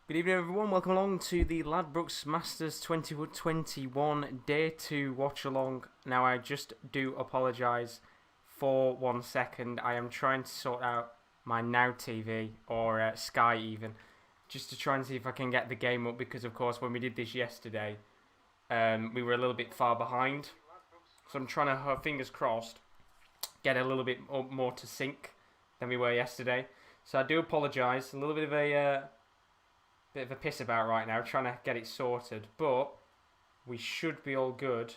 Good evening, everyone. Welcome along to the Ladbrokes Masters 2021 Day 2 watch-along. Now, I just do apologise for 1 second. I am trying to sort out my Now TV, or Sky even, just to try and see if I can get the game up, because, of course, when we did this yesterday, we were a little bit far behind. So I'm trying to, fingers crossed, get a little bit more to sync than we were yesterday. So I do apologise. A little bit of a piss about right now, trying to get it sorted, but we should be all good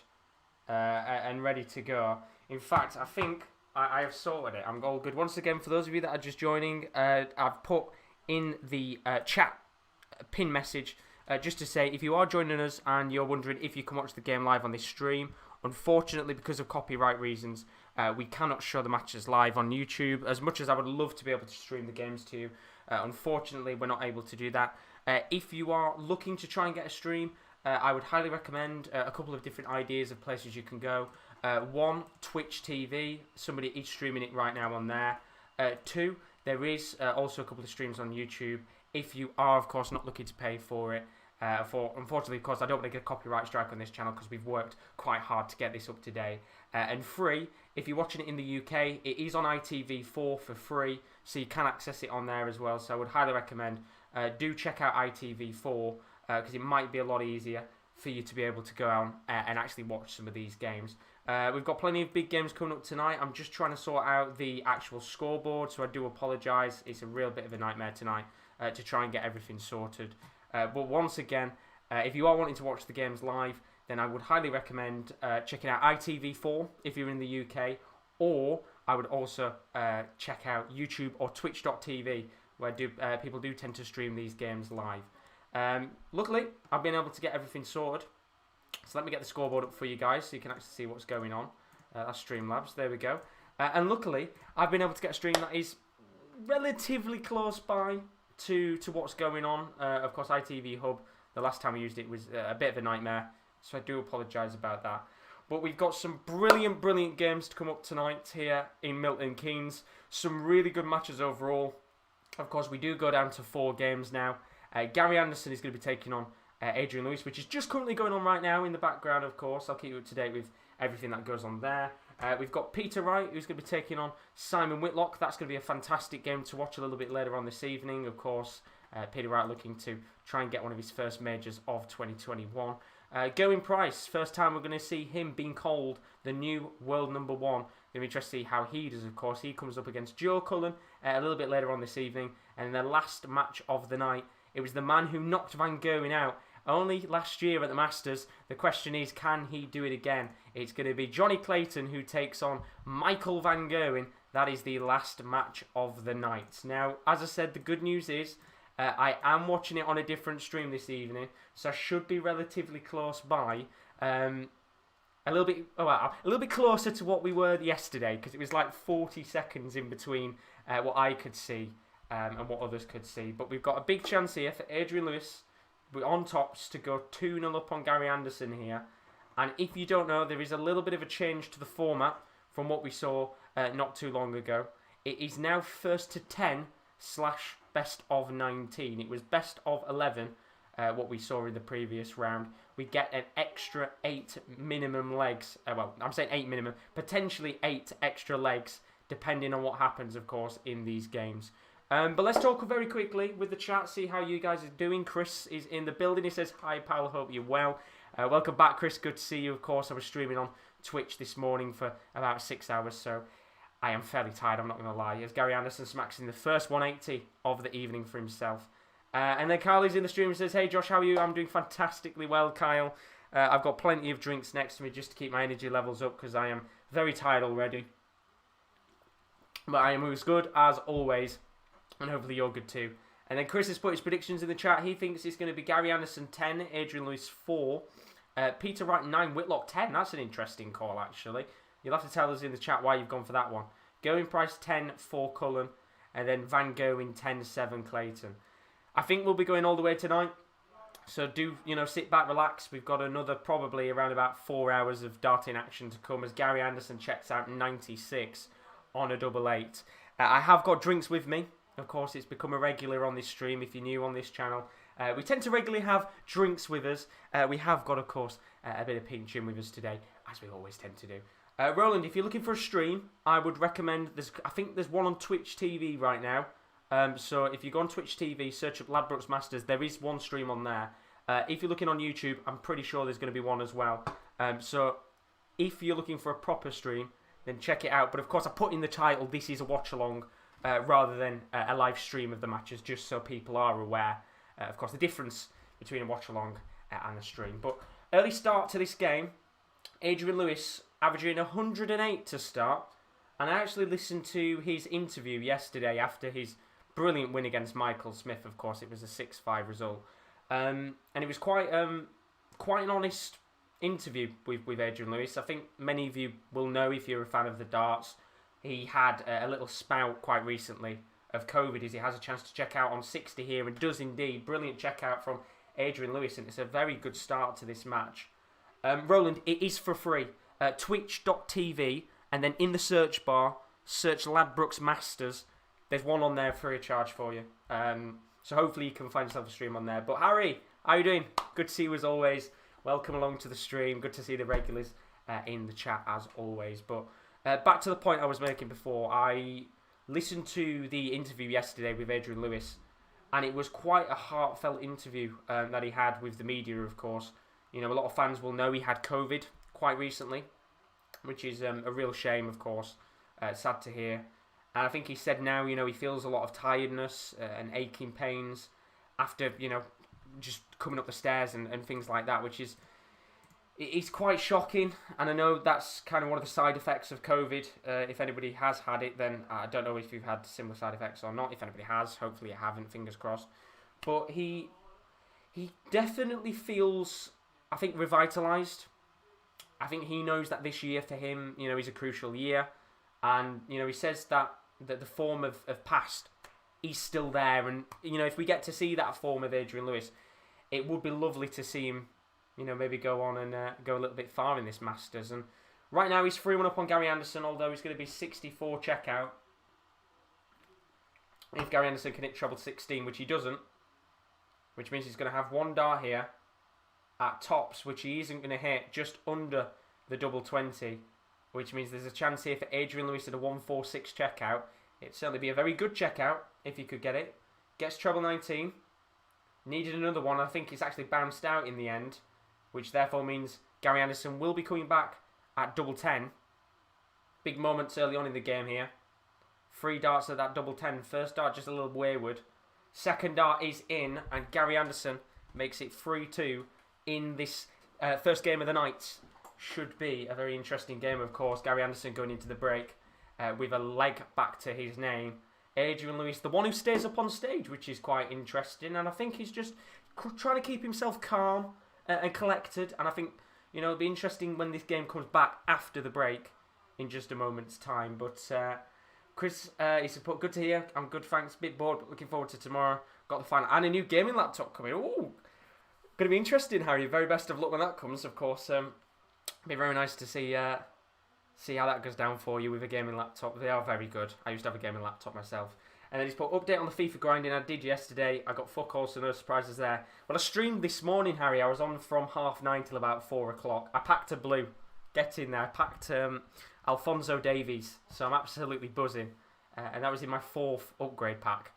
and ready to go. In fact, I think I have sorted it. I'm all good. Once again, for those of you that are just joining, I've put in the chat pin message just to say, if you are joining us and you're wondering if you can watch the game live on this stream, unfortunately, because of copyright reasons, we cannot show the matches live on YouTube. As much as I would love to be able to stream the games to you, unfortunately, we're not able to do that. If you are looking to try and get a stream, I would highly recommend a couple of different ideas of places you can go. One, Twitch TV. Somebody is streaming it right now on there. Two, there is also a couple of streams on YouTube. If you are, of course, not looking to pay for it, unfortunately, of course, I don't want to get a copyright strike on this channel because we've worked quite hard to get this up to date. And free, if you're watching it in the UK, it is on ITV4 for free, so you can access it on there as well. So I would highly recommend do check out ITV4 because it might be a lot easier for you to be able to go out and actually watch some of these games. We've got plenty of big games coming up tonight. I'm just trying to sort out the actual scoreboard, so I do apologise. It's a real bit of a nightmare tonight to try and get everything sorted. But once again, if you are wanting to watch the games live, then I would highly recommend checking out ITV4 if you're in the UK, or I would also check out YouTube or Twitch.tv, where people do tend to stream these games live. Luckily, I've been able to get everything sorted. So let me get the scoreboard up for you guys so you can actually see what's going on. That's Streamlabs, there we go. And luckily, I've been able to get a stream that is relatively close by to what's going on. Of course, ITV Hub, the last time we used it was a bit of a nightmare, so I do apologise about that. But we've got some brilliant games to come up tonight here in Milton Keynes. Some really good matches overall. Of course, we do go down to 4 games now. Gary Anderson is going to be taking on Adrian Lewis, which is just currently going on right now in the background, of course. I'll keep you up to date with everything that goes on there. We've got Peter Wright, who's going to be taking on Simon Whitlock. That's going to be a fantastic game to watch a little bit later on this evening. Of course, Peter Wright looking to try and get one of his first majors of 2021. Gerwyn Price, first time we're going to see him being called the new world number 1. Going to be interested to see how he does, of course. He comes up against Joe Cullen a little bit later on this evening. And in the last match of the night, it was the man who knocked Van Gerwen out only last year at the Masters. The question is, can he do it again? It's going to be Johnny Clayton who takes on Michael Van Gerwen. That is the last match of the night. Now, as I said, the good news is I am watching it on a different stream this evening, so I should be relatively close by. A little bit closer to what we were yesterday, because it was like 40 seconds in between what I could see and what others could see. But we've got a big chance here for Adrian Lewis. We're on tops to go 2-0 up on Gary Anderson here. And if you don't know, there is a little bit of a change to the format from what we saw not too long ago. It is now first to 10 / best of 19. It was best of 11, what we saw in the previous round. We get an extra 8 minimum legs. Well, I'm saying 8 minimum, potentially 8 extra legs, depending on what happens, of course, in these games. But let's talk very quickly with the chat, see how you guys are doing. Chris is in the building. He says, hi, pal, hope you're well. Welcome back, Chris. Good to see you, of course. I was streaming on Twitch this morning for about 6 hours, so I am fairly tired, I'm not going to lie. As Gary Anderson smacks in the first 180 of the evening for himself. And then Kylie's in the stream and says, hey, Josh, how are you? I'm doing fantastically well, Kyle. I've got plenty of drinks next to me just to keep my energy levels up because I am very tired already. But I am as good as always. And hopefully you're good too. And then Chris has put his predictions in the chat. He thinks it's going to be Gary Anderson 10, Adrian Lewis 4, Peter Wright 9, Whitlock 10. That's an interesting call, actually. You'll have to tell us in the chat why you've gone for that one. Gerwyn Price 10 for Cullen. And then Van Gerwen 10-7 Clayton. I think we'll be going all the way tonight. So do, sit back, relax. We've got another probably around about 4 hours of darting action to come as Gary Anderson checks out 96 on a double 8. I have got drinks with me. Of course, it's become a regular on this stream. If you're new on this channel, We tend to regularly have drinks with us. We have got, of course, a bit of pink gin with us today, as we always tend to do. Roland, if you're looking for a stream, I would recommend, I think there's one on Twitch TV right now. So if you go on Twitch TV, search up Ladbrokes Masters, there is one stream on there. If you're looking on YouTube, I'm pretty sure there's going to be one as well. So if you're looking for a proper stream, then check it out. But of course, I put in the title, this is a watch-along, rather than a live stream of the matches, just so people are aware, of course, the difference between a watch-along and a stream. But early start to this game, Adrian Lewis averaging 108 to start. And I actually listened to his interview yesterday after his brilliant win against Michael Smith. Of course, it was a 6-5 result. And it was quite an honest interview with Adrian Lewis. I think many of you will know, if you're a fan of the darts, he had a little spout quite recently of COVID, as he has a chance to check out on 60 here, and does indeed. Brilliant checkout from Adrian Lewis, and it's a very good start to this match. Roland, it is for free. Twitch.tv, and then in the search bar, search Ladbrokes Masters. There's one on there free of charge for you. So hopefully you can find yourself a stream on there. But Harry, how are you doing? Good to see you as always. Welcome along to the stream. Good to see the regulars in the chat as always. But back to the point I was making before. I listened to the interview yesterday with Adrian Lewis, and it was quite a heartfelt interview that he had with the media, of course. You know, a lot of fans will know he had COVID quite recently, which is a real shame, of course. Sad to hear. And I think he said now, you know, he feels a lot of tiredness and aching pains after, you know, just coming up the stairs and things like that, which is, it's quite shocking. And I know that's kind of one of the side effects of COVID. If anybody has had it, then I don't know if you've had similar side effects or not. If anybody has, hopefully you haven't, fingers crossed. But he definitely feels, I think, revitalised. I think he knows that this year for him, you know, is a crucial year. And, you know, he says that the form of past is still there. And, you know, if we get to see that form of Adrian Lewis, it would be lovely to see him, you know, maybe go on and go a little bit far in this Masters. And right now he's 3-1 up on Gary Anderson, although he's going to be 64 checkout. If Gary Anderson can hit treble 16, which he doesn't, which means he's going to have one dart here at tops, which he isn't going to hit, just under the double 20, which means there's a chance here for Adrian Lewis at a 1-4-6 checkout. It'd certainly be a very good checkout if he could get it. Gets treble 19. Needed another one. I think it's actually bounced out in the end, which therefore means Gary Anderson will be coming back at double 10. Big moments early on in the game here. 3 darts at that double 10. First dart just a little wayward. Second dart is in, and Gary Anderson makes it 3-2 in this first game of the night. Should be a very interesting game, of course. Gary Anderson going into the break with a leg back to his name. Adrian Lewis, the one who stays up on stage, which is quite interesting. And I think he's just trying to keep himself calm and collected. And I think, you know, it'll be interesting when this game comes back after the break in just a moment's time. But Chris, he said, good to hear. I'm good, thanks. Bit bored, but looking forward to tomorrow. Got the final and a new gaming laptop coming. Ooh, going to be interesting, Harry. Very best of luck when that comes, of course. Be very nice to see how that goes down for you with a gaming laptop. They are very good. I used to have a gaming laptop myself. And then he's put update on the FIFA grinding. I did yesterday. I got fuck all, so no surprises there. Well, I streamed this morning, Harry. I was on from 9:30 till about 4 o'clock. I packed a blue. Get in there. I packed Alphonso Davies. So I'm absolutely buzzing. And that was in my 4th upgrade pack.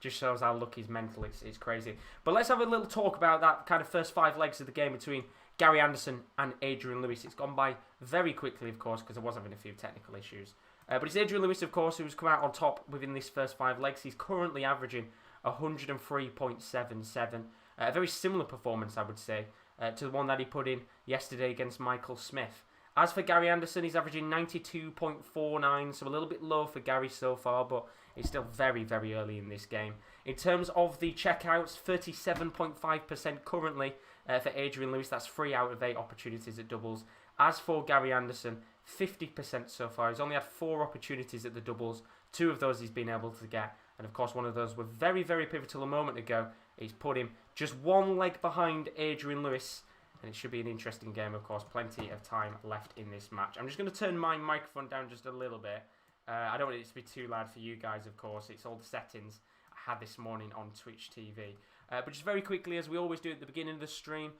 Just shows how lucky his mental. It's crazy. But let's have a little talk about that kind of first 5 legs of the game between Gary Anderson and Adrian Lewis. It's gone by very quickly, of course, because I was having a few technical issues. But it's Adrian Lewis, of course, who's come out on top within this first 5 legs. He's currently averaging 103.77. A very similar performance, I would say, to the one that he put in yesterday against Michael Smith. As for Gary Anderson, he's averaging 92.49, so a little bit low for Gary so far, but it's still very, very early in this game. In terms of the checkouts, 37.5% currently for Adrian Lewis. That's 3 out of 8 opportunities at doubles. As for Gary Anderson, 50% so far. He's only had 4 opportunities at the doubles. 2 of those he's been able to get. And of course, one of those were very, very pivotal a moment ago. He's put him just 1 leg behind Adrian Lewis. And it should be an interesting game, of course. Plenty of time left in this match. I'm just going to turn my microphone down just a little bit. I don't want it to be too loud for you guys, of course. It's all the settings I had this morning on Twitch TV. But just very quickly, as we always do at the beginning of the stream,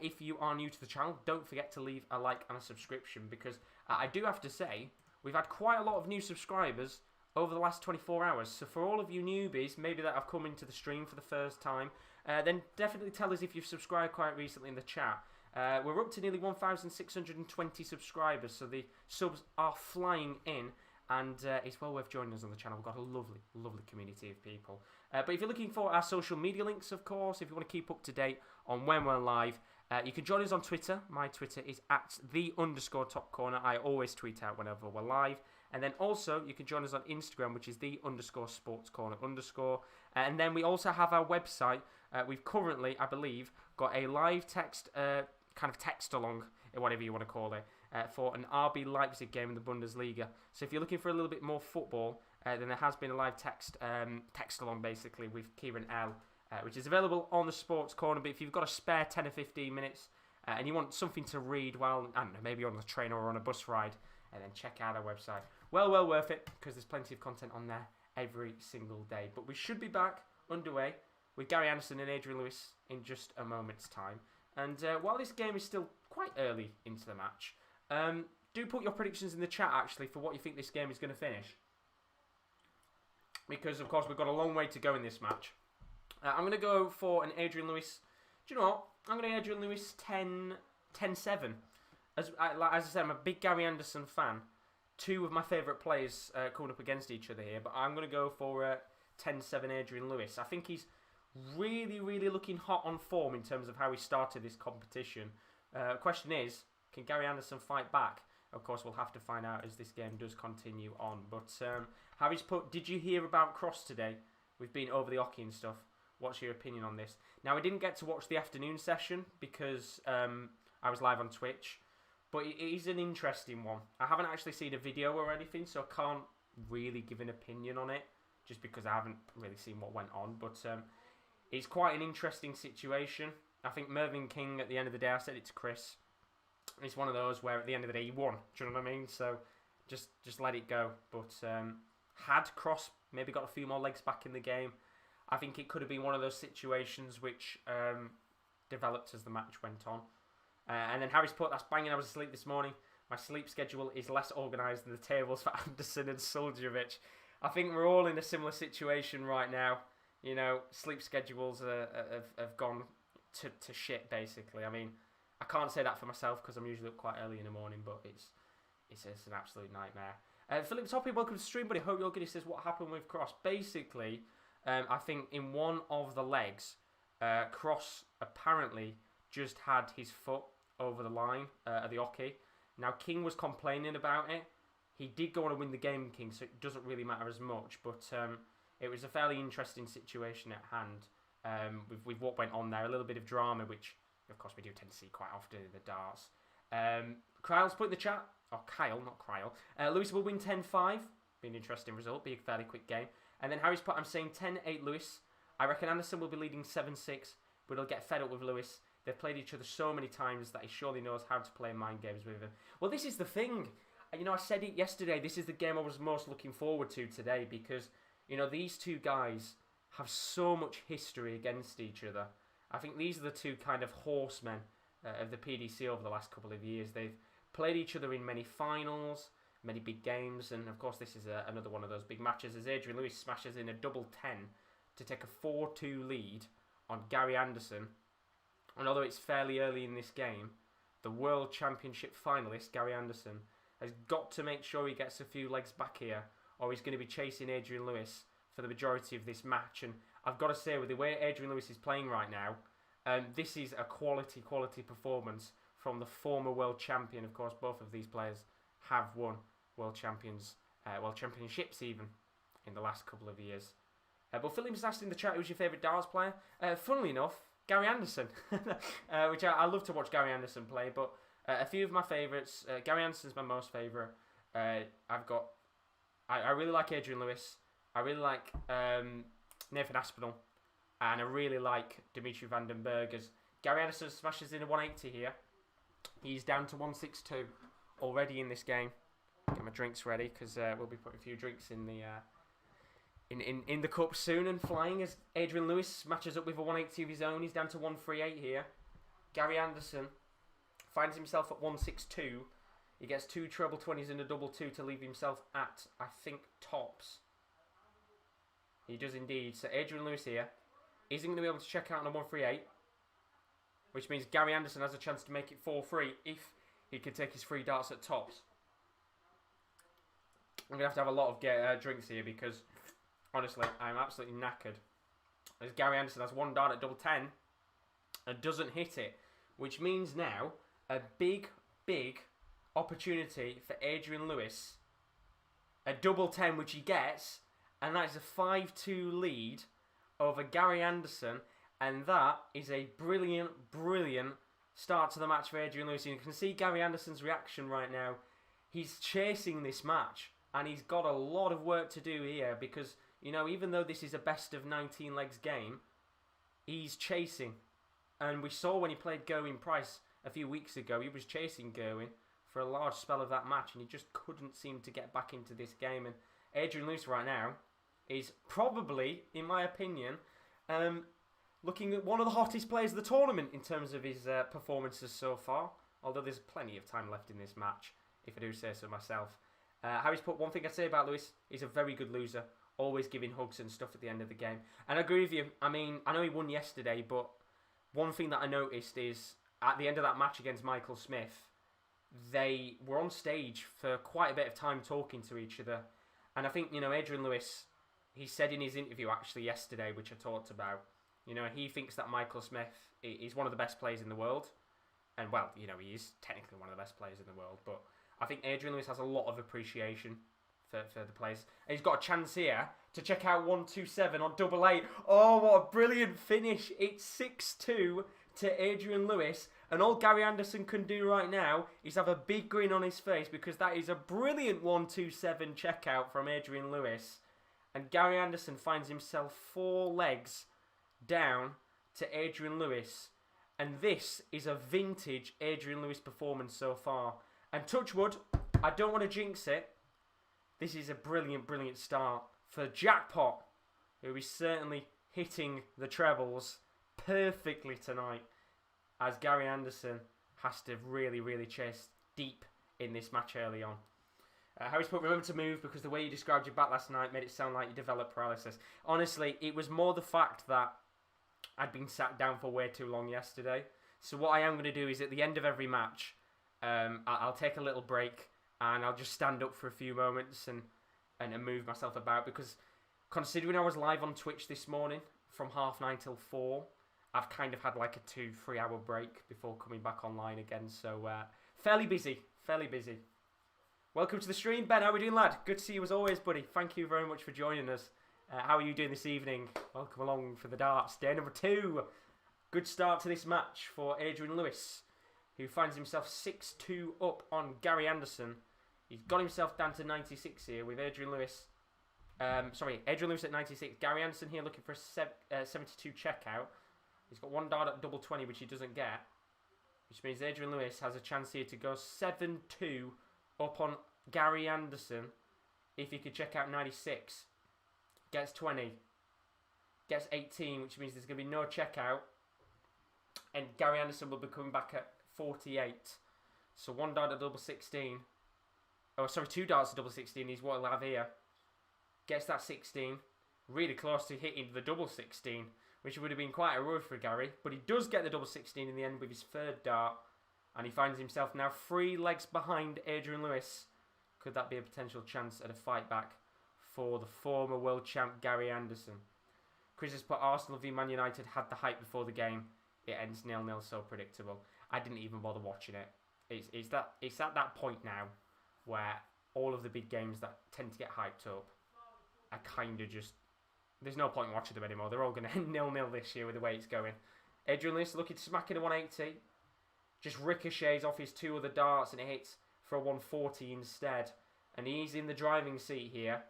if you are new to the channel, don't forget to leave a like and a subscription, because I do have to say, we've had quite a lot of new subscribers over the last 24 hours. So for all of you newbies, maybe that have come into the stream for the first time, then definitely tell us if you've subscribed quite recently in the chat. We're up to nearly 1,620 subscribers, so the subs are flying in, and it's well worth joining us on the channel. We've got a lovely, lovely community of people. But if you're looking for our social media links, of course, if you want to keep up to date on when we're live, you can join us on Twitter. My Twitter is at @the_top corner. I always tweet out whenever we're live. And then also, you can join us on Instagram, which is _sportscorner_. And then we also have our website. We've currently, I believe, got a live text, kind of text along, whatever you want to call it, for an RB Leipzig game in the Bundesliga. So if you're looking for a little bit more football, then there has been a live text along basically with Kieran L, which is available on the Sports Corner. But if you've got a spare 10 or 15 minutes and you want something to read while, I don't know, maybe on the train or on a bus ride, and then check out our website. Well worth it, because there's plenty of content on there every single day. But we should be back underway with Gary Anderson and Adrian Lewis in just a moment's time. And while this game is still quite early into the match, do put your predictions in the chat, actually, for what you think this game is going to finish. Because, of course, we've got a long way to go in this match. I'm going to go for an Adrian Lewis. Do you know what? I'm going to Adrian Lewis 10-7. As I said, I'm a big Gary Anderson fan. Two of my favourite players coming up against each other here. But I'm going to go for 10-7 Adrian Lewis. I think he's really, really looking hot on form in terms of how he started this competition. Question is, can Gary Anderson fight back? Of course, we'll have to find out as this game does continue on. But Harry's put, did you hear about Cross today? We've been over the hockey and stuff. What's your opinion on this? Now, I didn't get to watch the afternoon session because I was live on Twitch. But it is an interesting one. I haven't actually seen a video or anything, so I can't really give an opinion on it, just because I haven't really seen what went on. But it's quite an interesting situation. I think Mervyn King, at the end of the day, I said it to Chris, it's one of those where at the end of the day he won. Do you know what I mean? So just let it go. But had Cross maybe got a few more legs back in the game, I think it could have been one of those situations which developed as the match went on. And then Harry's put, that's banging, I was asleep this morning. My sleep schedule is less organised than the tables for Anderson and Suljevic. I think we're all in a similar situation right now. You know, sleep schedules have gone to shit, basically. I mean, I can't say that for myself because I'm usually up quite early in the morning, but it's an absolute nightmare. Philip Toppy, welcome to the stream, buddy. Hope you're good. He says, what happened with Cross? Basically, I think in one of the legs, Cross apparently just had his foot over the line of the hockey. Now, King was complaining about it. He did go on to win the game, King, so it doesn't really matter as much. But it was a fairly interesting situation at hand with what went on there. A little bit of drama, which, of course, we do tend to see quite often in the darts. Kryle's put in the chat. Oh, Kyle, not Kryle. Lewis will win 10-5. Be an interesting result. Be a fairly quick game. And then Harry's put, I'm saying 10-8 Lewis. I reckon Anderson will be leading 7-6, but he'll get fed up with Lewis. They've played each other so many times that he surely knows how to play mind games with him. Well, this is the thing. You know, I said it yesterday. This is the game I was most looking forward to today because, you know, these two guys have so much history against each other. I think these are the two kind of horsemen of the PDC over the last couple of years. They've played each other in many finals, many big games, and of course this is another one of those big matches as Adrian Lewis smashes in a double 10 to take a 4-2 lead on Gary Anderson. And although it's fairly early in this game, the World Championship finalist, Gary Anderson, has got to make sure he gets a few legs back here, or he's going to be chasing Adrian Lewis for the majority of this match. And I've got to say, with the way Adrian Lewis is playing right now, this is a quality performance from the former world champion. Of course, both of these players have won world championships even in the last couple of years. But Philip's asked in the chat, who's your favourite darts player? Funnily enough, Gary Anderson, which I love to watch Gary Anderson play. But a few of my favourites, Gary Anderson's my most favourite. I really like Adrian Lewis. I really like Nathan Aspinall. And I really like Dimitri van den Berg. As Gary Anderson smashes in a 180 here. He's down to 162 already in this game. Get my drinks ready because we'll be putting a few drinks in the in the cup soon and flying as Adrian Lewis matches up with a 180 of his own. He's down to 138 here. Gary Anderson finds himself at 162. He gets 2 treble 20s and a double 2 to leave himself at, I think, tops. He does indeed. So Adrian Lewis here isn't going to be able to check out on a 138, which means Gary Anderson has a chance to make it 4-3 if he can take his 3 darts at tops. I'm going to have a lot of drinks here because, honestly, I'm absolutely knackered. As Gary Anderson has 1 dart at double 10 and doesn't hit it, which means now a big opportunity for Adrian Lewis. A double 10 which he gets, and that is a 5-2 lead over Gary Anderson, and that is a brilliant start to the match for Adrian Lewis. You can see Gary Anderson's reaction right now. He's chasing this match, and he's got a lot of work to do here because, you know, even though this is a best of 19 legs game, he's chasing. And we saw when he played Gerwyn Price a few weeks ago, he was chasing Gerwyn for a large spell of that match, and he just couldn't seem to get back into this game. And Adrian Lewis right now is probably, in my opinion, looking at one of the hottest players of the tournament in terms of his performances so far. Although there's plenty of time left in this match, if I do say so myself. How he's put, one thing I'd say about Lewis, he's a very good loser, always giving hugs and stuff at the end of the game. And I agree with you. I mean, I know he won yesterday, but one thing that I noticed is at the end of that match against Michael Smith, they were on stage for quite a bit of time talking to each other. And I think, you know, Adrian Lewis, he said in his interview actually yesterday, which I talked about, you know, he thinks that Michael Smith is one of the best players in the world. And, well, you know, he is technically one of the best players in the world, but I think Adrian Lewis has a lot of appreciation for the players. And he's got a chance here to check out 127 on double 8. Oh, what a brilliant finish. It's 6-2 to Adrian Lewis. And all Gary Anderson can do right now is have a big grin on his face because that is a brilliant 127 checkout from Adrian Lewis. And Gary Anderson finds himself 4 legs down to Adrian Lewis. And this is a vintage Adrian Lewis performance so far. And touch wood, I don't want to jinx it. This is a brilliant start for Jackpot, who is certainly hitting the trebles perfectly tonight, as Gary Anderson has to really chase deep in this match early on. Harry's put, remember to move because the way you described your back last night made it sound like you developed paralysis. Honestly, it was more the fact that I'd been sat down for way too long yesterday. So what I am going to do is at the end of every match, I'll take a little break and I'll just stand up for a few moments and move myself about, because considering I was live on Twitch this morning from 9:30 till 4, I've kind of had like a 2-3 hour break before coming back online again. So fairly busy. Welcome to the stream, Ben. How are we doing, lad? Good to see you as always, buddy. Thank you very much for joining us. How are you doing this evening? Welcome along for the darts. Day number 2. Good start to this match for Adrian Lewis, who finds himself 6-2 up on Gary Anderson. He's got himself down to 96 here with Adrian Lewis. Adrian Lewis at 96. Gary Anderson here looking for a 72 checkout. He's got 1 dart at double 20, which he doesn't get. Which means Adrian Lewis has a chance here to go 7-2 up on Gary Anderson if he could check out 96. Gets 20. Gets 18, which means there's going to be no checkout. And Gary Anderson will be coming back at 48. So 1 dart at double 16. 2 darts at double 16 is what he'll have here. Gets that 16. Really close to hitting the double 16, which would have been quite a road for Gary. But he does get the double 16 in the end with his 3rd dart. And he finds himself now 3 legs behind Adrian Lewis. Could that be a potential chance at a fight back for the former world champ Gary Anderson? Chris has put Arsenal v Man United had the hype before the game. It ends 0-0, so predictable. I didn't even bother watching it. It's at that point now where all of the big games that tend to get hyped up, I kind of just... There's no point in watching them anymore. They're all going to end 0-0 this year with the way it's going. Adrian Lewis looking to smack in a 180. Just ricochets off his 2 other darts and it hits for a 140 instead. And he's in the driving seat here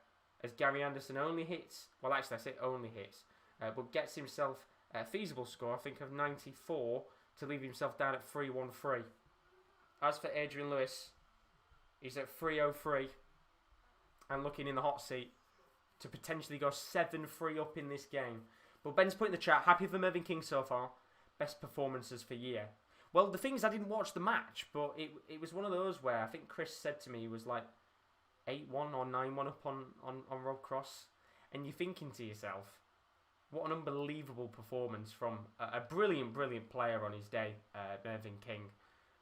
as Gary Anderson only hits... Well, actually, I say only hits. But gets himself a feasible score, I think, of 94 to leave himself down at 313. As for Adrian Lewis, he's at 303 and looking in the hot seat to potentially go 7-3 up in this game. But Ben's put in the chat, happy for Milton Keynes so far. Best performances for year. Well, the thing is, I didn't watch the match, but it was one of those where I think Chris said to me he was like 8-1 or 9-1 up on Rob Cross. And you're thinking to yourself, what an unbelievable performance from a brilliant, brilliant player on his day, Milton Keynes.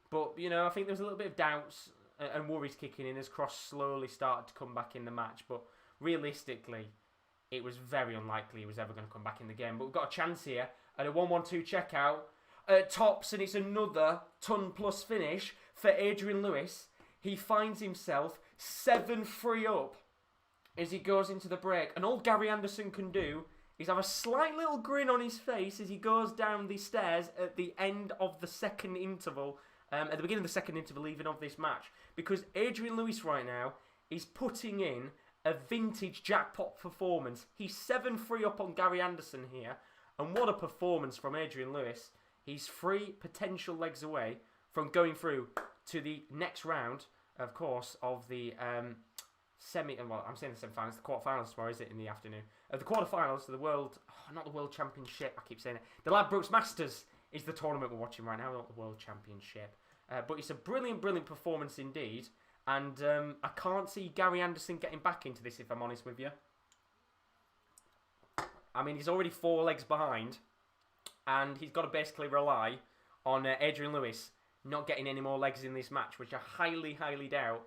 But, you know, I think there was a little bit of doubts and worries kicking in as Cross slowly started to come back in the match. But realistically, it was very unlikely he was ever going to come back in the game. But we've got a chance here at a 1-1-2 checkout. Tops, and it's another ton-plus finish for Adrian Lewis. He finds himself 7-3 up as he goes into the break. And all Gary Anderson can do is have a slight little grin on his face as he goes down the stairs at the end of the second interval, at the beginning of the second interval even of this match. Because Adrian Lewis right now is putting in a vintage jackpot performance. He's 7-3 up on Gary Anderson here. And what a performance from Adrian Lewis. He's 3 potential legs away from going through to the next round, of course, of the I'm saying the semi-finals, the quarterfinals tomorrow, is it, in the afternoon? The quarterfinals to the not the World Championship, I keep saying it. The Ladbrokes Masters is the tournament we're watching right now, not the World Championship. But it's a brilliant, brilliant performance indeed. And I can't see Gary Anderson getting back into this, if I'm honest with you. I mean, he's already 4 legs behind. And he's got to basically rely on Adrian Lewis not getting any more legs in this match, which I highly, highly doubt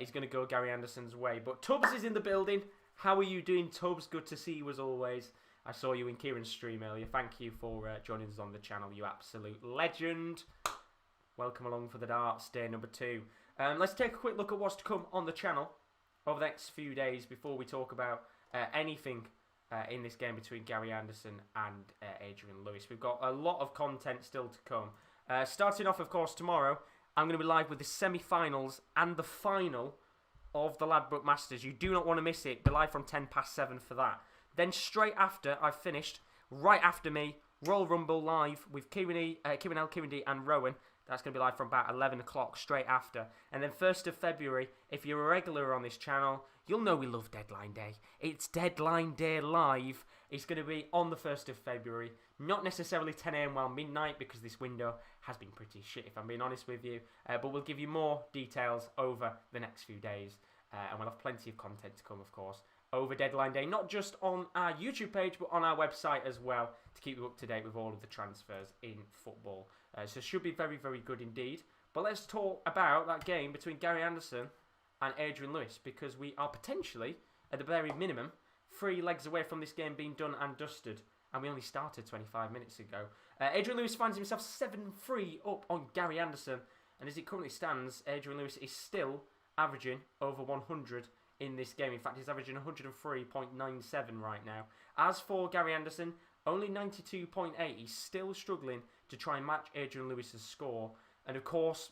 is going to go Gary Anderson's way. But Tubbs is in the building. How are you doing, Tubbs? Good to see you as always. I saw you in Kieran's stream earlier. Thank you for joining us on the channel, you absolute legend. Welcome along for the darts, day number 2. Let's take a quick look at what's to come on the channel over the next few days before we talk about anything in this game between Gary Anderson and Adrian Lewis. We've got a lot of content still to come. Starting off, of course, tomorrow, I'm going to be live with the semi-finals and the final of the Ladbrokes Masters. You do not want to miss it. Be live from 7:10 for that. Then straight after I've finished, right after me, Royal Rumble live with Kieran D and Rowan. That's going to be live from about 11 o'clock straight after. And then 1st of February, if you're a regular on this channel, you'll know we love Deadline Day. It's Deadline Day live. It's going to be on the 1st of February. Not necessarily 10 a.m. while midnight, because this window has been pretty shit, if I'm being honest with you. But we'll give you more details over the next few days. And we'll have plenty of content to come, of course, over Deadline Day. Not just on our YouTube page, but on our website as well, to keep you up to date with all of the transfers in football. So it should be very, very good indeed. But let's talk about that game between Gary Anderson and Adrian Lewis, because we are potentially, at the very minimum, 3 legs away from this game being done and dusted. And we only started 25 minutes ago. Adrian Lewis finds himself 7-3 up on Gary Anderson. And as it currently stands, Adrian Lewis is still averaging over 100 in this game. In fact, he's averaging 103.97 right now. As for Gary Anderson, only 92.8. He's still struggling to try and match Adrian Lewis's score. And of course,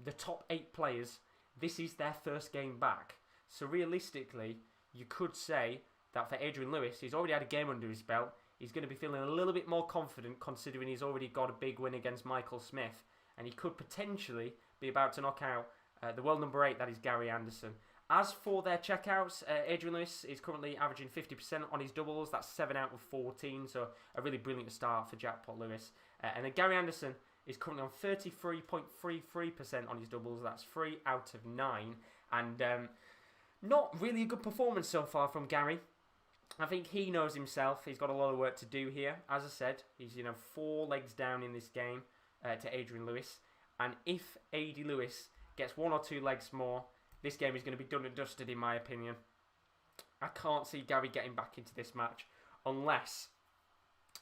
the top 8 players, this is their first game back. So realistically, you could say that for Adrian Lewis, he's already had a game under his belt. He's going to be feeling a little bit more confident, considering he's already got a big win against Michael Smith. And he could potentially be about to knock out the world number 8, that is Gary Anderson. As for their checkouts, Adrian Lewis is currently averaging 50% on his doubles. That's 7 out of 14, so a really brilliant start for Jackpot Lewis. And then Gary Anderson is currently on 33.33% on his doubles. That's 3 out of 9. And not really a good performance so far from Gary. I think he knows himself. He's got a lot of work to do here. As I said, he's 4 legs down in this game to Adrian Lewis. And if AD Lewis gets 1 or 2 legs more, this game is going to be done and dusted, in my opinion. I can't see Gary getting back into this match unless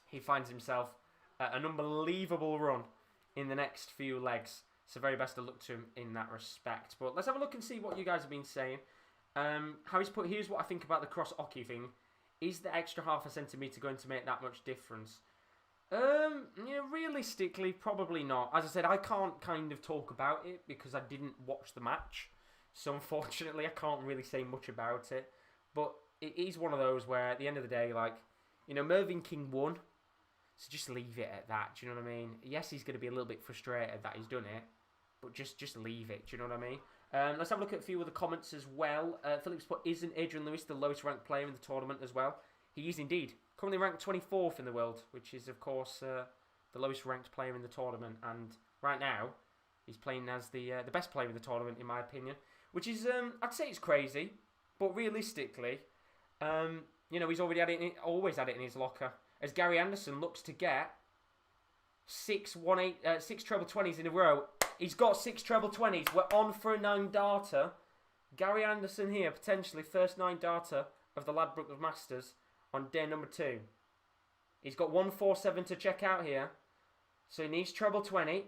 he finds himself an unbelievable run in the next few legs. So very best of luck to him in that respect. But let's have a look and see what you guys have been saying. Harry's put, here's what I think about the cross-hockey thing. Is the extra half a centimetre going to make that much difference? Realistically, probably not. As I said, I can't kind of talk about it because I didn't watch the match. So unfortunately, I can't really say much about it. But it is one of those where at the end of the day, Milton Keynes won. So just leave it at that. Do you know what I mean? Yes, he's going to be a little bit frustrated that he's done it. But just leave it. Do you know what I mean? Let's have a look at a few of the comments as well. Phillips put, isn't Adrian Lewis the lowest ranked player in the tournament as well? He is indeed. Currently ranked 24th in the world, which is, of course, the lowest ranked player in the tournament. And right now, he's playing as the best player in the tournament, in my opinion. Which is, I'd say it's crazy, but realistically, he's already always had it in his locker. As Gary Anderson looks to get 6 treble 20s in a row. He's got 6 treble 20s. We're on for a 9-darter. Gary Anderson here, potentially first 9-darter of the Ladbrokes Masters on day number 2. He's got 147 to check out here. So he needs treble 20,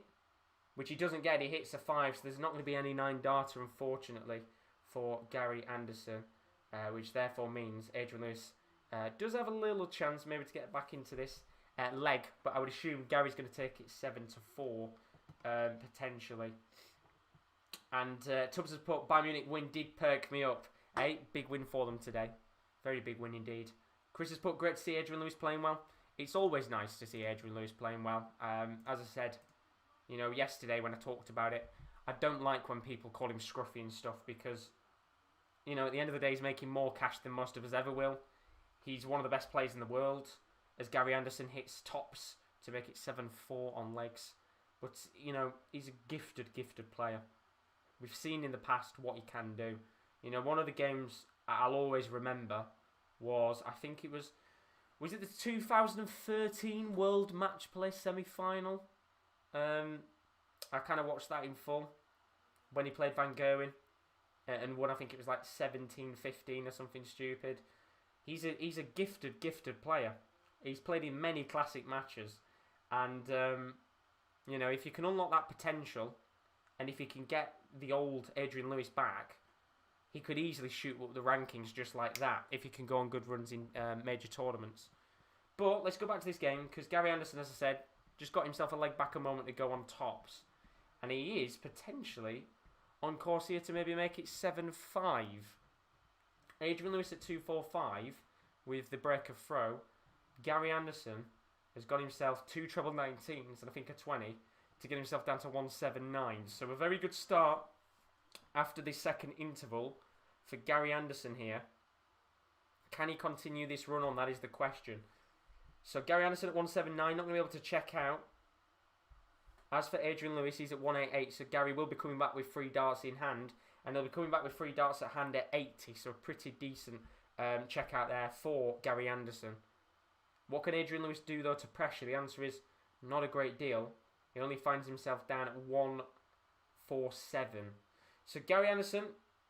which he doesn't get. He hits a 5, so there's not going to be any 9-darter, unfortunately, for Gary Anderson, which therefore means Adrian Lewis does have a little chance maybe to get back into this leg, but I would assume Gary's going to take it 7-4. Potentially. And Tubbs has put, Bayern Munich win did perk me up. Big win for them today. Very big win indeed. Chris has put, great to see Adrian Lewis playing well. It's always nice to see Adrian Lewis playing well. As I said, yesterday when I talked about it, I don't like when people call him scruffy and stuff because, at the end of the day, he's making more cash than most of us ever will. He's one of the best players in the world, as Gary Anderson hits tops to make it 7-4 on legs. But, he's a gifted player. We've seen in the past what he can do. One of the games I'll always remember was, I think it was it the 2013 World Match Play semi-final? I kind of watched that in full when he played Van Gerwen and won. I think it was like 17-15 or something stupid. He's a gifted player. He's played in many classic matches, and if you can unlock that potential, and if you can get the old Adrian Lewis back, he could easily shoot up the rankings just like that if he can go on good runs in major tournaments. But let's go back to this game, because Gary Anderson, as I said, just got himself a leg back a moment ago on tops. And he is potentially on course here to maybe make it 7-5. Adrian Lewis at 2-4-5 with the break of throw. Gary Anderson has got himself 2 treble 19s and I think a 20 to get himself down to 179. So a very good start after this second interval for Gary Anderson here. Can he continue this run on? That is the question. So Gary Anderson at 179, not going to be able to check out. As for Adrian Lewis, he's at 188, so Gary will be coming back with 3 darts in hand, and he'll be coming back with 3 darts at hand at 80, so a pretty decent check out there for Gary Anderson. What can Adrian Lewis do, though, to pressure? The answer is not a great deal. He only finds himself down at 147. So Gary Anderson,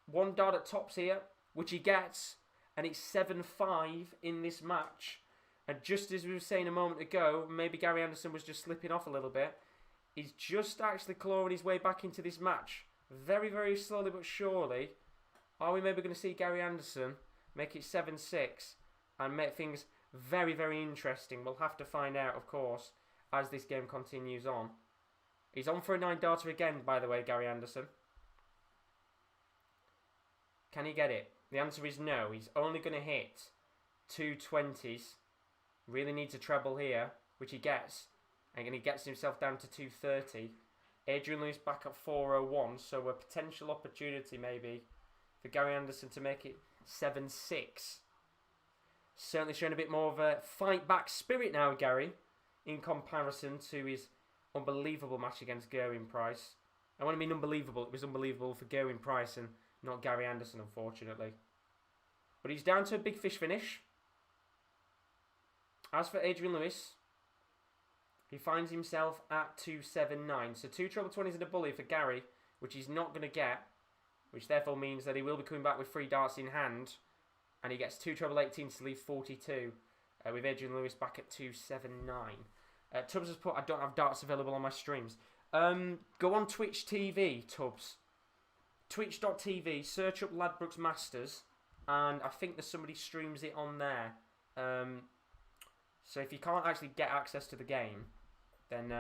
1 dart at tops here, which he gets, and it's 7-5 in this match. And just as we were saying a moment ago, maybe Gary Anderson was just slipping off a little bit. He's just actually clawing his way back into this match. Very, very slowly but surely. Are we maybe going to see Gary Anderson make it 7-6 and make things very, very interesting? We'll have to find out, of course, as this game continues on. He's on for a 9-darter again, by the way, Gary Anderson. Can he get it? The answer is no. He's only going to hit 2 20s. Really needs a treble here, which he gets. And he gets himself down to 230. Adrian Lewis back at 401, so a potential opportunity maybe for Gary Anderson to make it 7-6. Certainly showing a bit more of a fight-back spirit now, Gary, in comparison to his unbelievable match against Gerwyn Price. I want to mean unbelievable. It was unbelievable for Gerwyn Price and not Gary Anderson, unfortunately. But he's down to a big fish finish. As for Adrian Lewis, he finds himself at 279. So 2 treble 20s and a bully for Gary, which he's not going to get, which therefore means that he will be coming back with 3 darts in hand, and he gets 2 treble 18s to leave 42, with Adrian Lewis back at 279. Tubbs has put, I don't have darts available on my streams. Go on Twitch TV, Tubbs. Twitch.tv, search up Ladbrokes Masters, and I think there's somebody streams it on there. So if you can't actually get access to the game, then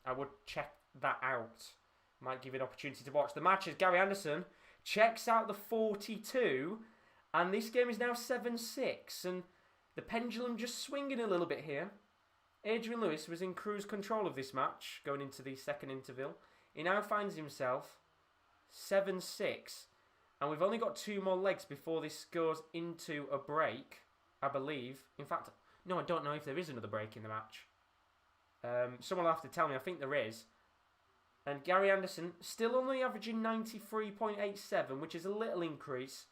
I would check that out. Might give you an opportunity to watch the matches. Gary Anderson checks out the 42, and this game is now 7-6, and the pendulum just swinging a little bit here. Adrian Lewis was in cruise control of this match going into the second interval. He now finds himself 7-6. And we've only got 2 more legs before this goes into a break, I believe. In fact, no, I don't know if there is another break in the match. Someone will have to tell me. I think there is. And Gary Anderson still only averaging 93.87, which is a little increase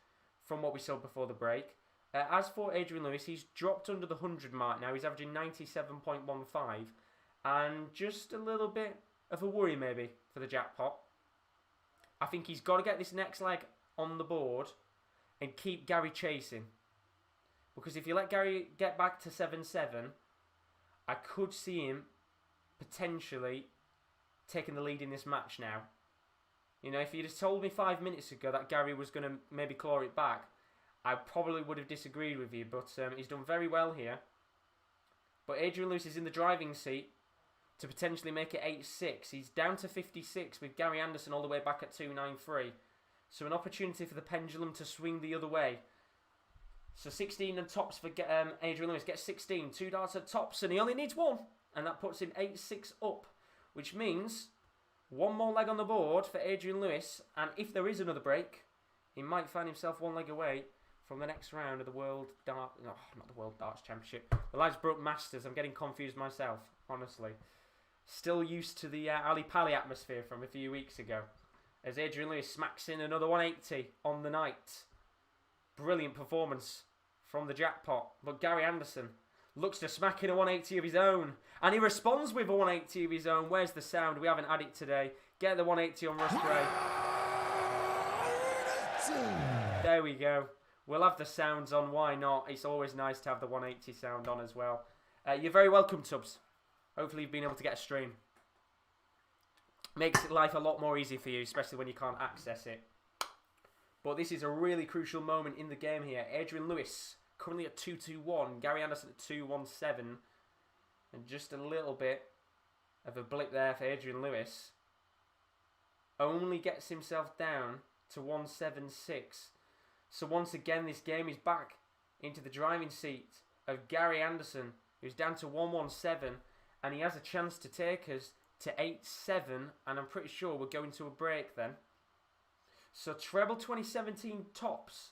from what we saw before the break. As for Adrian Lewis, he's dropped under the 100 mark now. He's averaging 97.15. And just a little bit of a worry maybe for the jackpot. I think he's got to get this next leg on the board and keep Gary chasing. Because if you let Gary get back to 7-7, I could see him potentially taking the lead in this match now. You know, if you'd have told me 5 minutes ago that Gary was going to maybe claw it back, I probably would have disagreed with you. But he's done very well here. But Adrian Lewis is in the driving seat to potentially make it 8-6. He's down to 56 with Gary Anderson all the way back at 293. So an opportunity for the pendulum to swing the other way. So 16 and tops for Adrian Lewis. Gets 16. 2 darts at tops and he only needs 1. And that puts him 8-6 up. Which means 1 more leg on the board for Adrian Lewis. And if there is another break, he might find himself 1 leg away from the next round of the World Dart... No, not the World Darts Championship. The Ladbrokes Masters. I'm getting confused myself, honestly. Still used to the Ali Pali atmosphere from a few weeks ago. As Adrian Lewis smacks in another 180 on the night. Brilliant performance from the jackpot. But Gary Anderson looks to smack in a 180 of his own. And he responds with a 180 of his own. Where's the sound? We haven't had it today. Get the 180 on Russ Gray. There we go. We'll have the sounds on. Why not? It's always nice to have the 180 sound on as well. You're very welcome, Tubbs. Hopefully you've been able to get a stream. Makes life a lot more easy for you, especially when you can't access it. But this is a really crucial moment in the game here. Adrian Lewis currently at 2-2-1. Gary Anderson at 2-1-7. And just a little bit of a blip there for Adrian Lewis. Only gets himself down to 1-7-6. So once again, this game is back into the driving seat of Gary Anderson, who's down to 1-1-7. And he has a chance to take us to 8-7. And I'm pretty sure we're going to a break then. So treble 2017 tops.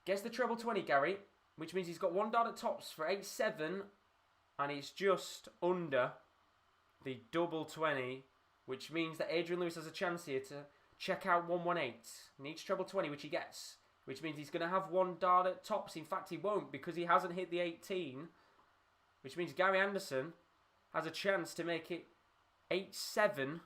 Gets the treble 20, Gary. Which means he's got 1 dart at tops for 8-7. And he's just under the double 20. Which means that Adrian Lewis has a chance here to check out 1-1-8. Needs treble 20, which he gets. Which means he's going to have 1 dart at tops. In fact, he won't because he hasn't hit the 18. Which means Gary Anderson has a chance to make it 8-7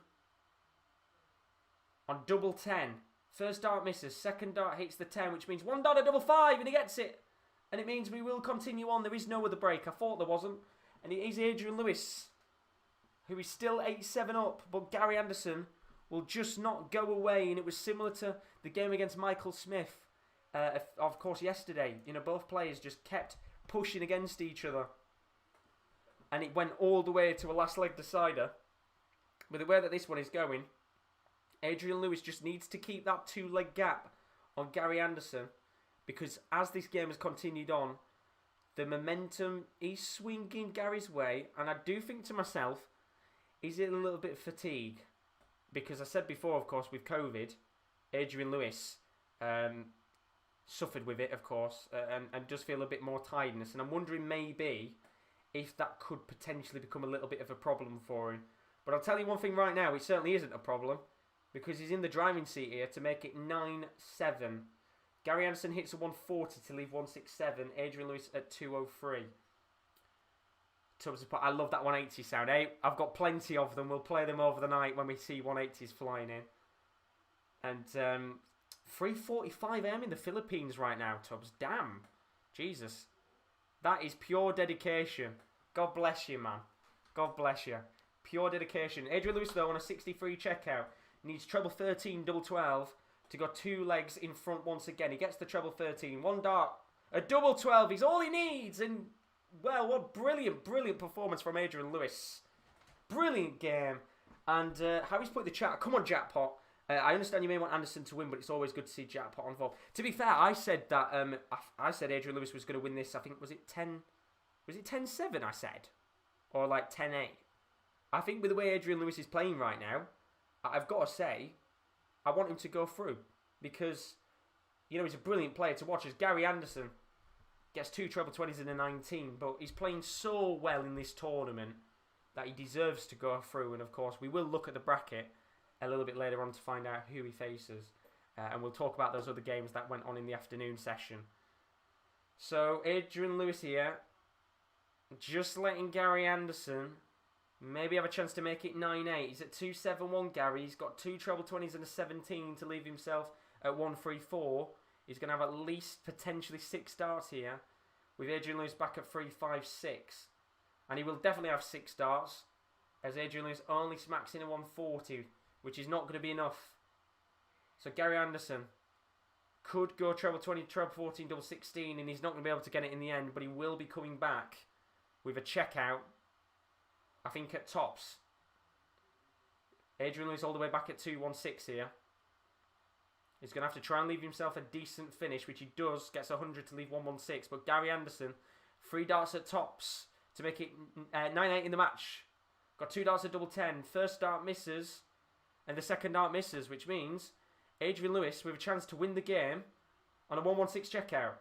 on double 10. First dart misses. Second dart hits the 10, which means 1 dart at double 5, and he gets it. And it means we will continue on. There is no other break. I thought there wasn't. And it is Adrian Lewis, who is still 8-7 up. But Gary Anderson will just not go away. And it was similar to the game against Michael Smith, of course, yesterday. You know, both players just kept pushing against each other. And it went all the way to a last leg decider. With the way that this one is going, Adrian Lewis just needs to keep that 2-leg gap on Gary Anderson. Because as this game has continued on, the momentum is swinging Gary's way. And I do think to myself, is it a little bit of fatigue? Because I said before, of course, with COVID, Adrian Lewis suffered with it, of course. And does feel a bit more tiredness. And I'm wondering maybe if that could potentially become a little bit of a problem for him. But I'll tell you one thing right now, it certainly isn't a problem. Because he's in the driving seat here to make it 9-7. Gary Anderson hits a 140 to leave 167. Adrian Lewis at 203. I love that 180 sound. Hey, I've got plenty of them. We'll play them over the night when we see 180s flying in. And 3:45 AM in the Philippines right now, Tubbs. Damn. Jesus. That is pure dedication. God bless you, man. God bless you. Pure dedication. Adrian Lewis, though, on a 63 checkout. Needs treble 13, double 12 to go 2 legs in front once again. He gets the treble 13. 1 dart. A double 12 is all he needs. And, well, what brilliant, brilliant performance from Adrian Lewis. Brilliant game. And Harry's put in the chat, come on, Jackpot. I understand you may want Anderson to win, but it's always good to see Jackpot involved. To be fair, I said that I said Adrian Lewis was going to win this. I think, was it 10-7 I said? Or like 10-8? I think with the way Adrian Lewis is playing right now, I've got to say, I want him to go through because, he's a brilliant player to watch. As Gary Anderson gets 2 treble 20s in a 19, but he's playing so well in this tournament that he deserves to go through. And of course, we will look at the bracket a little bit later on to find out who he faces. And we'll talk about those other games that went on in the afternoon session. So, Adrian Lewis here, just letting Gary Anderson maybe have a chance to make it 9-8. He's at 2-7-1, Gary. He's got 2 treble 20s and a 17 to leave himself at 1-3-4. He's going to have at least potentially 6 starts here, with Adrian Lewis back at 3-5-6. And he will definitely have 6 starts, as Adrian Lewis only smacks in a 140, which is not going to be enough. So Gary Anderson could go treble 20, treble 14, double 16, and he's not going to be able to get it in the end, but he will be coming back with a checkout, I think, at tops. Adrian Lewis all the way back at 2-1-6 here. He's going to have to try and leave himself a decent finish, which he does, gets 100 to leave 1-1-6, but Gary Anderson, 3 darts at tops to make it 9-8 in the match. Got 2 darts at double 10. First dart misses, and the second dart misses, which means Adrian Lewis with a chance to win the game on a 1-1-6 checkout.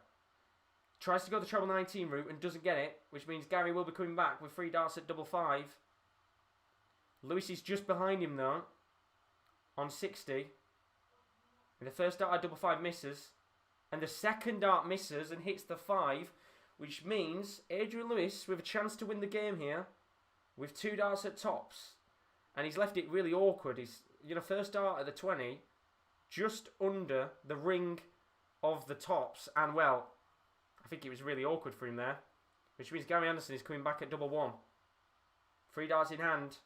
Tries to go the treble 19 route and doesn't get it, which means Gary will be coming back with 3 darts at double 5. Lewis is just behind him though, on 60. And the first dart at double 5 misses, and the second dart misses and hits the 5, which means Adrian Lewis with a chance to win the game here with 2 darts at tops. And he's left it really awkward. He's, first dart at the 20, just under the ring of the tops. And, well, I think it was really awkward for him there. Which means Gary Anderson is coming back at double 1. 3 darts in hand.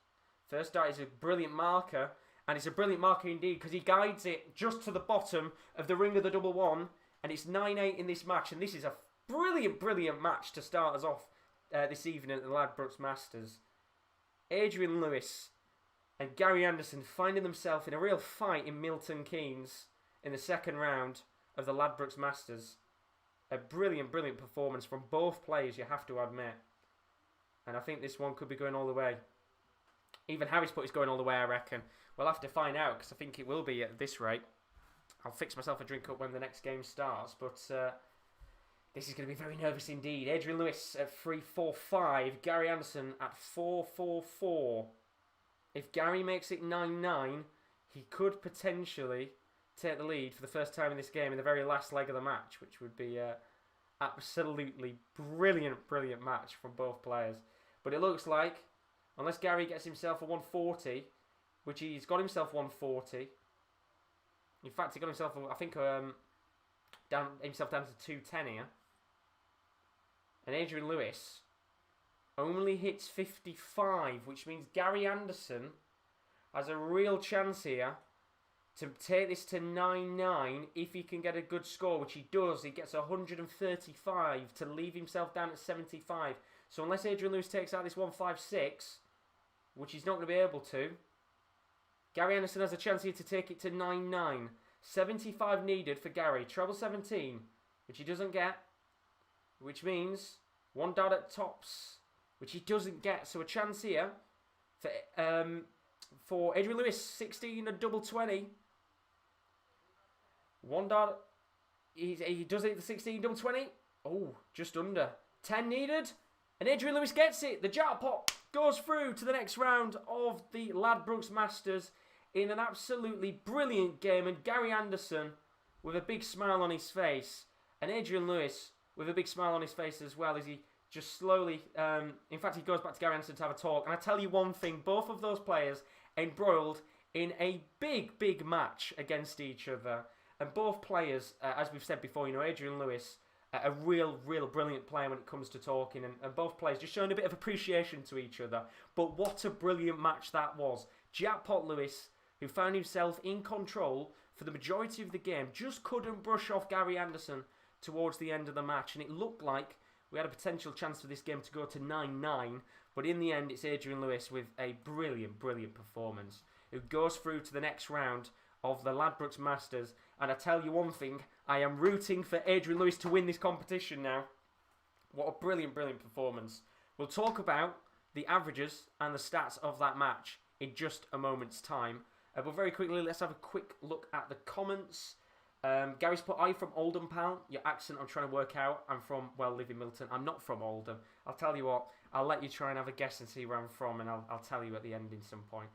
First dart is a brilliant marker. And it's a brilliant marker indeed, because he guides it just to the bottom of the ring of the double 1. And it's 9-8 in this match. And this is a brilliant, brilliant match to start us off this evening at the Ladbrokes Masters. Adrian Lewis and Gary Anderson finding themselves in a real fight in Milton Keynes in the second round of the Ladbrokes Masters. A brilliant, brilliant performance from both players, you have to admit. And I think this one could be going all the way. Even Harry's put is going all the way, I reckon. We'll have to find out, because I think it will be at this rate. I'll fix myself a drink up when the next game starts, but this is going to be very nervous indeed. Adrian Lewis at 3-4-5, Gary Anderson at 4-4-4. If Gary makes it 9-9, he could potentially take the lead for the first time in this game in the very last leg of the match, which would be absolutely brilliant, brilliant match from both players. But it looks like, unless Gary gets himself a 140, which he's got himself 140. In fact, he got himself, I think, down to 210 here. And Adrian Lewis only hits 55, which means Gary Anderson has a real chance here to take this to 9-9 if he can get a good score, which he does. He gets 135 to leave himself down at 75. So unless Adrian Lewis takes out this 156, which he's not going to be able to, Gary Anderson has a chance here to take it to 9-9. 75 needed for Gary. Treble 17, which he doesn't get, which means 1 dart at tops, which he doesn't get. So a chance here for Adrian Lewis, 16 and double 20. 1 dart, he does it, the 16 double 20. Oh, just under. 10 needed, and Adrian Lewis gets it. The jackpot goes through to the next round of the Ladbrokes Masters in an absolutely brilliant game, and Gary Anderson with a big smile on his face, and Adrian Lewis with a big smile on his face as well, as he just slowly, in fact he goes back to Gary Anderson to have a talk. And I tell you one thing, both of those players embroiled in a big, big match against each other, and both players, as we've said before, Adrian Lewis, a real brilliant player when it comes to talking, and both players just showing a bit of appreciation to each other. But what a brilliant match that was. Jackpot Lewis, who found himself in control for the majority of the game, just couldn't brush off Gary Anderson towards the end of the match, and it looked like we had a potential chance for this game to go to 9-9, but in the end it's Adrian Lewis with a brilliant, brilliant performance who goes through to the next round of the Ladbrokes Masters. And I tell you one thing, I am rooting for Adrian Lewis to win this competition now. What a brilliant, brilliant performance. We'll talk about the averages and the stats of that match in just a moment's time. But very quickly, let's have a quick look at the comments. Gary's put, "Are you from Oldham, pal? Your accent I'm trying to work out. I'm from, well, live in Milton. I'm not from Oldham. I'll tell you what, I'll let you try and have a guess and see where I'm from, and I'll tell you at the end in some point."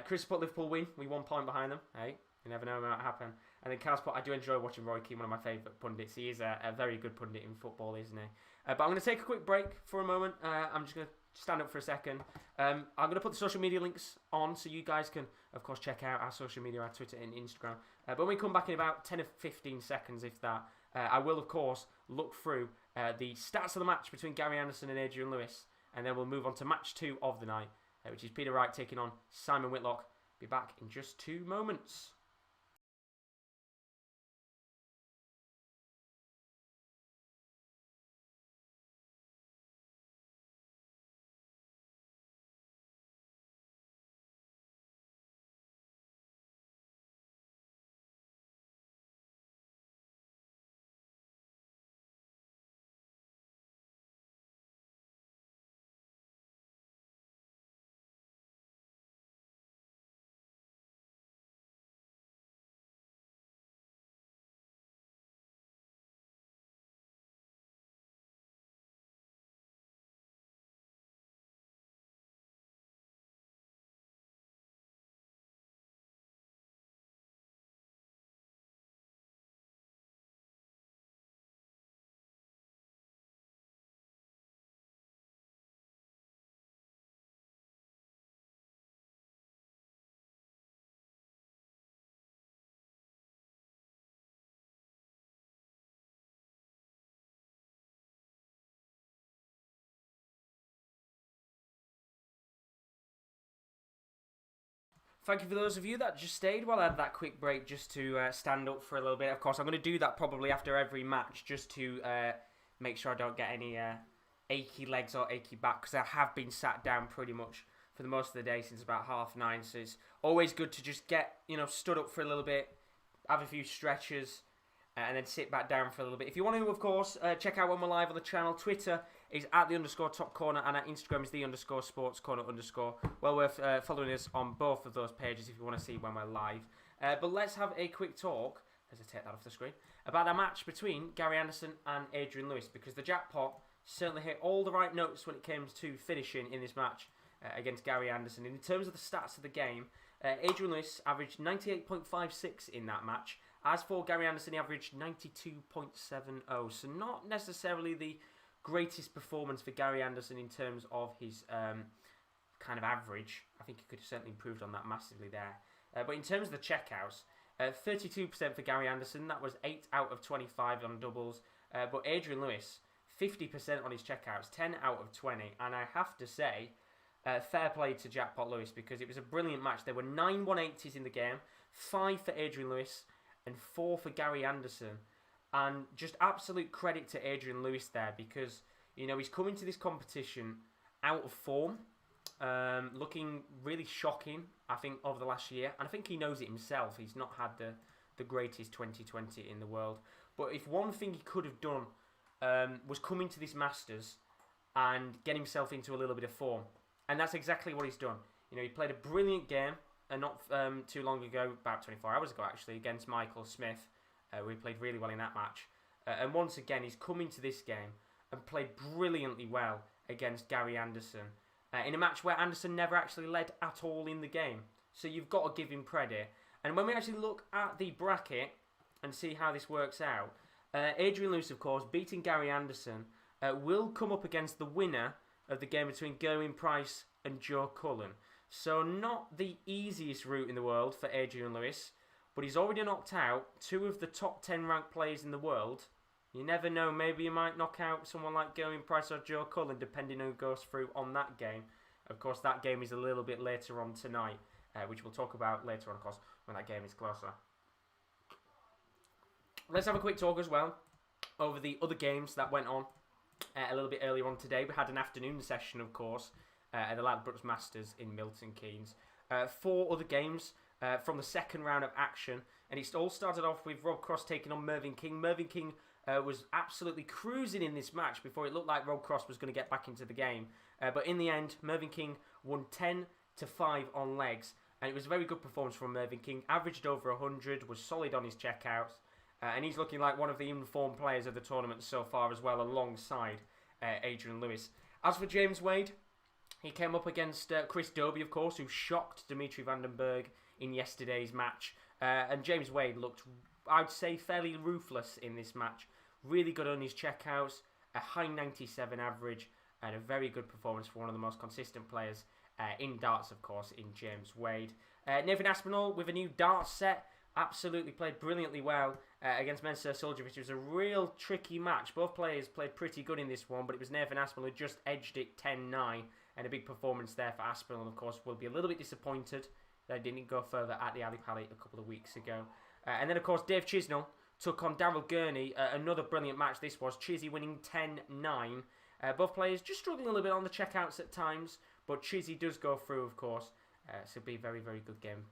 Chris put, "Liverpool win. We 1 point behind them." Hey, you never know what might happen. And then Carl's put, "I do enjoy watching Roy Keane, one of my favourite pundits. He is a very good pundit in football, isn't he?" But I'm going to take a quick break for a moment. I'm just going to stand up for a second. I'm going to put the social media links on so you guys can, of course, check out our social media, our Twitter and Instagram. But when we come back in about 10 or 15 seconds, if that, I will, of course, look through the stats of the match between Gary Anderson and Adrian Lewis. And then we'll move on to match 2 of the night, which is Peter Wright taking on Simon Whitlock. Be back in just 2 moments. Thank you for those of you that just stayed while I had that quick break just to stand up for a little bit. Of course, I'm going to do that probably after every match just to make sure I don't get any achy legs or achy back, because I have been sat down pretty much for the most of the day since about 9:30. So it's always good to just get, stood up for a little bit, have a few stretches, and then sit back down for a little bit. If you want to, of course, check out when we're live on the channel. Twitter is @_top corner, and our Instagram is _sportscorner_. Well worth following us on both of those pages if you want to see when we're live. But let's have a quick talk, as I take that off the screen, about that match between Gary Anderson and Adrian Lewis, because the jackpot certainly hit all the right notes when it came to finishing in this match against Gary Anderson. In terms of the stats of the game, Adrian Lewis averaged 98.56 in that match. As for Gary Anderson, he averaged 92.70. So not necessarily the greatest performance for Gary Anderson in terms of his kind of average. I think he could have certainly improved on that massively there. But in terms of the checkouts, 32% for Gary Anderson. That was 8 out of 25 on doubles. But Adrian Lewis, 50% on his checkouts, 10 out of 20. And I have to say, fair play to Jackpot Lewis, because it was a brilliant match. There were 9 180s in the game, 5 for Adrian Lewis and 4 for Gary Anderson. And just absolute credit to Adrian Lewis there, because, he's coming to this competition out of form, looking really shocking, I think, over the last year. And I think he knows it himself. He's not had the greatest 2020 in the world. But if one thing he could have done was come into this Masters and get himself into a little bit of form. And that's exactly what he's done. He played a brilliant game, not too long ago, about 24 hours ago actually, against Michael Smith. We played really well in that match. And once again, he's come into this game and played brilliantly well against Gary Anderson. In a match where Anderson never actually led at all in the game. So you've got to give him credit. And when we actually look at the bracket and see how this works out, Adrian Lewis, of course, beating Gary Anderson, will come up against the winner of the game between Gerwyn Price and Joe Cullen. So not the easiest route in the world for Adrian Lewis, but he's already knocked out 2 of the top 10 ranked players in the world. You never know, maybe you might knock out someone like Gerwyn Price or Joe Cullen, depending on who goes through on that game. Of course, that game is a little bit later on tonight, which we'll talk about later on, of course, when that game is closer. Let's have a quick talk as well over the other games that went on a little bit earlier on today. We had an afternoon session, of course, at the Ladbrokes Masters in Milton Keynes. 4 other games from the second round of action, and it all started off with Rob Cross taking on Mervyn King. Mervyn King was absolutely cruising in this match before it looked like Rob Cross was going to get back into the game. But in the end, Mervyn King won 10-5 on legs. and it was a very good performance from Mervyn King. Averaged over 100, was solid on his checkouts, and he's looking like one of the informed players of the tournament so far as well, alongside Adrian Lewis. As for James Wade, he came up against Chris Dobie, of course, who shocked Dimitri van den Berg in yesterday's match. And James Wade looked, I'd say, fairly ruthless in this match. Really good on his checkouts, a high 97 average, and a very good performance for one of the most consistent players in darts, of course, in James Wade. Nathan Aspinall with a new darts set, absolutely played brilliantly well against Mensur Suljovic. It was a real tricky match. Both players played pretty good in this one, but it was Nathan Aspinall who just edged it 10-9, and a big performance there for Aspinall. Of course, will be a little bit disappointed that he didn't go further at the Ali Pali a couple of weeks ago. And then, of course, Dave Chisnell took on Daryl Gurney. Another brilliant match this was. Chizzy winning 10-9. Both players just struggling a little bit on the checkouts at times, but Chizzy does go through, of course. So it'll be a very, very good game,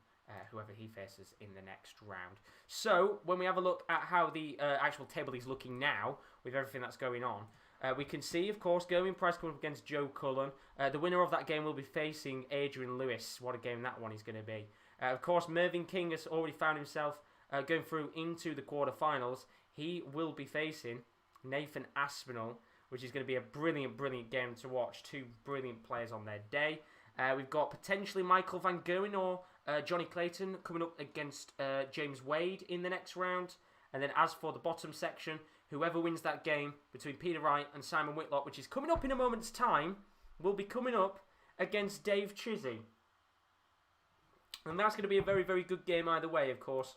whoever he faces in the next round. So, when we have a look at how the actual table is looking now, with everything that's going on, we can see, of course, Gerwyn Price coming up against Joe Cullen. The winner of that game will be facing Adrian Lewis. What a game that one is going to be. Of course, Mervyn King has already found himself going through into the quarterfinals. He will be facing Nathan Aspinall, which is going to be a brilliant, brilliant game to watch. Two brilliant players on their day. We've got potentially Michael van Gerwen or Johnny Clayton coming up against James Wade in the next round. And then as for the bottom section, whoever wins that game between Peter Wright and Simon Whitlock, which is coming up in a moment's time, will be coming up against Dave Chizzy. And that's going to be a very, very good game either way, of course,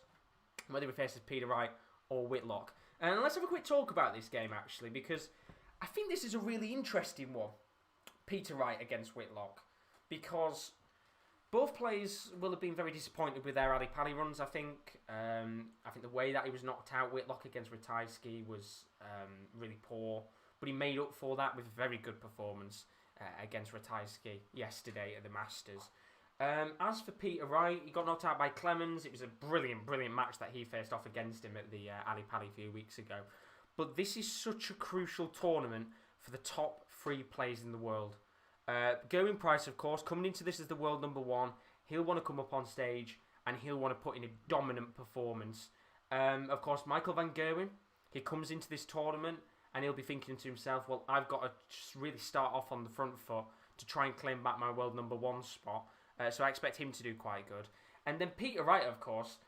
whether he faces Peter Wright or Whitlock. And let's have a quick talk about this game, actually, because I think this is a really interesting one. Peter Wright against Whitlock. Because both players will have been very disappointed with their Ali Pali runs, I think. I think the way that he was knocked out, Whitlock against Ratajski, was really poor. But he made up for that with a very good performance against Ratajski yesterday at the Masters. As for Peter Wright, he got knocked out by Clemens. It was a brilliant, brilliant match that he faced off against him at the Ali Pali a few weeks ago. But this is such a crucial tournament for the top three players in the world. Gerwyn Price, of course, coming into this as the world number one, he'll want to come up on stage and he'll want to put in a dominant performance. Of course, Michael van Gerwen, he comes into this tournament and he'll be thinking to himself, well, I've got to just really start off on the front foot to try and claim back my world number one spot. So I expect him to do quite good. And then Peter Wright, of course,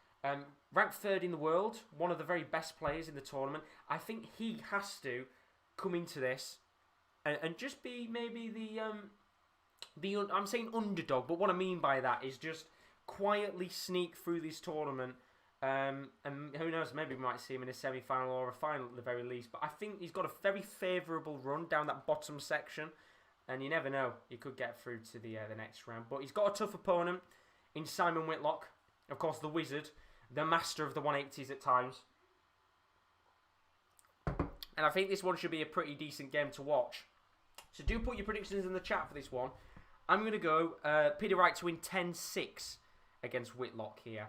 ranked third in the world, one of the very best players in the tournament. I think he has to come into this and just be maybe the I'm saying underdog, but what I mean by that is just quietly sneak through this tournament. And who knows, maybe we might see him in a semi-final or a final at the very least. But I think he's got a very favourable run down that bottom section. And you never know, he could get through to the next round. But he's got a tough opponent in Simon Whitlock. Of course, the wizard, the master of the 180s at times. And I think this one should be a pretty decent game to watch. So do put your predictions in the chat for this one. I'm going to go Peter Wright to win 10-6 against Whitlock here.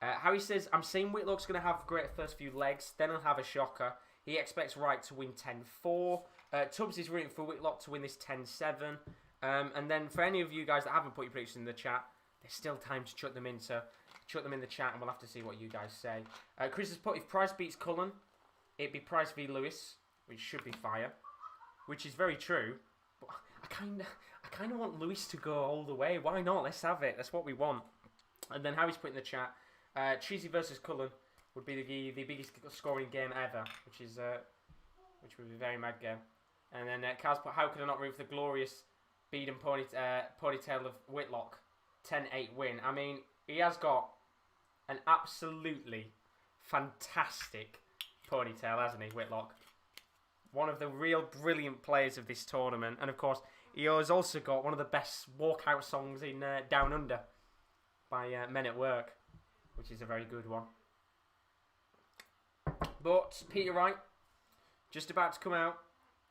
Harry says, I'm saying Whitlock's going to have great first few legs, then he'll have a shocker. He expects Wright to win 10-4. Tubbs is rooting for Whitlock to win this 10-7. And then for any of you guys that haven't put your predictions in the chat, there's still time to chuck them in. So chuck them in the chat and we'll have to see what you guys say. Chris has put, if Price beats Cullen, it'd be Price v Lewis, which should be fire. Which is very true. But I kind of want Lewis to go all the way. Why not? Let's have it. That's what we want. And then Harry's put in the chat, Cheesy versus Cullen would be the biggest scoring game ever, which would be a very mad game. And then Carl's put, how could I not root for the glorious bead and ponytail of Whitlock? 10-8 win. I mean, he has got an absolutely fantastic ponytail, hasn't he, Whitlock? One of the real brilliant players of this tournament. And of course, he has also got one of the best walkout songs in Down Under by Men at Work, which is a very good one. But Peter Wright, just about to come out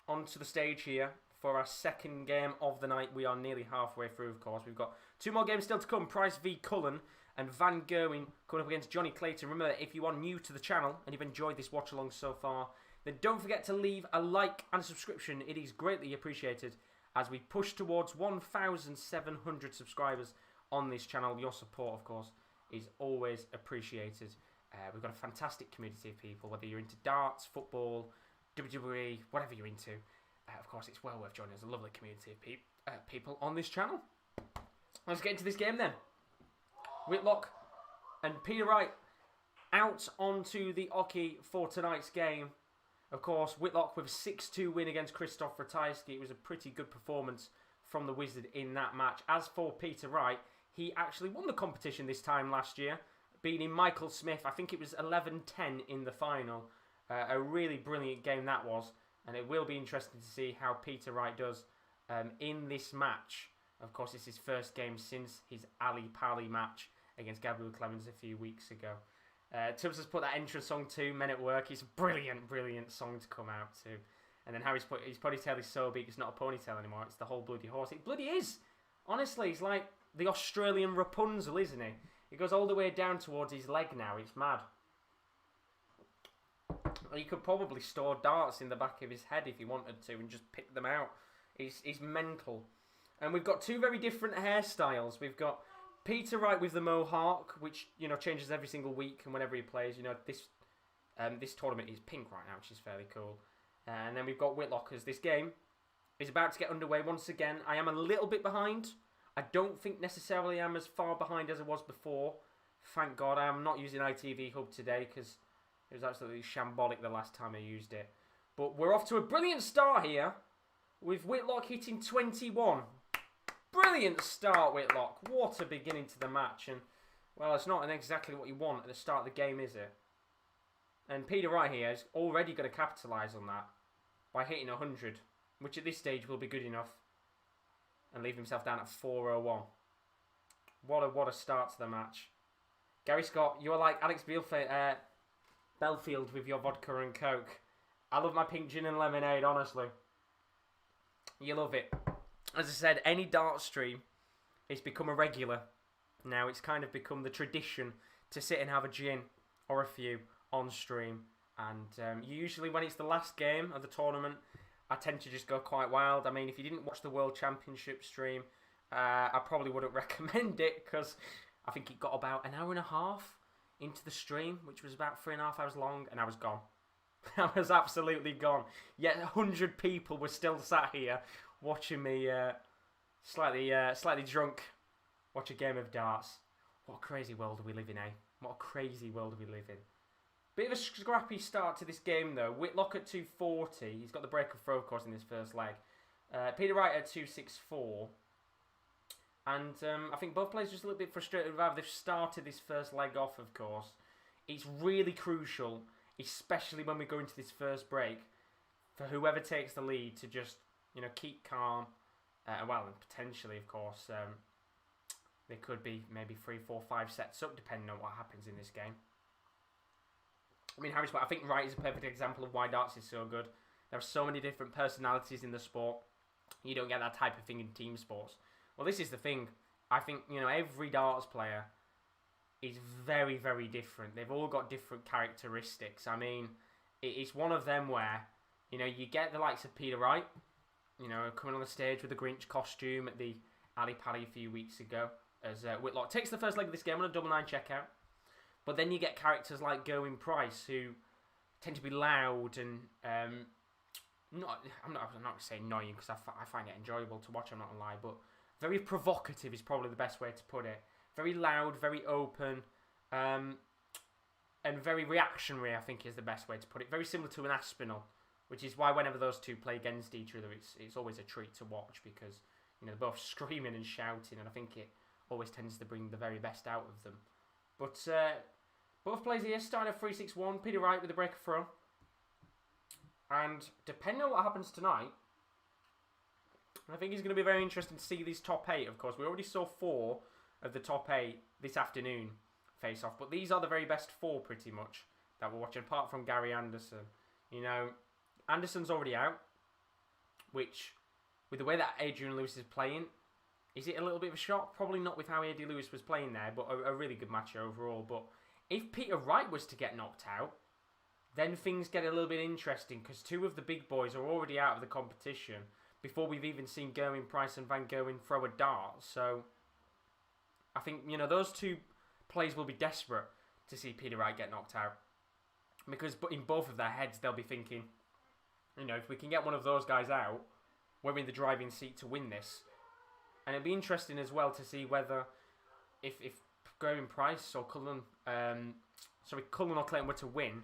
onto the stage here for our second game of the night. We are nearly halfway through, of course. We've got two more games still to come. Price v Cullen and Van Gerwen coming up against Johnny Clayton. Remember, if you are new to the channel and you've enjoyed this watch along so far, then don't forget to leave a like and a subscription. It is greatly appreciated as we push towards 1,700 subscribers on this channel. Your support, of course, is always appreciated. We've got a fantastic community of people, whether you're into darts, football, WWE, whatever you're into. Of course, it's well worth joining us. A lovely community of people on this channel. Let's get into this game then. Whitlock and Peter Wright out onto the hockey for tonight's game. Of course, Whitlock with a 6-2 win against Krzysztof Ratajski. It was a pretty good performance from the Wizard in that match. As for Peter Wright, he actually won the competition this time last year, beating Michael Smith. I think it was 11-10 in the final. A really brilliant game that was. And it will be interesting to see how Peter Wright does in this match. Of course, it's his first game since his Ali Pali match against Gabriel Clemens a few weeks ago. Tubbs has put that entrance song to Men at Work. It's a brilliant, brilliant song to come out to. And then how his ponytail is so big, it's not a ponytail anymore. It's the whole bloody horse. It bloody is. Honestly, he's like the Australian Rapunzel, isn't he? It goes all the way down towards his leg now. It's mad. He could probably store darts in the back of his head if he wanted to and just pick them out. He's mental. And we've got two very different hairstyles. We've got Peter Wright with the mohawk, which, you know, changes every single week and whenever he plays. You know, this tournament is pink right now, which is fairly cool. And then we've got Whitlock as this game is about to get underway once again. I am a little bit behind. I don't think necessarily I'm as far behind as I was before. Thank God I am not using ITV Hub today because it was absolutely shambolic the last time I used it. But we're off to a brilliant start here with Whitlock hitting 21. Brilliant start, Whitlock. What a beginning to the match. And, well, it's not exactly what you want at the start of the game, is it? And Peter Wright here is already going to capitalise on that by hitting 100, which at this stage will be good enough, and leave himself down at 401. What a start to the match. Gary Scott, you're like Alex Belfield with your vodka and coke. I love my pink gin and lemonade, honestly. You love it. As I said, any dart stream, it's become a regular. Now it's kind of become the tradition to sit and have a gin or a few on stream. And usually when it's the last game of the tournament, I tend to just go quite wild. I mean, if you didn't watch the World Championship stream, I probably wouldn't recommend it because I think it got about an hour and a half into the stream, which was about 3.5 hours long, and I was gone. I was absolutely gone. Yet 100 people were still sat here watching me slightly drunk watch a game of darts. What a crazy world we live in, eh? What a crazy world we live in. Bit of a scrappy start to this game, though. Whitlock at 240. He's got the break of throw, of course, in this first leg. Peter Wright at 264. And I think both players are just a little bit frustrated with how they've started this first leg off, of course. It's really crucial, especially when we go into this first break, for whoever takes the lead to just, you know, keep calm. Well, and potentially, of course, there could be maybe 3, 4, 5 sets up, depending on what happens in this game. I mean, I think Wright is a perfect example of why darts is so good. There are so many different personalities in the sport. You don't get that type of thing in team sports. Well, this is the thing. I think, you know, every darts player is very, very different. They've all got different characteristics. I mean, it's one of them where, you know, you get the likes of Peter Wright, you know, coming on the stage with the Grinch costume at the Ali Pali a few weeks ago, as Whitlock takes the first leg of this game on a double 9 checkout. But then you get characters like Gerwyn Price who tend to be loud and I'm not saying annoying because I find it enjoyable to watch. I'm not gonna lie, but very provocative is probably the best way to put it. Very loud, very open, and very reactionary. I think is the best way to put it. Very similar to an Aspinall, which is why whenever those two play against each other, it's always a treat to watch because, you know, they're both screaming and shouting, and I think it always tends to bring the very best out of them. But both players here starting at 3-6-1. Peter Wright with a break of throw. And depending on what happens tonight, I think it's going to be very interesting to see these top 8. Of course, we already saw 4 of the top 8 this afternoon face off. But these are the very best 4 pretty much that we're watching, apart from Gary Anderson. You know, Anderson's already out, which, with the way that Adrian Lewis is playing, is it a little bit of a shock? Probably not with how Adrian Lewis was playing there, but a really good match overall. But if Peter Wright was to get knocked out, then things get a little bit interesting because 2 of the big boys are already out of the competition before we've even seen Gerwyn Price and Van Gerwen throw a dart. So I think, those two players will be desperate to see Peter Wright get knocked out. Because in both of their heads, they'll be thinking, if we can get one of those guys out, we're in the driving seat to win this. And it'll be interesting as well to see whether, if Gerwyn Price or Cullen or Clayton were to win,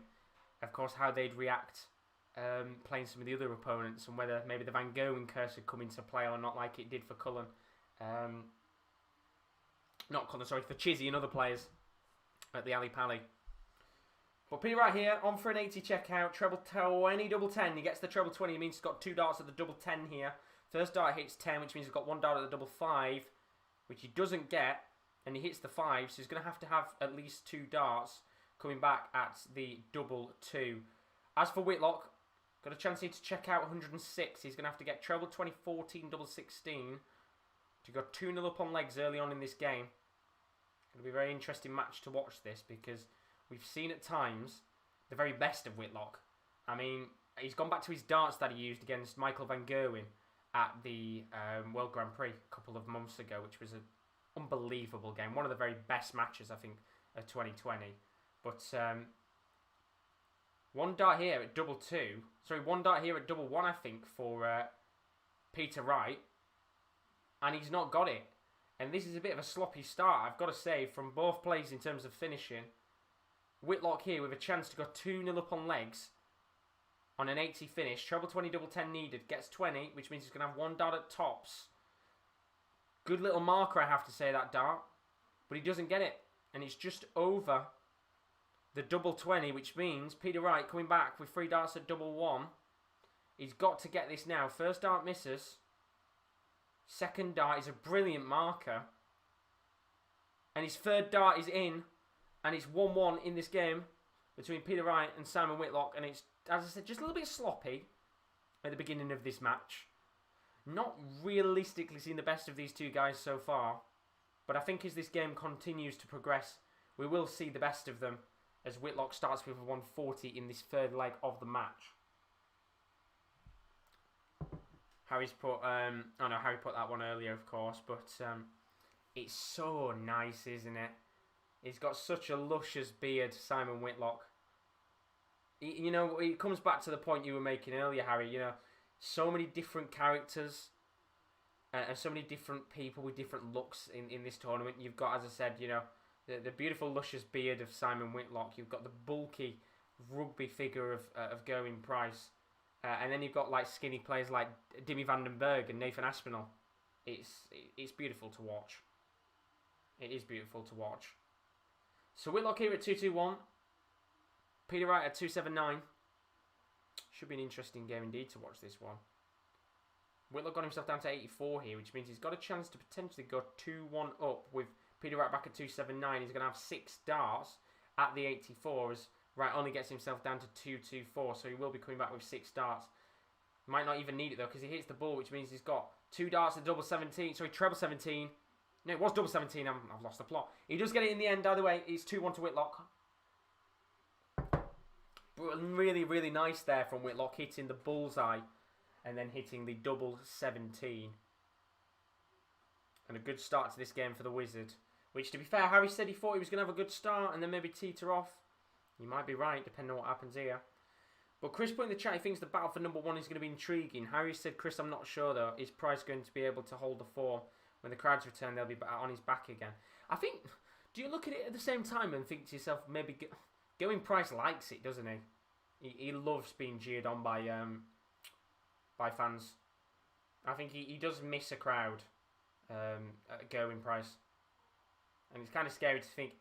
of course, how they'd react playing some of the other opponents, and whether maybe the Van Gerwen curse would come into play or not, like it did for Cullen. Not Cullen, sorry, for Chizzy and other players at the Ali Pally. But Peter Wright here, on for an 80 checkout, treble 20, double 10. He gets the treble 20, it means he's got 2 darts at the double 10 here. First dart hits 10, which means he's got 1 dart at the double 5, which he doesn't get, and he hits the 5, so he's going to have at least 2 darts coming back at the double 2. As for Whitlock, got a chance here to check out 106. He's going to have to get treble 20, 14, double 16 to go 2-0 up on legs early on in this game. Going to be a very interesting match to watch this, because we've seen at times the very best of Whitlock. I mean, he's gone back to his darts that he used against Michael Van Gerwen at the World Grand Prix a couple of months ago, which was an unbelievable game. One of the very best matches, I think, of 2020. But 1 dart here at double 2. Sorry, 1 dart here at double 1, I think, for Peter Wright. And he's not got it. And this is a bit of a sloppy start, I've got to say, from both players in terms of finishing. Whitlock here with a chance to go 2-0 up on legs on an 80 finish. Treble 20, double 10 needed. Gets 20, which means he's going to have 1 dart at tops. Good little marker, I have to say, that dart. But he doesn't get it. And it's just over the double 20, which means Peter Wright coming back with 3 darts at double 1. He's got to get this now. First dart misses. Second dart is a brilliant marker. And his third dart is in. And it's 1-1 in this game between Peter Wright and Simon Whitlock. And it's, as I said, just a little bit sloppy at the beginning of this match. Not realistically seeing the best of these two guys so far. But I think as this game continues to progress, we will see the best of them as Whitlock starts with a 140 in this third leg of the match. Harry put that one earlier, of course, but it's so nice, isn't it? He's got such a luscious beard, Simon Whitlock. It comes back to the point you were making earlier, Harry. So many different characters and so many different people with different looks in this tournament. You've got, as I said, the beautiful, luscious beard of Simon Whitlock. You've got the bulky rugby figure of Gerwyn Price. And then you've got like skinny players like Dimmy Vandenberg and Nathan Aspinall. It's beautiful to watch. It is beautiful to watch. So Whitlock here at 2-2-1. Peter Wright at 2-7-9. Should be an interesting game indeed to watch this one. Whitlock got himself down to 84 here, which means he's got a chance to potentially go 2-1 up with Peter Wright back at 2-7-9. He's going to have 6 darts at the 84 as Wright only gets himself down to 2-2-4, so he will be coming back with 6 darts. Might not even need it though, because he hits the ball, which means he's got 2 darts at double 17. Sorry, treble 17. No, it was double 17. I've lost the plot. He does get it in the end, either way. It's 2-1 to Whitlock. But really, really nice there from Whitlock, hitting the bullseye and then hitting the double 17. And a good start to this game for the Wizard. Which, to be fair, Harry said he thought he was going to have a good start and then maybe teeter off. You might be right, depending on what happens here. But Chris put in the chat, he thinks the battle for number 1 is going to be intriguing. Harry said, Chris, I'm not sure though. Is Price going to be able to hold the form? When the crowds return, they'll be on his back again. I think, do you look at it at the same time and think to yourself, maybe Gerwyn Price likes it, doesn't he? He loves being jeered on by fans. I think he does miss a crowd at Gerwyn Price. And it's kind of scary to think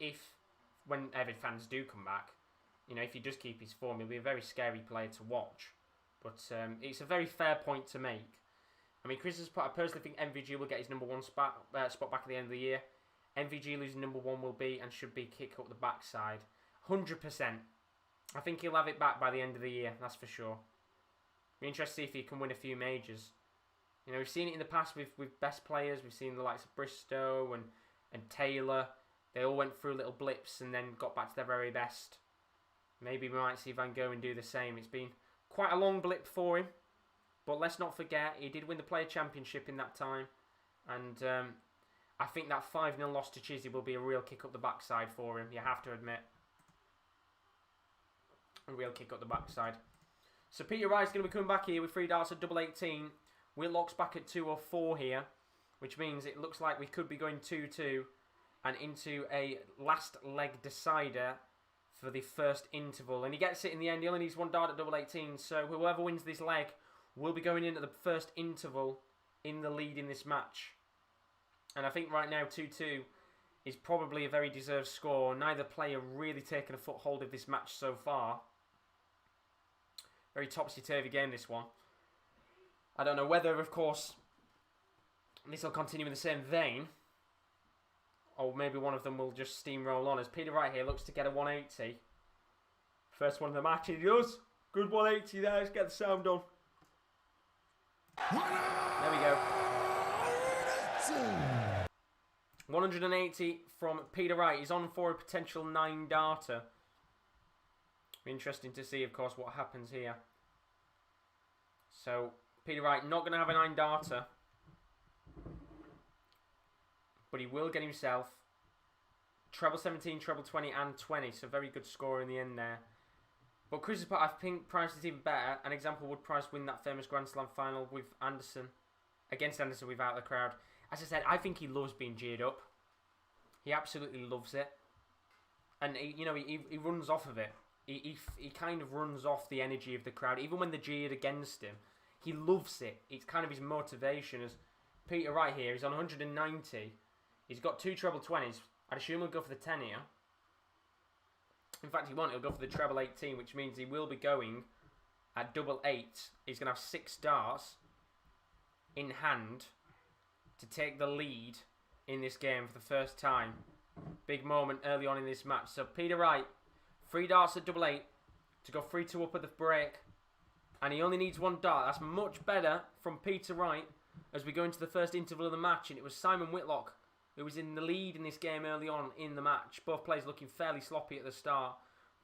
whenever fans do come back, if he does keep his form, he'll be a very scary player to watch. But it's a very fair point to make. I mean, Chris has put, I personally think MVG will get his number 1 spot back at the end of the year. MVG losing number 1 will be and should be kick up the backside. 100%. I think he'll have it back by the end of the year, that's for sure. Be interested to see if he can win a few majors. We've seen it in the past with best players. We've seen the likes of Bristow and Taylor. They all went through little blips and then got back to their very best. Maybe we might see Van Gerwen do the same. It's been quite a long blip for him. But let's not forget, he did win the Player Championship in that time. And I think that 5-0 loss to Chizzy will be a real kick up the backside for him, you have to admit. A real kick up the backside. So Peter Wright's going to be coming back here with 3 darts at double 18. Whitlock's back at 204 here, which means it looks like we could be going 2-2 and into a last leg decider for the first interval. And he gets it in the end. He only needs 1 dart at double 18, so whoever wins this leg will be going into the first interval in the lead in this match. And I think right now 2-2 is probably a very deserved score. Neither player really taken a foothold of this match so far. Very topsy-turvy game, this one. I don't know whether, of course, this will continue in the same vein, or maybe one of them will just steamroll on, as Peter Wright here looks to get a 180. First one of the match, he does. Good 180 there, let's get the sound on. There we go. 180 from Peter Wright. He's on for a potential 9-darter. Be interesting to see, of course, what happens here. So, Peter Wright not going to have a 9-darter. But he will get himself treble 17, treble 20 and 20. So, very good score in the end there. But I think Price is even better. An example, would Price win that famous Grand Slam final with Anderson? Against Anderson without the crowd. As I said, I think he loves being jeered up. He absolutely loves it. And, he runs off of it. He kind of runs off the energy of the crowd. Even when they're jeered against him, he loves it. It's kind of his motivation. As Peter Wright here, he's on 190. He's got 2 treble 20s. I'd assume he'll go for the 10 here. In fact, he won't. He'll go for the treble 18, which means he will be going at double 8. He's going to have 6 darts in hand to take the lead in this game for the first time. Big moment early on in this match. So Peter Wright, 3 darts at double 8 to go 3-2 up at the break. And he only needs 1 dart. That's much better from Peter Wright as we go into the first interval of the match. And it was Simon Whitlock who was in the lead in this game early on in the match. Both players looking fairly sloppy at the start.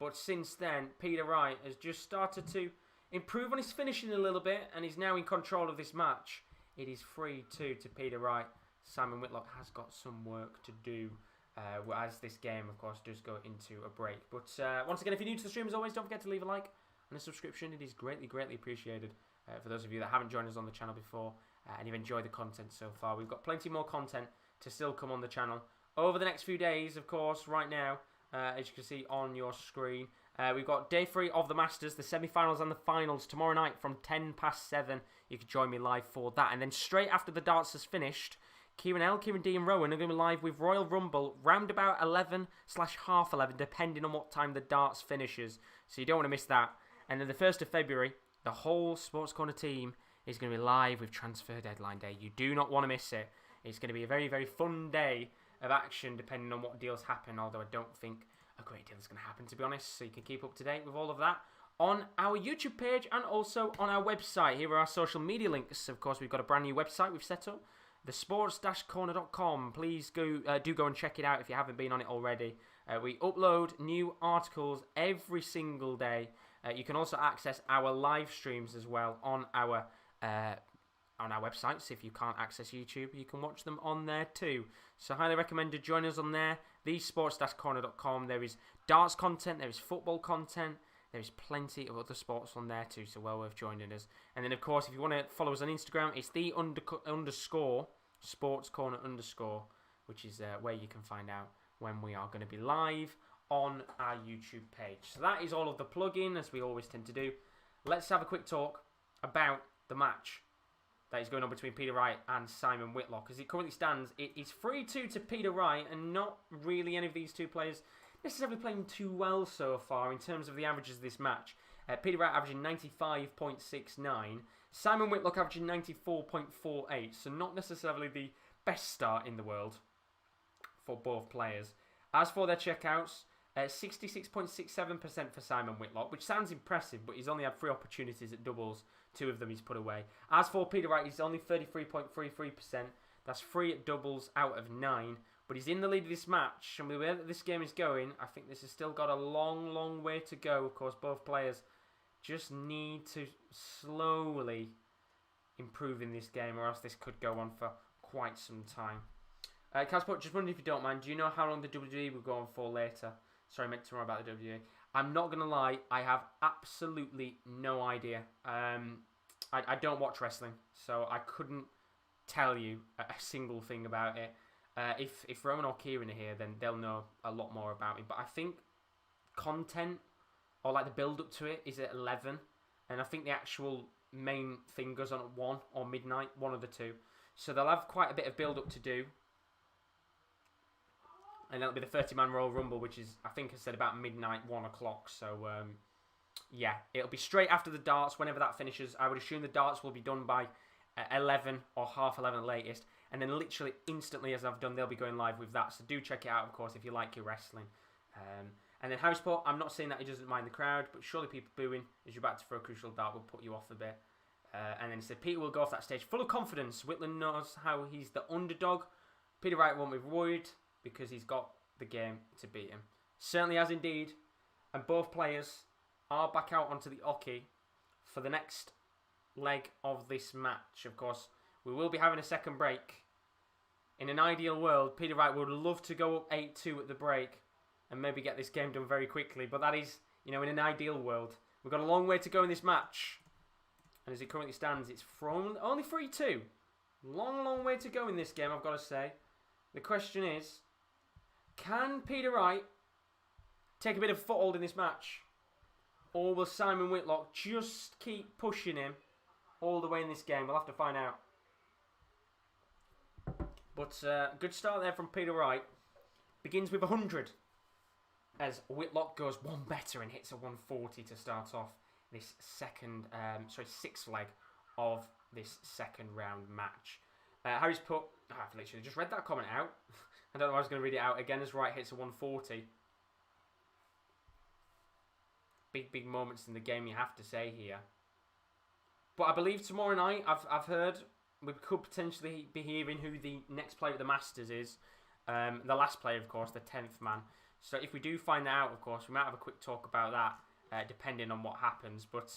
But since then, Peter Wright has just started to improve on his finishing a little bit. And he's now in control of this match. It is 3-2 to Peter Wright. Simon Whitlock has got some work to do as this game, of course, does go into a break. But once again, if you're new to the stream, as always, don't forget to leave a like and a subscription. It is greatly, greatly appreciated for those of you that haven't joined us on the channel before and you've enjoyed the content so far. We've got plenty more content to still come on the channel over the next few days, of course. Right now, as you can see on your screen, we've got day 3 of the Masters, the semi-finals and the finals tomorrow night from 7:10. You can join me live for that. And then straight after the darts has finished, Kieran L, Kieran D and Rowan are going to be live with Royal Rumble round about 11/half 11, depending on what time the darts finishes. So you don't want to miss that. And then the 1st of February, the whole Sports Corner team is going to be live with Transfer Deadline Day. You do not want to miss it. It's going to be a very, very fun day of action, depending on what deals happen, although I don't think a great deal is going to happen, to be honest. So you can keep up to date with all of that on our YouTube page and also on our website. Here are our social media links. Of course, we've got a brand new website we've set up, thesports-corner.com. Please do go and check it out if you haven't been on it already. We upload new articles every single day. You can also access our live streams as well on our website. So if you can't access YouTube, you can watch them on there too. So highly recommend to join us on there, thesports-corner.com. There is darts content, there is football content, there is plenty of other sports on there too, so well worth joining us. And then, of course, if you want to follow us on Instagram, it's _sports corner_, which is where you can find out when we are going to be live on our YouTube page. So that is all of the plug-in, as we always tend to do. Let's have a quick talk about the match that is going on between Peter Wright and Simon Whitlock. As it currently stands, it is 3-2 to Peter Wright, and not really any of these two players necessarily playing too well so far in terms of the averages of this match. Peter Wright averaging 95.69, Simon Whitlock averaging 94.48, so not necessarily the best start in the world for both players. As for their checkouts, 66.67% for Simon Whitlock, which sounds impressive, but he's only had 3 opportunities at doubles. 2 of them he's put away. As for Peter Wright, he's only 33.33%. That's 3 at doubles out of 9. But he's in the lead of this match, and with the way that this game is going, I think this has still got a long, long way to go. Of course, both players just need to slowly improve in this game, or else this could go on for quite some time. Casport, just wondering if you don't mind, do you know how long the WWE will go on for later? Sorry, I meant tomorrow about the WWE. I'm not going to lie, I have absolutely no idea. I don't watch wrestling, so I couldn't tell you a single thing about it. If Roman or Kieran are here, then they'll know a lot more about it. But I think content, or like the build-up to it, is at 11. And I think the actual main thing goes on at 1 or midnight, one of the two. So they'll have quite a bit of build-up to do. And that'll be the 30-man Royal Rumble, which is, I think I said, about midnight, 1 o'clock. So, yeah, it'll be straight after the darts, whenever that finishes. I would assume the darts will be done by 11 or half 11 at the latest. And then literally instantly, as I've done, they'll be going live with that. So do check it out, of course, if you like your wrestling. And then Houseport, I'm not saying that he doesn't mind the crowd, but surely people booing as you're about to throw a crucial dart will put you off a bit. And then he said, Peter will go off that stage full of confidence. Whitlock knows how he's the underdog. Peter Wright won't be worried, because he's got the game to beat him. Certainly has indeed. And both players are back out onto the hockey for the next leg of this match. Of course, we will be having a second break. In an ideal world, Peter Wright would love to go up 8-2 at the break and maybe get this game done very quickly. But that is, in an ideal world. We've got a long way to go in this match. And as it currently stands, it's from only 3-2. Long way to go in this game, I've got to say. The question is, can Peter Wright take a bit of foothold in this match? Or will Simon Whitlock just keep pushing him all the way in this game? We'll have to find out. But good start there from Peter Wright. Begins with 100. As Whitlock goes one better and hits a 140 to start off this sixth leg of this second round match. Harry's put... I've literally just read that comment out. I don't know if I was going to read it out again as Wright hits a 140. Big moments in the game, you have to say here. But I believe tomorrow night, I've heard, we could potentially be hearing who the next player at the Masters is. The last player, of course, the 10th man. So if we do find that out, of course, we might have a quick talk about that, depending on what happens. But...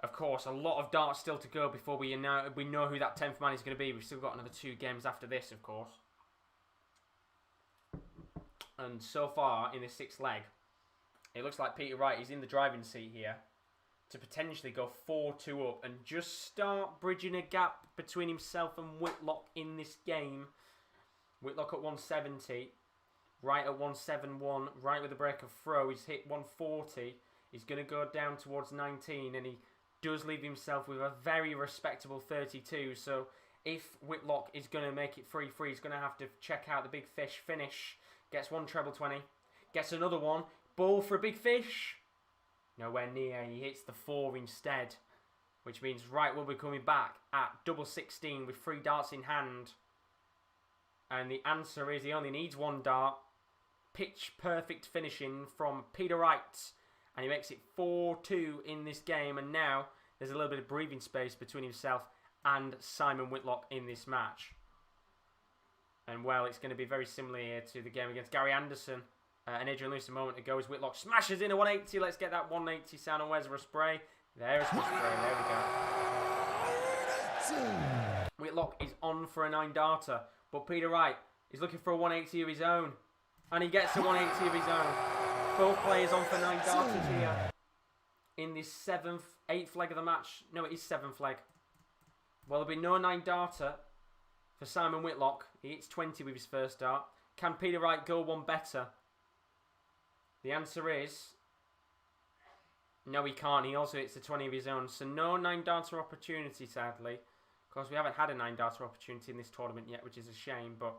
of course, a lot of darts still to go before we know who that 10th man is going to be. We've still got another 2 games after this, of course. And so far, in the 6th leg, it looks like Peter Wright is in the driving seat here to potentially go 4-2 up and just start bridging a gap between himself and Whitlock in this game. Whitlock at 170, Wright at 171, Wright with a break of throw. He's hit 140. He's going to go down towards 19, and he does leave himself with a very respectable 32. So if Whitlock is going to make it 3-3, he's going to have to check out the big fish finish. Gets one treble 20. Gets another one. Ball for a big fish. Nowhere near. He hits the 4 instead. Which means Wright will be coming back at double 16 with 3 darts in hand. And the answer is he only needs 1 dart. Pitch perfect finishing from Peter Wright. And he makes it 4-2 in this game. And now there's a little bit of breathing space between himself and Simon Whitlock in this match. And well, it's going to be very similar here to the game against Gary Anderson and Adrian Lewis a moment ago as Whitlock smashes in a 180. Let's get that 180 sound. And where's the spray? There's the spray. There we go. Whitlock is on for a 9-darter. But Peter Wright is looking for a 180 of his own. And he gets a 180 of his own. Both players on for 9 darters here in this 8th leg of the match. No, it is 7th leg. Well, there'll be no 9-darter for Simon Whitlock. He hits 20 with his first dart. Can Peter Wright go one better? The answer is... no, he can't. He also hits the 20 of his own. So no 9-darter opportunity, sadly. Of course, we haven't had a 9-darter opportunity in this tournament yet, which is a shame. But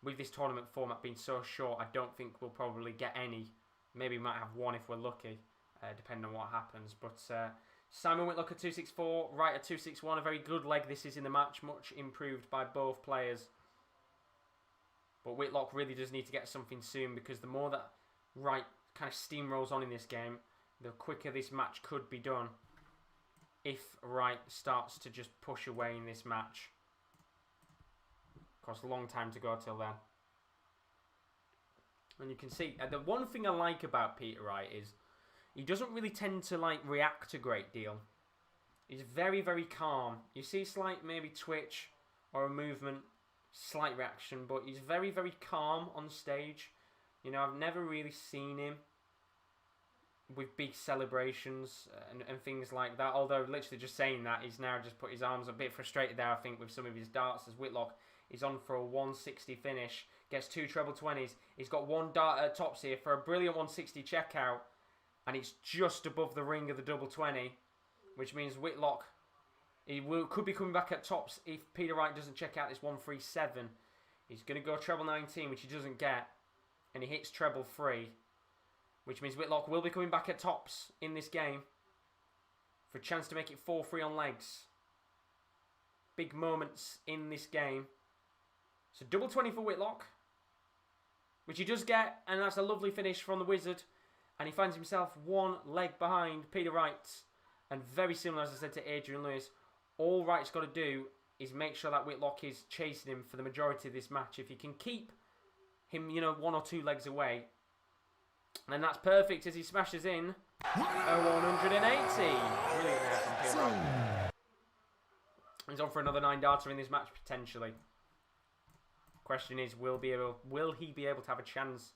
with this tournament format being so short, I don't think we'll probably get any. Maybe we might have 1 if we're lucky, depending on what happens. But Simon Whitlock at 264, Wright at 261. A very good leg this is in the match. Much improved by both players. But Whitlock really does need to get something soon, because the more that Wright kind of steamrolls on in this game, the quicker this match could be done. If Wright starts to just push away in this match. Of course, a long time to go till then. And you can see, the one thing I like about Peter Wright is he doesn't really tend to react a great deal. He's very, very calm. You see slight maybe twitch or a movement, slight reaction, but he's very, very calm on stage. You know, I've never really seen him with big celebrations and things like that. Although, literally just saying that, he's now just put his arms a bit frustrated there, I think, with some of his darts, as Whitlock is on for a 160 finish. Gets 2 treble 20s. He's got 1 dart at tops here for a brilliant 160 checkout. And it's just above the ring of the double 20, which means Whitlock, could be coming back at tops if Peter Wright doesn't check out this 137. He's going to go treble 19, which he doesn't get. And he hits treble 3. Which means Whitlock will be coming back at tops in this game for a chance to make it 4-3 on legs. Big moments in this game. So double 20 for Whitlock, which he does get, and that's a lovely finish from the Wizard. And he finds himself 1 leg behind Peter Wright. And very similar, as I said, to Adrian Lewis. All Wright's got to do is make sure that Whitlock is chasing him for the majority of this match. If he can keep him, 1 or 2 legs away, and that's perfect as he smashes in a 180. Brilliant there from Peter Wright. He's on for another 9-darter in this match, potentially. Question is, will he be able to have a chance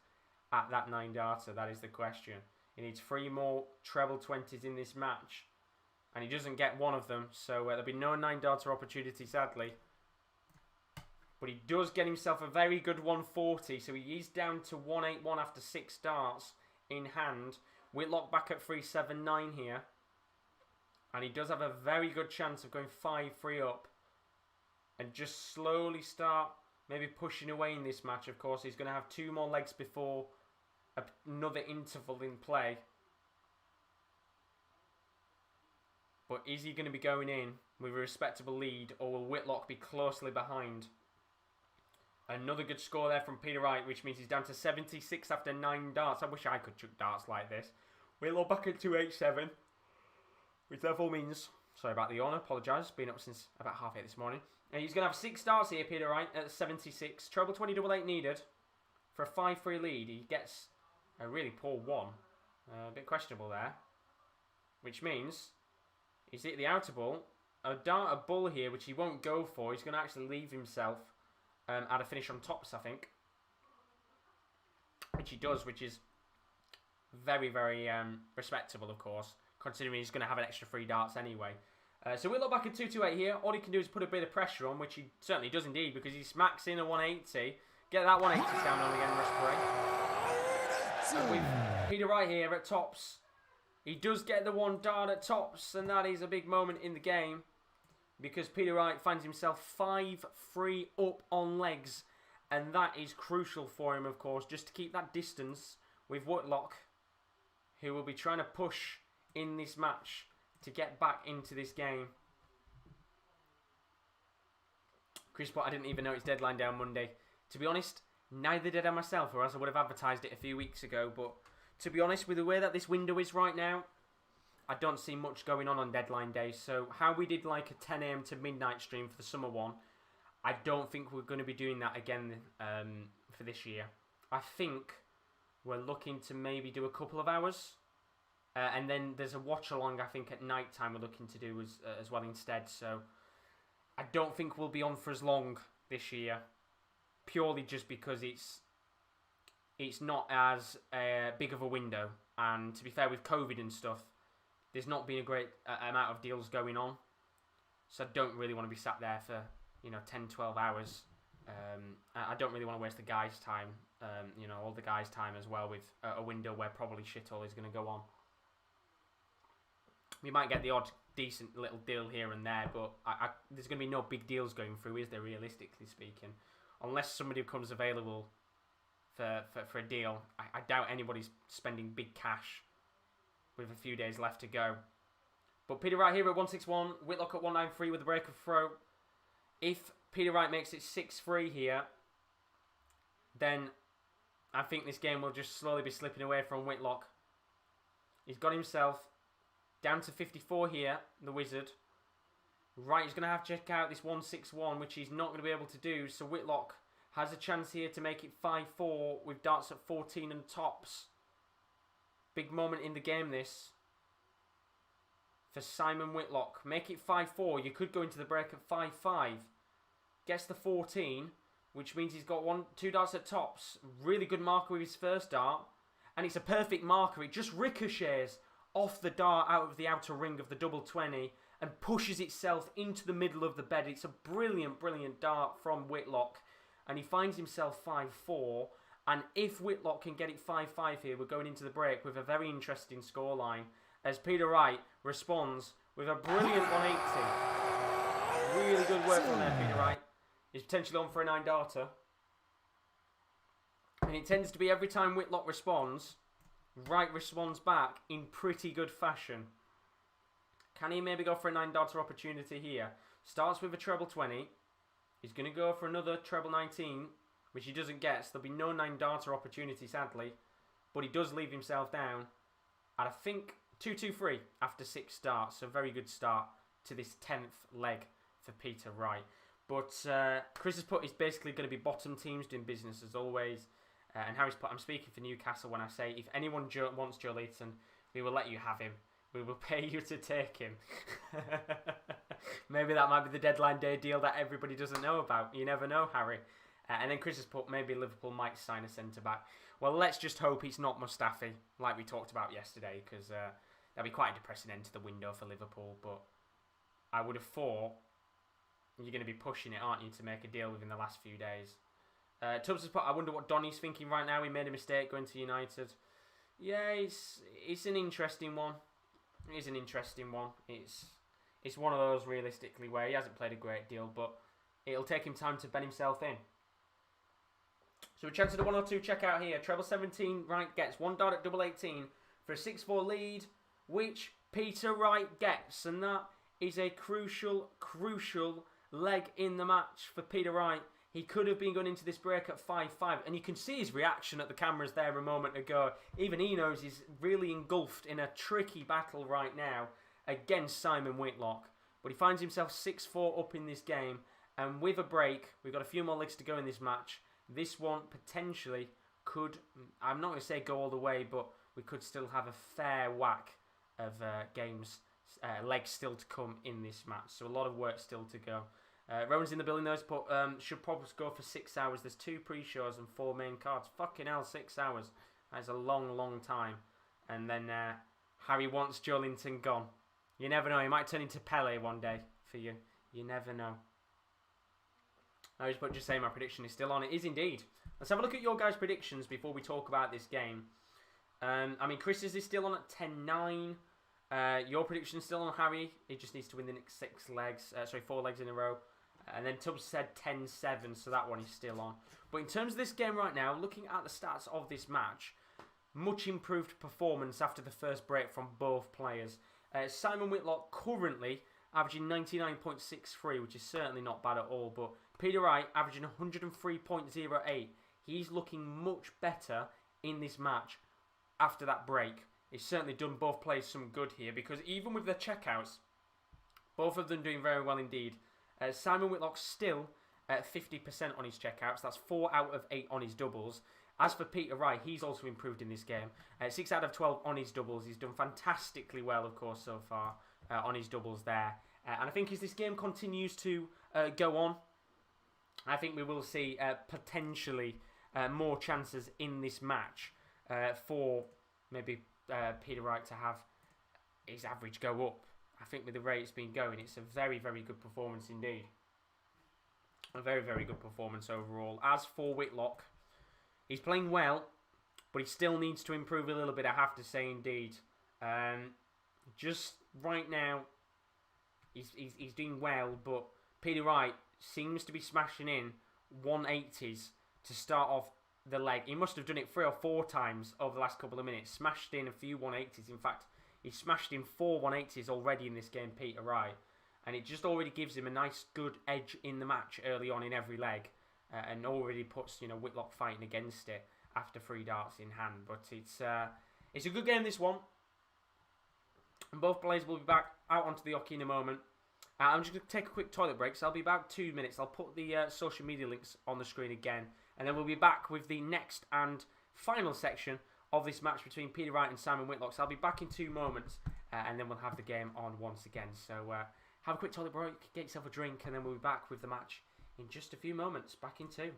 at that 9-darter? That is the question. He needs 3 more treble 20s in this match, and he doesn't get one of them, so there'll be no 9-darter opportunity, sadly. But he does get himself a very good 140, so he is down to 181 after 6 darts in hand. Whitlock back at 379 here. And he does have a very good chance of going 5-3 up and just slowly start maybe pushing away in this match. Of course, he's going to have 2 more legs before another interval in play. But is he going to be going in with a respectable lead, or will Whitlock be closely behind? Another good score there from Peter Wright, which means he's down to 76 after 9 darts. I wish I could chuck darts like this. Whitlock back at 287, which therefore means, sorry about the yawn, I apologise, been up since about 8:30 this morning. And he's going to have 6 darts here, Peter Wright, at 76. Treble 20 double 8 needed for a 5-3 lead. He gets a really poor 1. A bit questionable there. Which means he's hit the outer ball. A dart a bull here, which he won't go for. He's going to actually leave himself at a finish on tops, I think. Which he does, which is very, very respectable, of course, considering he's going to have an extra 3 darts anyway. So we'll look back at 228 here. All he can do is put a bit of pressure on, which he certainly does indeed, because he smacks in a 180. Get that 180 sound on again, Rush Break. And with Peter Wright here at tops, he does get the 1 dart at tops, and that is a big moment in the game, because Peter Wright finds himself 5-3 up on legs, and that is crucial for him, of course, just to keep that distance with Whitlock, who will be trying to push in this match to get back into this game. Chris Pott, I didn't even know it's deadline day on Monday. To be honest, neither did I myself, or else I would have advertised it a few weeks ago, but to be honest, with the way that this window is right now, I don't see much going on deadline day. So how we did like a 10 AM to midnight stream for the summer one, I don't think we're going to be doing that again for this year. I think we're looking to maybe do a couple of hours. And then there's a watch-along, I think, at night time we're looking to do as well instead. So I don't think we'll be on for as long this year. Purely just because it's not as big of a window. And to be fair, with COVID and stuff, there's not been a great amount of deals going on. So I don't really want to be sat there for, 10, 12 hours. I don't really want to waste the guys' time, all the guys' time as well with a window where probably shit all is going to go on. We might get the odd decent little deal here and there, but there's going to be no big deals going through, is there, realistically speaking? Unless somebody becomes available for a deal. I doubt anybody's spending big cash with a few days left to go. But Peter Wright here at 161, Whitlock at 193 with a break of throw. If Peter Wright makes it 6-3 here, then I think this game will just slowly be slipping away from Whitlock. He's got himself down to 54 here, the Wizard. Wright is going to have to check out this 161, which he's not going to be able to do. So Whitlock has a chance here to make it 5-4 with darts at 14 and tops. Big moment in the game, this. For Simon Whitlock. Make it 5-4. You could go into the break at 5-5. Gets the 14. which means he's got 2 darts at tops. Really good marker with his first dart, and it's a perfect marker. It just ricochets off the dart out of the outer ring of the double 20 and pushes itself into the middle of the bed. It's a brilliant, brilliant dart from Whitlock, and he finds himself 5-4. And if Whitlock can get it 5-5 here, we're going into the break with a very interesting scoreline as Peter Wright responds with a brilliant 180. Really good work from there, Peter Wright. He's potentially on for a 9-darter. And it tends to be every time Whitlock responds, Wright responds back in pretty good fashion. Can he maybe go for a 9-darter opportunity here? Starts with a treble 20. He's going to go for another treble 19, which he doesn't get. So there'll be no 9-darter opportunity, sadly. But he does leave himself down at, I think, 2-2-3 after 6 darts. So very good start to this 10th leg for Peter Wright. But Chris has put he's basically going to be bottom teams doing business as always. And Harry's put, I'm speaking for Newcastle when I say, if anyone wants Joe Layton, we will let you have him. We will pay you to take him. Maybe that might be the deadline day deal that everybody doesn't know about. You never know, Harry. And then Chris has put, maybe Liverpool might sign a centre-back. Well, let's just hope it's not Mustafi, like we talked about yesterday, because that'd be quite a depressing end to the window for Liverpool. But I would have thought you're going to be pushing it, aren't you, to make a deal within the last few days. Tubbs has put, I wonder what Donny's thinking right now. He made a mistake going to United. Yeah, it's an interesting one. It is an interesting one. It's one of those, realistically, where he hasn't played a great deal, but it'll take him time to bend himself in. So a chance at a 1-2 checkout here. Treble 17, Wright gets 1 dart at double 18 for a 6-4 lead, which Peter Wright gets. And that is a crucial, crucial leg in the match for Peter Wright. He could have been going into this break at 5-5. And you can see his reaction at the cameras there a moment ago. Even he knows he's really engulfed in a tricky battle right now against Simon Whitlock. But he finds himself 6-4 up in this game. And with a break, we've got a few more legs to go in this match. This one potentially could, I'm not going to say go all the way, but we could still have a fair whack of legs still to come in this match. So a lot of work still to go. Rowan's in the building though, but should probably go for 6 hours. There's 2 pre-shows and 4 main cards. Fucking hell, 6 hours. That is a long, long time. And then Harry wants Joelinton gone. You never know, he might turn into Pele one day for you. You never know. I was just saying my prediction is still on. It is indeed. Let's have a look at your guys' predictions before we talk about this game. I mean, Chris's is still on at 10-9. Your prediction is still on Harry. He just needs to win the next 4 legs in a row. And then Tubbs said 10-7, so that one is still on. But in terms of this game right now, looking at the stats of this match, much improved performance after the first break from both players. Simon Whitlock currently averaging 99.63, which is certainly not bad at all. But Peter Wright averaging 103.08. He's looking much better in this match after that break. It's certainly done both players some good here, because even with their checkouts, both of them doing very well indeed. Simon Whitlock still at 50% on his checkouts. That's 4 out of 8 on his doubles. As for Peter Wright, he's also improved in this game. 6 out of 12 on his doubles. He's done fantastically well, of course, so far on his doubles there. And I think as this game continues to go on, I think we will see potentially more chances in this match for maybe Peter Wright to have his average go up. I think with the rate it's been going, it's a very, very good performance indeed. A very, very good performance overall. As for Whitlock, he's playing well, but he still needs to improve a little bit, I have to say indeed. Just right now, he's doing well, but Peter Wright seems to be smashing in 180s to start off the leg. He must have done it 3 or 4 times over the last couple of minutes. Smashed in a few 180s. In fact, he smashed in 4 180s already in this game, Peter Wright. And it just already gives him a nice, good edge in the match early on in every leg. And already puts, Whitlock fighting against it after 3 darts in hand. But it's a good game, this one. And both players will be back out onto the hockey in a moment. I'm just going to take a quick toilet break, so I'll be about 2 minutes. I'll put the social media links on the screen again. And then we'll be back with the next and final section of this match between Peter Wright and Simon Whitlock. So I'll be back in 2 moments, and then we'll have the game on once again. So have a quick toilet break, get yourself a drink, and then we'll be back with the match in just a few moments. Back in 2.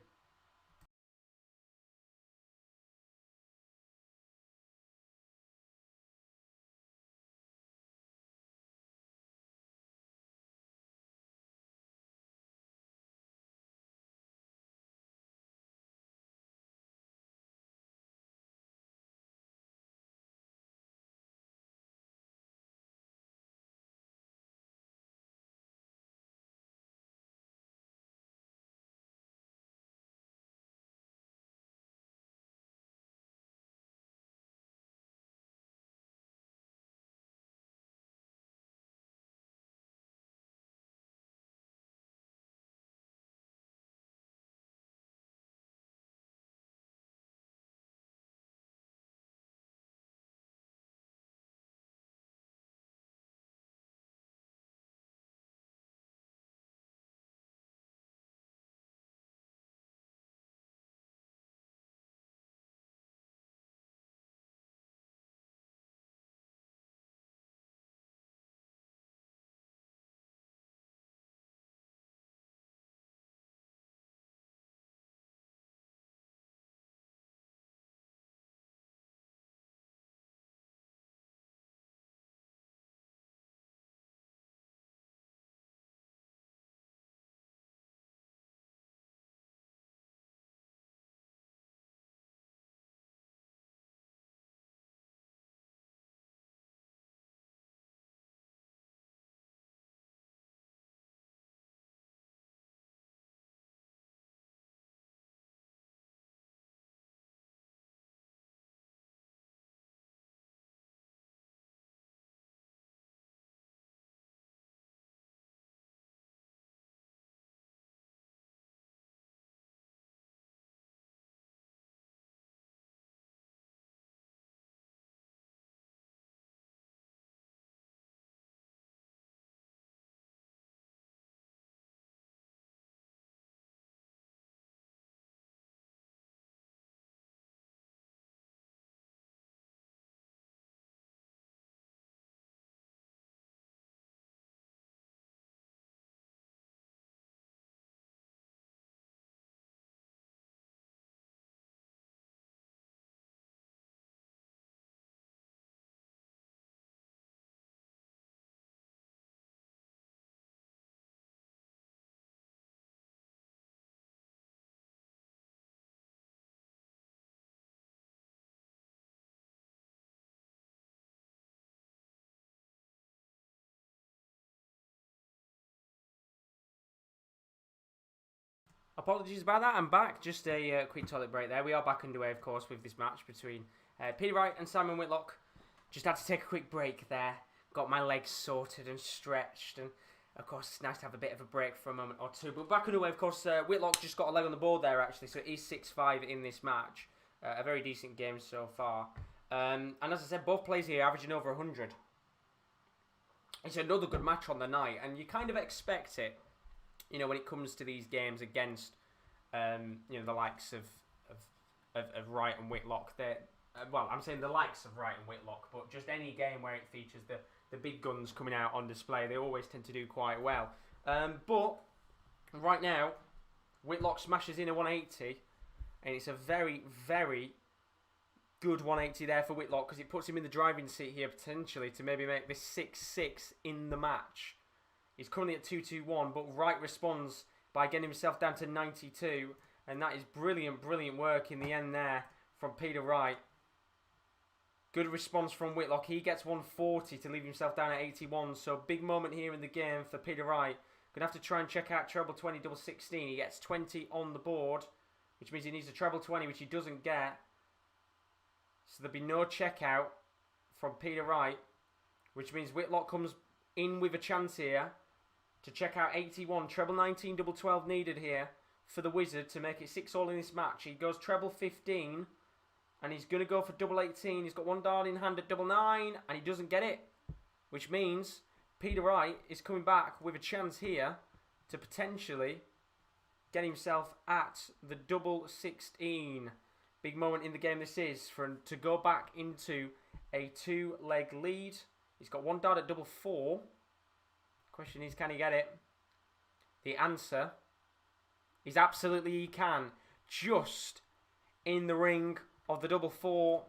Apologies about that. I'm back. Just a quick toilet break there. We are back underway, of course, with this match between Peter Wright and Simon Whitlock. Just had to take a quick break there. Got my legs sorted and stretched. And, of course, it's nice to have a bit of a break for a moment or two. But back underway, of course, Whitlock just got a leg on the board there, actually. So it is 6-5 in this match. A very decent game so far. And as I said, both players here averaging over 100. It's another good match on the night. And you kind of expect it. You know, when it comes to these games against, you know, the likes of Wright and Whitlock, well, I'm saying the likes of Wright and Whitlock, but just any game where it features the big guns coming out on display, they always tend to do quite well. But right now, Whitlock smashes in a 180, and it's a very, very good 180 there for Whitlock because it puts him in the driving seat here potentially to maybe make this 6-6 in the match. He's currently at 2-2-1, but Wright responds by getting himself down to 92. And that is brilliant, brilliant work in the end there from Peter Wright. Good response from Whitlock. He gets 140 to leave himself down at 81. So big moment here in the game for Peter Wright. Going to have to try and check out treble 20, double 16. He gets 20 on the board, which means he needs a treble 20, which he doesn't get. So there'll be no check out from Peter Wright, which means Whitlock comes in with a chance here to check out 81. Treble 19, double 12 needed here for the Wizard to make it 6-all in this match. He goes treble 15 and he's going to go for double 18. He's got one dart in hand at double 9 and he doesn't get it, which means Peter Wright is coming back with a chance here to potentially get himself at the double 16. Big moment in the game this is for him to go back into a 2-leg lead. He's got one dart at double 4. Question is, can he get it? The answer He can. Just in the ring of the double four.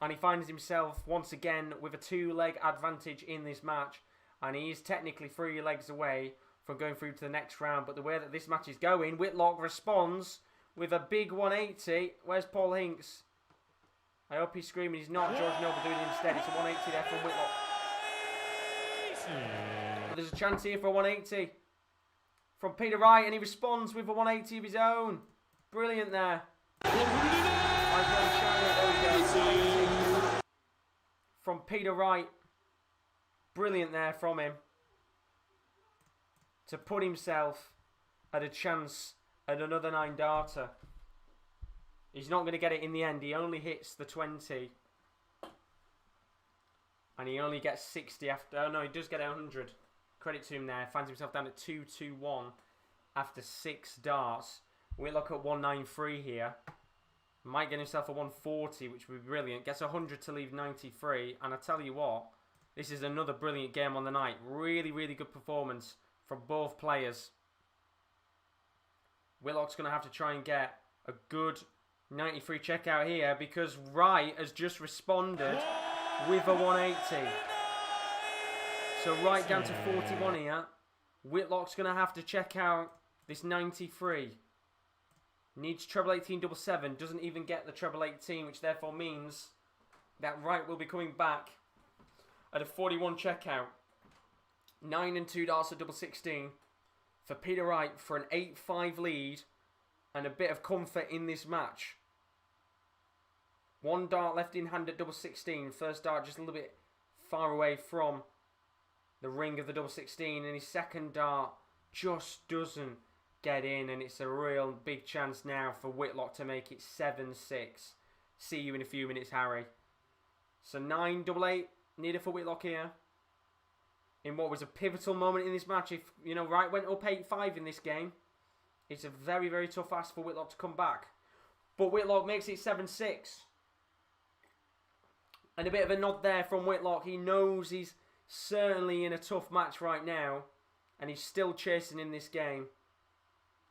And he finds himself once again with a 2-leg advantage in this match. And he is technically 3 legs away from going through to the next round. But the way that this match is going, Whitlock responds with a big 180. Where's Paul Hinks? I hope he's screaming. He's not. George Noble doing it instead. It's a 180 there from Whitlock. But there's a chance here for a 180 from Peter Wright. And he responds with a 180 of his own. Brilliant there. From Peter Wright. Brilliant there from him. To put himself at a chance at another 9-darter. He's not going to get it in the end. He only hits the 20. And he only gets 60 after... Oh no, he does get 100. Credit to him there. Finds himself down at 2-2-1 after 6 darts. Whitlock at 193 here. Might get himself a 140, which would be brilliant. Gets 100 to leave 93. And I tell you what, this is another brilliant game on the night. Really, really good performance from both players. Whitlock's going to have to try and get a good 93 checkout here because Wright has just responded with a 180. So Wright down to 41 here. Whitlock's going to have to check out this 93. Needs treble 18 double 7. Doesn't even get the treble 18, which therefore means that Wright will be coming back at a 41 checkout. 9 and 2 darts at double 16 for Peter Wright for an 8-5 lead and a bit of comfort in this match. 1 dart left in hand at double 16. First dart just a little bit far away from the ring of the double 16, and his second dart just doesn't get in, and it's a real big chance now for Whitlock to make it 7-6. See you in a few minutes, Harry. So 9 double 8 needed for Whitlock here. In what was a pivotal moment in this match. If, you know, Wright went up 8-5 in this game, it's a very, very tough ask for Whitlock to come back. But Whitlock makes it 7-6. And a bit of a nod there from Whitlock. He knows he's certainly in a tough match right now. And he's still chasing in this game.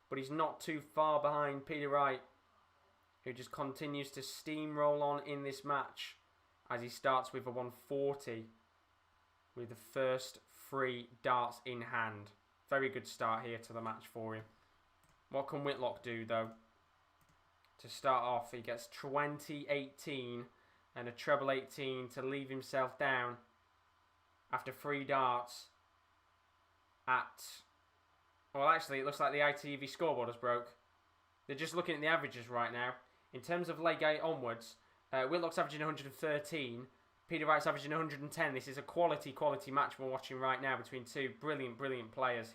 But he's not too far behind Peter Wright, who just continues to steamroll on in this match as he starts with a 140 with the first 3 darts in hand. Very good start here to the match for him. What can Whitlock do, though? To start off, he gets 20-18 and a treble 18 to leave himself down after 3 darts at... Well, actually, it looks like the ITV scoreboard has broke. They're just looking at the averages right now. In terms of leg 8 onwards, Whitlock's averaging 113. Peter Wright's averaging 110. This is a quality match we're watching right now between two brilliant players.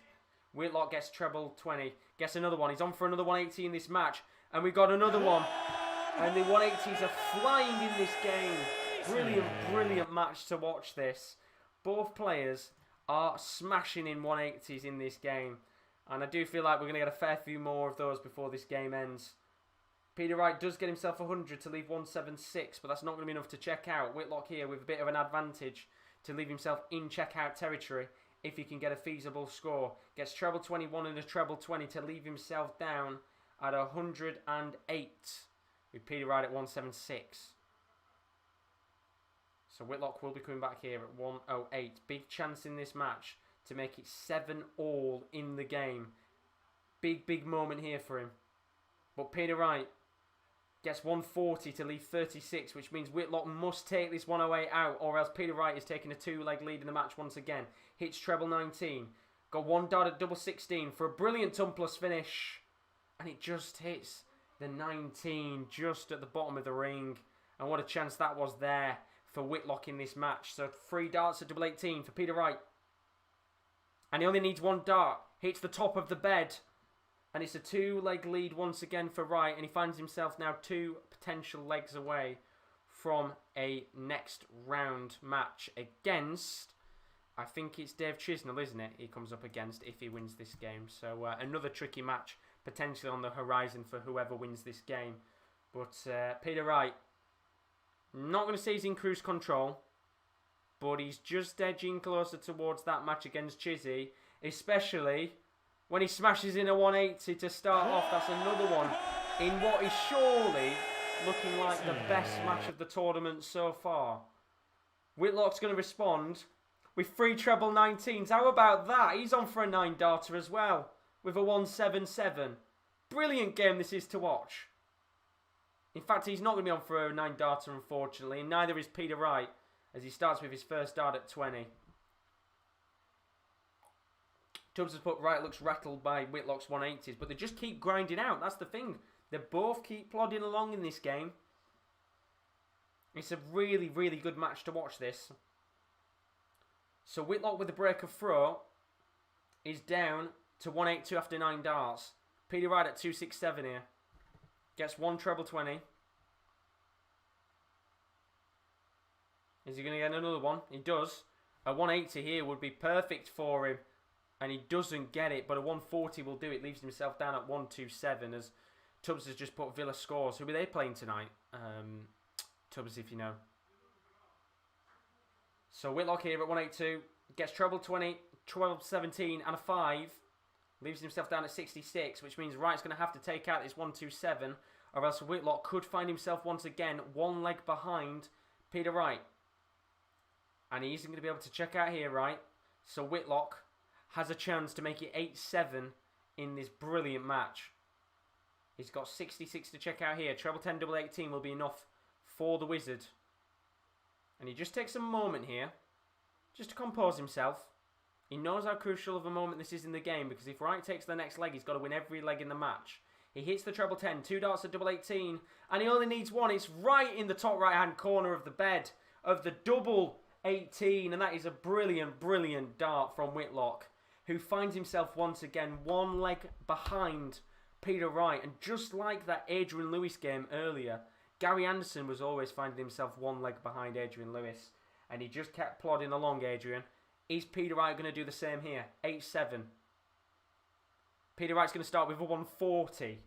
Whitlock gets treble 20. Gets another one. He's on for another 180 in this match. And we've got another one. And the 180s are flying in this game. Brilliant match to watch this. Both players are smashing in 180s in this game. And I do feel like we're going to get a fair few more of those before this game ends. Peter Wright does get himself 100 to leave 176, but that's not going to be enough to check out. Whitlock here with a bit of an advantage to leave himself in checkout territory if he can get a feasible score. Gets treble 21 and a treble 20 to leave himself down at 108 with Peter Wright at 176. So Whitlock will be coming back here at 108. Big chance in this match to make it 7-all in the game. Big moment here for him. But Peter Wright gets 140 to leave 36, which means Whitlock must take this 108 out, or else Peter Wright is taking a 2-leg lead in the match once again. Hits treble 19. Got 1 dart at double 16 for a brilliant ton plus finish. And it just hits the 19 just at the bottom of the ring. And what a chance that was there for Whitlock in this match. So 3 darts at double 18 for Peter Wright. And he only needs 1 dart. Hits the top of the bed. And it's a 2-leg lead once again for Wright. And he finds himself now 2 potential legs away from a next round match against... I think it's Dave Chisnell, isn't it? He comes up against if he wins this game. So another tricky match potentially on the horizon for whoever wins this game. But Peter Wright, not going to say he's in cruise control, but he's just edging closer towards that match against Chizzy, especially When he smashes in a 180 to start off, that's another one in what is surely looking like the best match of the tournament so far. Whitlock's going to respond with 3 treble 19s. How about that? He's on for a 9-darter as well with a 177. Brilliant game this is to watch. In fact, he's not going to be on for a 9-darter, unfortunately, and neither is Peter Wright as he starts with his first dart at 20. Tubbs has put Wright looks rattled by Whitlock's 180s, but they just keep grinding out. That's the thing. They both keep plodding along in this game. It's a really, really good match to watch this. So Whitlock with the break of throw is down to 182 after 9 darts. Peter Wright at 267 here. Gets 1 treble 20. Is he going to get another one? He does. A 180 here would be perfect for him. And he doesn't get it, but a 140 will do it. Leaves himself down at 127 as Tubbs has just put Villa scores. Who are they playing tonight? Tubbs, if you know. So Whitlock here at 182. Gets treble 20, 12, 17 and a 5. Leaves himself down at 66, which means Wright's going to have to take out this 127. Or else Whitlock could find himself once again 1 leg behind Peter Wright. And he isn't going to be able to check out here, right? So Whitlock has a chance to make it 8-7 in this brilliant match. He's got 66 to check out here. Treble 10, double 18 will be enough for the Wizard. And he just takes a moment here just to compose himself. He knows how crucial of a moment this is in the game, because if Wright takes the next leg, he's got to win every leg in the match. He hits the treble 10, 2 darts at double 18, and he only needs 1. It's right in the top right-hand corner of the bed of the double 18, and that is a brilliant, brilliant dart from Whitlock, who finds himself once again 1 leg behind Peter Wright. And just like that Adrian Lewis game earlier, Gary Anderson was always finding himself 1 leg behind Adrian Lewis. And he just kept plodding along, Adrian. Is Peter Wright going to do the same here? 8-7. Peter Wright's going to start with a 140.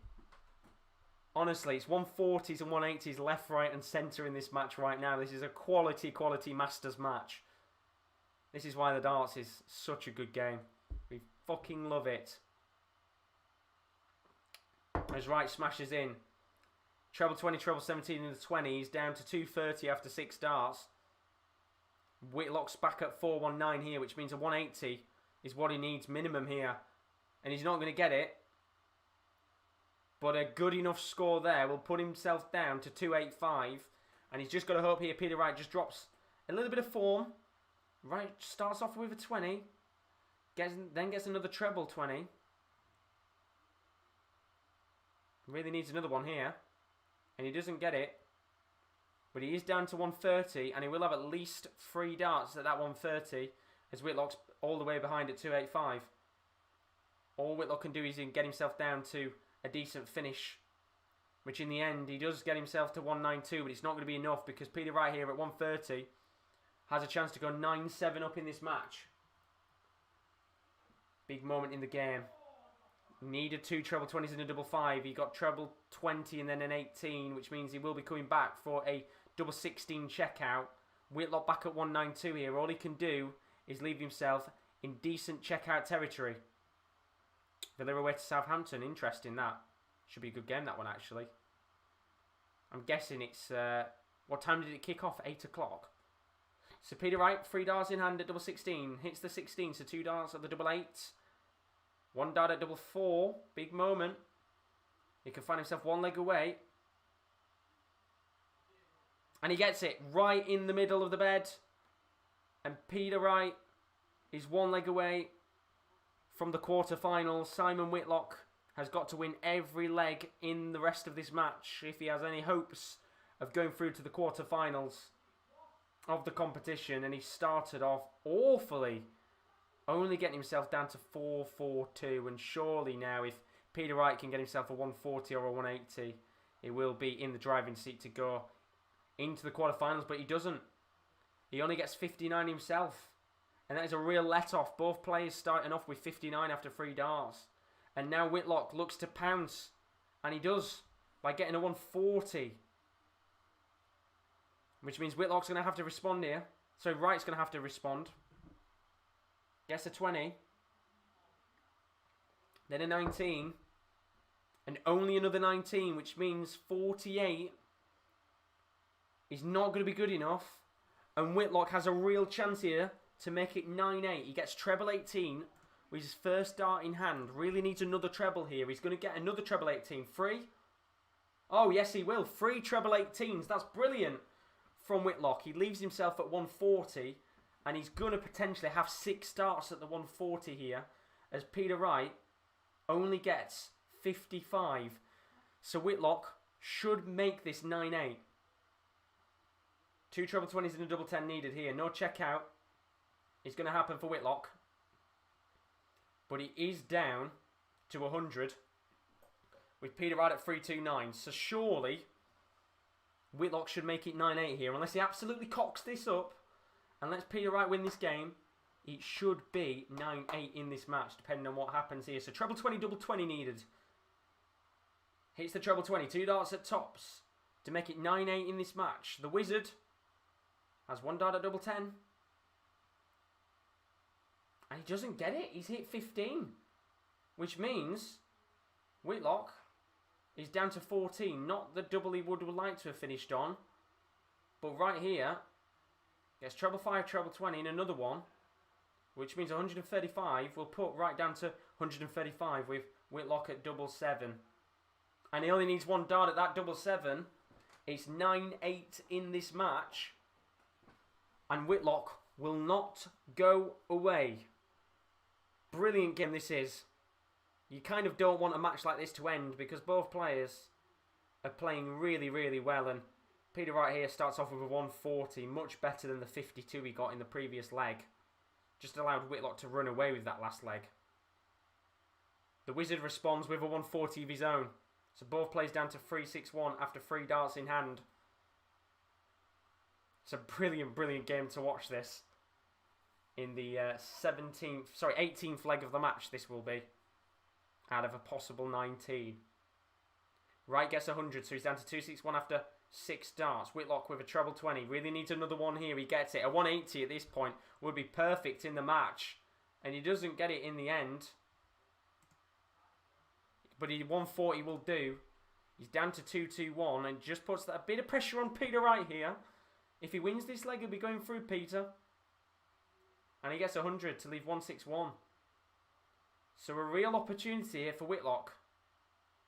Honestly, it's 140s and 180s left, right and centre in this match right now. This is a quality Masters match. This is why the darts is such a good game. We fucking love it. As Wright smashes in. Treble 20, treble 17 in the 20s. Down to 230 after 6 darts. Whitlock's back at 419 here, which means a 180 is what he needs minimum here. And he's not going to get it. But a good enough score there will put himself down to 285. And he's just got to hope here Peter Wright just drops a little bit of form. Wright starts off with a 20. Then gets another treble 20. Really needs another one here. And he doesn't get it. But he is down to 130. And he will have at least 3 darts at that 130. As Whitlock's all the way behind at 285. All Whitlock can do is get himself down to a decent finish. Which in the end, he does get himself to 192. But it's not going to be enough because Peter Wright here at 130 has a chance to go 9-7 up in this match. Big moment in the game. Needed 2 treble 20s and a double 5. He got treble 20 and then an 18, which means he will be coming back for a double 16 checkout. Whitlock back at 192 here. All he can do is leave himself in decent checkout territory. Villa away to Southampton. Interesting that. Should be a good game, that one, actually. I'm guessing it's... what time did it kick off? 8 o'clock. So Peter Wright, 3 darts in hand at double 16. Hits the 16, so 2 darts at the double 8. 1 dart at double 4. Big moment. He can find himself 1 leg away. And he gets it right in the middle of the bed. And Peter Wright is 1 leg away from the quarterfinals. Simon Whitlock has got to win every leg in the rest of this match if he has any hopes of going through to the quarterfinals of the competition. And he started off awfully, only getting himself down to 4-4-2. And surely now, if Peter Wright can get himself a 140 or a 180, he will be in the driving seat to go into the quarterfinals. But he doesn't. He only gets 59 himself. And that is a real let-off. Both players starting off with 59 after 3 darts. And now Whitlock looks to pounce. And he does, by getting a 140. Which means Whitlock's going to have to respond here. So Wright's going to have to respond. Gets a 20. Then a 19. And only another 19, which means 48 is not going to be good enough. And Whitlock has a real chance here to make it 9-8. He gets treble 18 with his first dart in hand. Really needs another treble here. He's going to get another treble 18. Free? Oh, yes, he will. 3 treble 18s. That's brilliant from Whitlock. He leaves himself at 140. And he's going to potentially have 6 darts at the 140 here. As Peter Wright only gets 55. So Whitlock should make this 9-8. 2 treble 20s and a double 10 needed here. No check out. It's going to happen for Whitlock. But he is down to 100 with Peter Wright at 329. So surely Whitlock should make it 9-8 here. Unless he absolutely cocks this up and lets Peter Wright win this game, it should be 9-8 in this match, depending on what happens here. So treble 20, double 20 needed. Hits the treble 20. 2 darts at tops to make it 9-8 in this match. The Wizard has 1 dart at double 10. And he doesn't get it. He's hit 15. Which means Whitlock is down to 14. Not the double he would like to have finished on. But right here, gets treble 5, treble 20 and another one. Which means 135 will put right down to 135 with Whitlock at double 7. And he only needs 1 dart at that double 7. It's 9-8 in this match. And Whitlock will not go away. Brilliant game this is. You kind of don't want a match like this to end because both players are playing really, really well. And Peter Wright here starts off with a 140. Much better than the 52 he got in the previous leg. Just allowed Whitlock to run away with that last leg. The Wizard responds with a 140 of his own. So both players down to 3-6-1 after 3 darts in hand. It's a brilliant, brilliant game to watch this. In the 18th leg of the match this will be. Out of a possible 19. Wright gets 100, so he's down to 2-6-1 after 6 darts. Whitlock with a treble 20. Really needs another one here. He gets it. A 180 at this point would be perfect in the match. And he doesn't get it in the end. But 140 will do. He's down to 2-2-1 and just puts a bit of pressure on Peter Wright here. If he wins this leg, he'll be going through Peter. And he gets 100 to leave 1-6-1. So a real opportunity here for Whitlock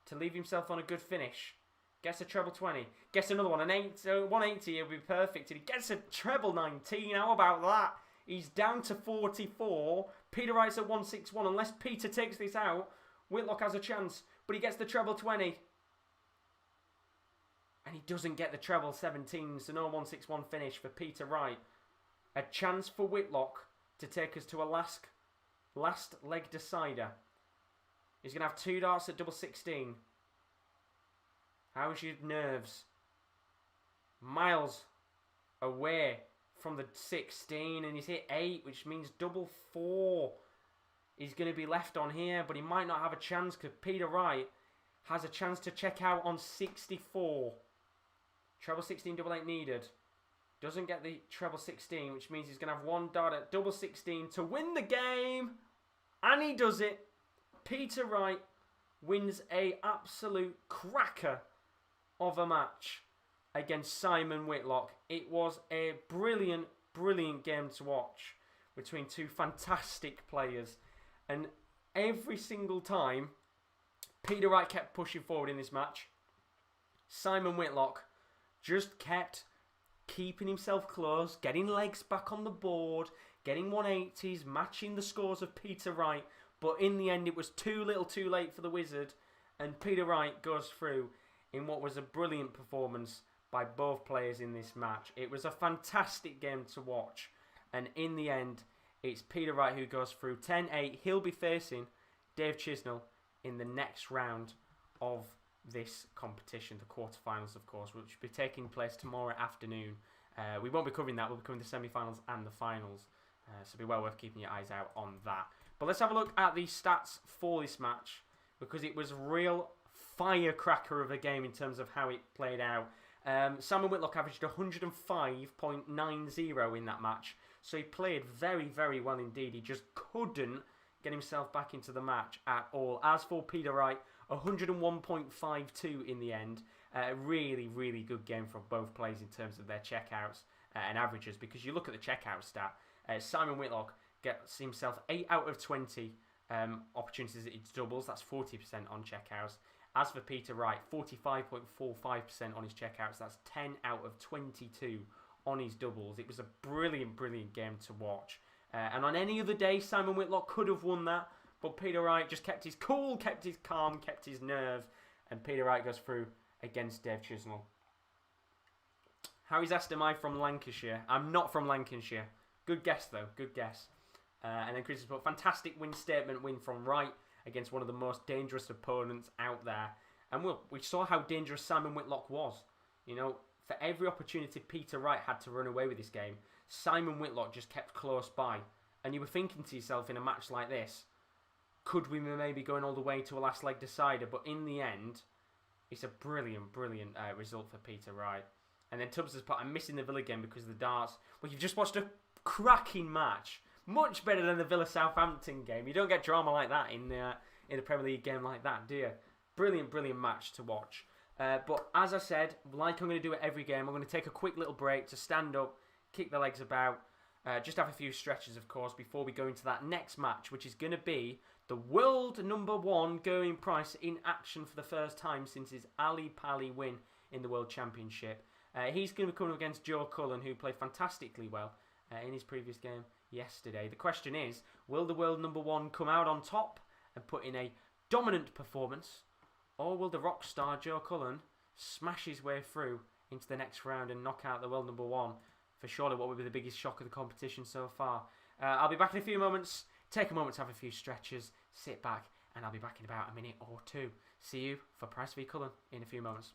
to leave himself on a good finish. Gets a treble 20. Gets another one. 180 will be perfect. And he gets a treble 19. How about that? He's down to 44. Peter Wright's at 1-6-1. Unless Peter takes this out, Whitlock has a chance. But he gets the treble 20. And he doesn't get the treble 17. So no 1-6-1 finish for Peter Wright. A chance for Whitlock to take us to a last leg decider. He's going to have 2 darts at double 16. How's your nerves? Miles away from the 16 and he's hit 8, which means double 4 is going to be left on here, but he might not have a chance because Peter Wright has a chance to check out on 64. Treble 16, double 8 needed. Doesn't get the treble 16, which means he's going to have 1 dart at double 16 to win the game. And he does it. Peter Wright wins a absolute cracker of a match against Simon Whitlock. It was a brilliant, brilliant game to watch between 2 fantastic players. And every single time Peter Wright kept pushing forward in this match, Simon Whitlock just kept keeping himself close, getting legs back on the board, getting 180s, matching the scores of Peter Wright. But in the end, it was too little too late for the Wizard. And Peter Wright goes through in what was a brilliant performance by both players in this match. It was a fantastic game to watch. And in the end, it's Peter Wright who goes through 10-8. He'll be facing Dave Chisnell in the next round of this competition, the quarterfinals, of course, which will be taking place tomorrow afternoon. We won't be covering that. We'll be covering the semi-finals and the finals. So it'll be well worth keeping your eyes out on that. But let's have a look at the stats for this match, because it was a real firecracker of a game in terms of how it played out. Simon Whitlock averaged 105.90 in that match. So he played very, very well indeed. He just couldn't get himself back into the match at all. As for Peter Wright, 101.52 in the end. Really, really good game from both players in terms of their checkouts and averages, because you look at the checkout stat, Simon Whitlock gets himself 8 out of 20 opportunities at his doubles. That's 40% on checkouts. As for Peter Wright, 45.45% on his checkouts. That's 10 out of 22 on his doubles. It was a brilliant, brilliant game to watch. And on any other day, Simon Whitlock could have won that, but Peter Wright just kept his cool, kept his calm, kept his nerve, and Peter Wright goes through against Dave Chisnell. Harry's asked, am I from Lancashire? I'm not from Lancashire. Good guess, though. Good guess. And then Chris has put, fantastic statement win from Wright against one of the most dangerous opponents out there. And we saw how dangerous Simon Whitlock was. You know, for every opportunity Peter Wright had to run away with this game, Simon Whitlock just kept close by. And you were thinking to yourself in a match like this, could we maybe going all the way to a last leg decider? But in the end, it's a brilliant, brilliant result for Peter Wright. And then Tubbs has put, I'm missing the Villa game because of the darts. Well, you've just watched a cracking match. Much better than the Villa-Southampton game. You don't get drama like that in the Premier League game like that, do you? Brilliant, brilliant match to watch. But as I said, like I'm going to do at every game, I'm going to take a quick little break to stand up, kick the legs about, just have a few stretches, of course, before we go into that next match, which is going to be the world #1 Gerwyn Price in action for the first time since his Ali Pali win in the World Championship. He's going to be coming up against Joe Cullen, who played fantastically well in his previous game yesterday. The question is, will the world #1 come out on top and put in a dominant performance, or will the rock star Joe Cullen smash his way through into the next round and knock out the world #1 for surely what would be the biggest shock of the competition so far? I'll be back in a few moments. Take a moment to have a few stretches, sit back, and I'll be back in about a minute or two. See you for Price v Cullen in a few moments.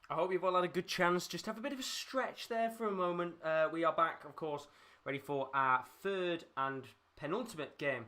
I hope you've all had a good chance. Just have a bit of a stretch there for a moment. We are back, of course, ready for our third and penultimate game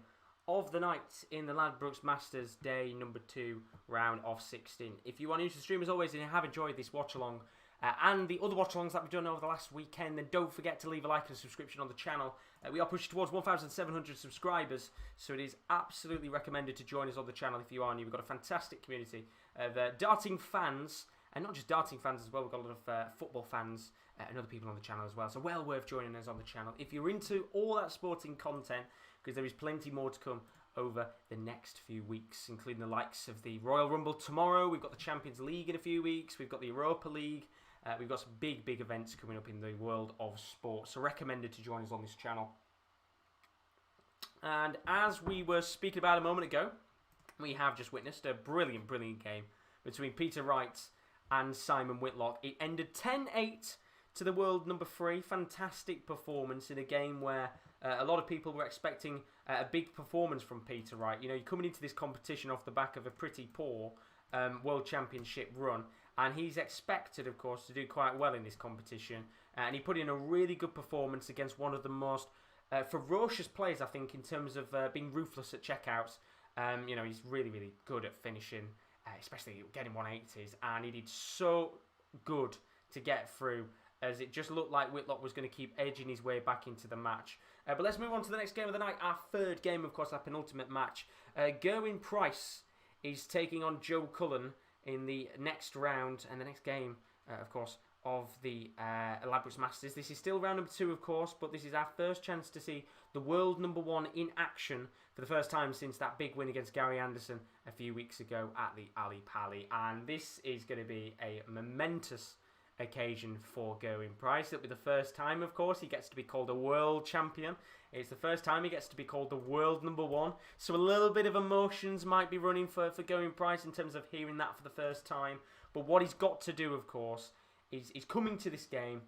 of the night in the Ladbrokes Masters day number 2, round of 16. If you are new to the stream, as always, and you have enjoyed this watch-along and the other watch-alongs that we've done over the last weekend, then don't forget to leave a like and a subscription on the channel. We are pushing towards 1,700 subscribers, so it is absolutely recommended to join us on the channel if you are new. We've got a fantastic community of darting fans, and not just darting fans as well. We've got a lot of football fans and other people on the channel as well, so well worth joining us on the channel if you're into all that sporting content, because there is plenty more to come over the next few weeks, including the likes of the Royal Rumble tomorrow. We've got the Champions League in a few weeks. We've got the Europa League. We've got some big events coming up in the world of sport, so recommended to join us on this channel. And as we were speaking about a moment ago, we have just witnessed a brilliant game between Peter Wright and Simon Whitlock. It ended 10-8 to the world number 3. Fantastic performance in a game where a lot of people were expecting a big performance from Peter Wright. You know, you're coming into this competition off the back of a pretty poor World Championship run, and he's expected, of course, to do quite well in this competition. And he put in a really good performance against one of the most ferocious players, I think, in terms of being ruthless at checkouts. You know, he's really good at finishing, especially getting 180s, and he did so good to get through, as it just looked like Whitlock was going to keep edging his way back into the match. But let's move on to the next game of the night, our third game, of course, our penultimate match. Gerwyn Price is taking on Joe Cullen in the next round and the next game, of course, of the Ladbrokes Masters. This is still round number 2, of course, but this is our first chance to see the world number 1 in action for the first time since that big win against Gary Anderson a few weeks ago at the Ali Pali. And this is going to be a momentous occasion for Gerwyn Price. It'll be the first time, of course, he gets to be called a world champion. It's the first time he gets to be called the world number 1. So a little bit of emotions might be running for Gerwyn Price in terms of hearing that for the first time. But what he's got to do, of course, is coming to this game,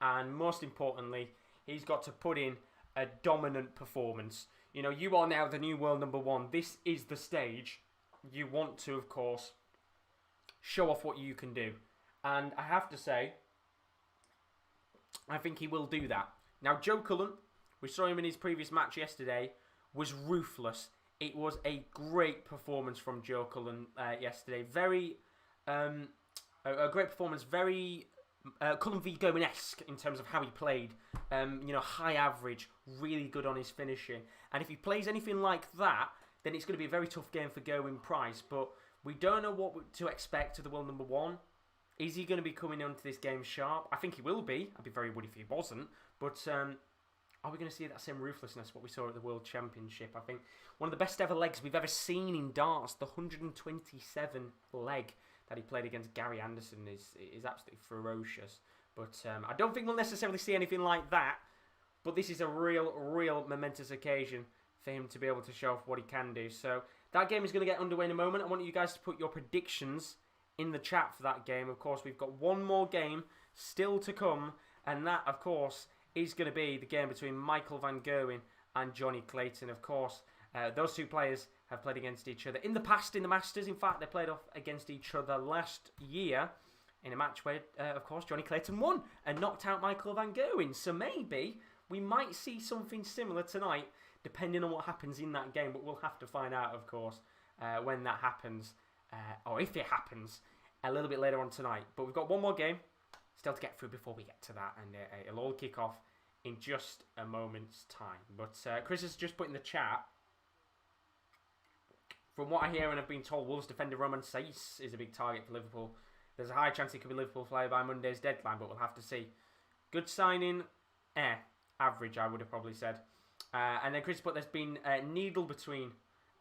and most importantly, he's got to put in a dominant performance. You know, you are now the new world number 1. This is the stage. You want to, of course, show off what you can do. And I have to say, I think he will do that. Now, Joe Cullen, we saw him in his previous match yesterday, was ruthless. It was a great performance from Joe Cullen yesterday. Very, a great performance. Very Cullen v. Gerwyn-esque in terms of how he played. You know, high average, really good on his finishing. And if he plays anything like that, then it's going to be a very tough game for Gerwyn Price. But we don't know what to expect of the world number 1. Is he going to be coming onto this game sharp? I think he will be. I'd be very worried if he wasn't. But are we going to see that same ruthlessness, what we saw at the World Championship? I think one of the best ever legs we've ever seen in darts, the 127 leg that he played against Gary Anderson is absolutely ferocious. But I don't think we'll necessarily see anything like that. But this is a real momentous occasion for him to be able to show off what he can do. So that game is going to get underway in a moment. I want you guys to put your predictions in the chat for that game. Of course, we've got one more game still to come, and that, of course, is going to be the game between Michael van Gerwen and Johnny Clayton. Of course, those two players have played against each other in the past in the Masters. In fact, they played off against each other last year in a match where, of course, Johnny Clayton won and knocked out Michael van Gerwen. So maybe we might see something similar tonight, depending on what happens in that game. But we'll have to find out, of course, when that happens. Or if it happens a little bit later on tonight. But we've got one more game still to get through before we get to that, and it'll all kick off in just a moment's time. But Chris has just put in the chat, from what I hear and I've been told, Wolves defender Roman Saiz is a big target for Liverpool. There's a high chance he could be Liverpool player by Monday's deadline, but we'll have to see. Good signing, average, I would have probably said. And then Chris put, there's been a needle between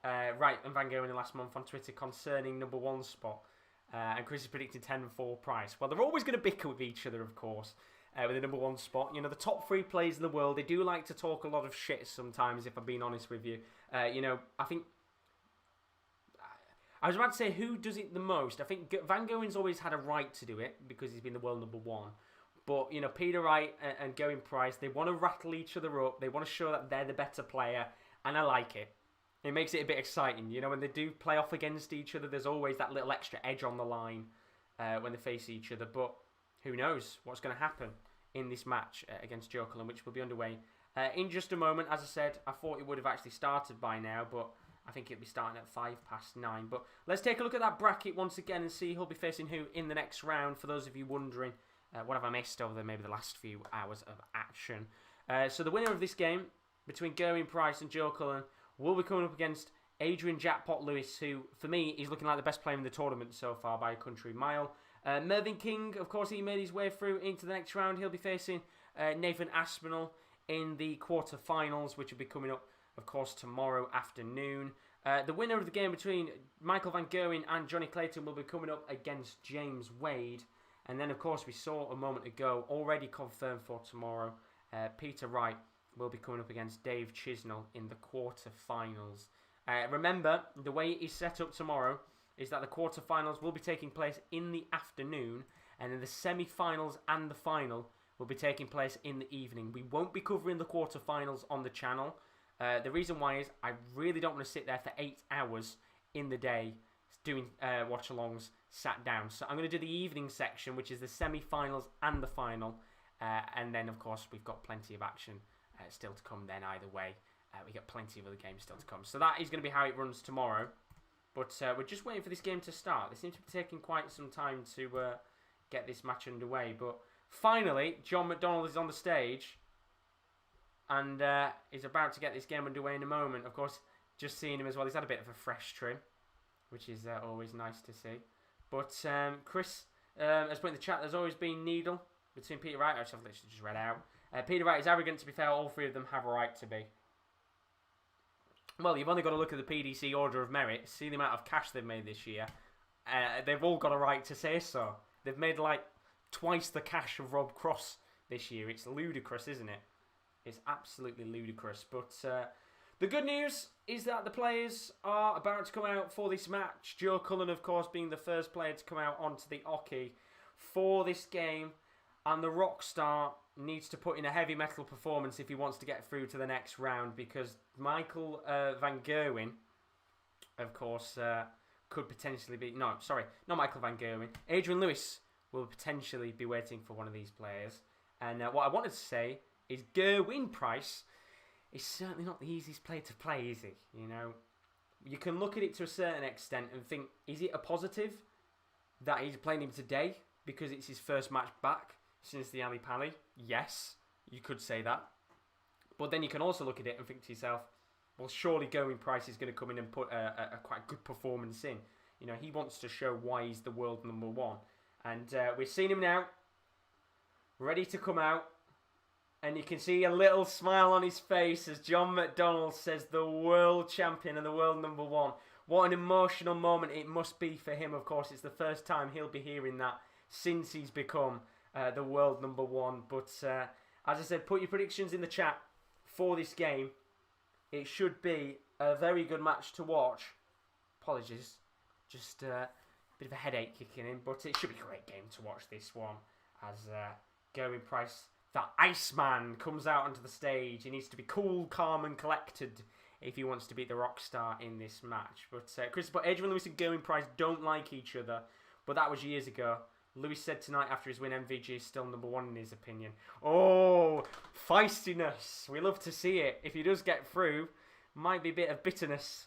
Wright and Van Gerwen in the last month on Twitter concerning number 1 spot. And Chris is predicting 10-4 Price. Well, they're always going to bicker with each other, of course, with the number 1 spot. You know, the top 3 players in the world, they do like to talk a lot of shit sometimes, if I'm being honest with you. You know, I think... I was about to say who does it the most. I think Van Gerwen's always had a right to do it because he's been the world number 1. But, you know, Peter Wright and Gerwyn Price, they want to rattle each other up. They want to show that they're the better player. And I like it. It makes it a bit exciting. You know, when they do play off against each other, there's always that little extra edge on the line. when they face each other. But who knows what's going to happen in this match against Joe Cullen, which will be underway in just a moment. As I said, I thought it would have actually started by now, but I think it'll be starting at 9:05. But let's take a look at that bracket once again and see who'll be facing who in the next round. For those of you wondering, what have I missed over maybe the last few hours of action? So the winner of this game between Gerwyn Price and Joe Cullen will be coming up against Adrian Jackpot Lewis, who for me is looking like the best player in the tournament so far by a country mile. Mervyn King, of course, he made his way through into the next round. He'll be facing Nathan Aspinall in the quarter-finals, which will be coming up, of course, tomorrow afternoon. The winner of the game between Michael Van Gerwen and Johnny Clayton will be coming up against James Wade. And then, of course, we saw a moment ago, already confirmed for tomorrow, Peter Wright will be coming up against Dave Chisnell in the quarter-finals. Remember, the way it is set up tomorrow is that the quarter-finals will be taking place in the afternoon, and then the semi-finals and the final will be taking place in the evening. We won't be covering the quarter-finals on the channel. The reason why is I really don't want to sit there for 8 hours in the day doing watch-alongs sat down. So I'm going to do the evening section, which is the semi-finals and the final. And then, of course, we've got plenty of action still to come then either way. We got plenty of other games still to come. So that is going to be how it runs tomorrow. But we're just waiting for this game to start. They seem to be taking quite some time to get this match underway. But finally, John McDonnell is on the stage. And is about to get this game underway in a moment. Of course, just seeing him as well. He's had a bit of a fresh trim, which is always nice to see. But Chris has put in the chat, there's always been Needle between Peter Wright. I've literally just read out. Peter Wright is arrogant, to be fair. All three of them have a right to be. Well, you've only got to look at the PDC Order of Merit, see the amount of cash they've made this year. They've all got a right to say so. They've made like twice the cash of Rob Cross this year. It's ludicrous, isn't it? It's absolutely ludicrous. But the good news is that the players are about to come out for this match. Joe Cullen, of course, being the first player to come out onto the hockey for this game. And the Rockstar needs to put in a heavy metal performance if he wants to get through to the next round, because Michael Van Gerwen, of course, could potentially be... No, sorry, not Michael Van Gerwen. Adrian Lewis will potentially be waiting for one of these players. And what I wanted to say is Gerwyn Price is certainly not the easiest player to play, is he? You know, you can look at it to a certain extent and think, is it a positive that he's playing him today because it's his first match back since the Ali Pali? Yes, you could say that. But then you can also look at it and think to yourself, well, surely Gerwyn Price is going to come in and put a quite good performance in. You know, he wants to show why he's the world number one. And we're seeing him now, ready to come out. And you can see a little smile on his face as John McDonnell says the world champion and the world number one. What an emotional moment it must be for him. Of course, it's the first time he'll be hearing that since he's become the world number one. But as I said, put your predictions in the chat for this game. It should be a very good match to watch. Apologies, just a bit of a headache kicking in. But it should be a great game to watch, this one. As Gerwyn Price, the Iceman, comes out onto the stage. He needs to be cool, calm and collected if he wants to beat the Rockstar in this match. But Chris, Adrian Lewis and Gerwyn Price don't like each other. But that was years ago. Lewis said tonight after his win, MVG is still number one in his opinion. Oh, feistiness. We love to see it. If he does get through, might be a bit of bitterness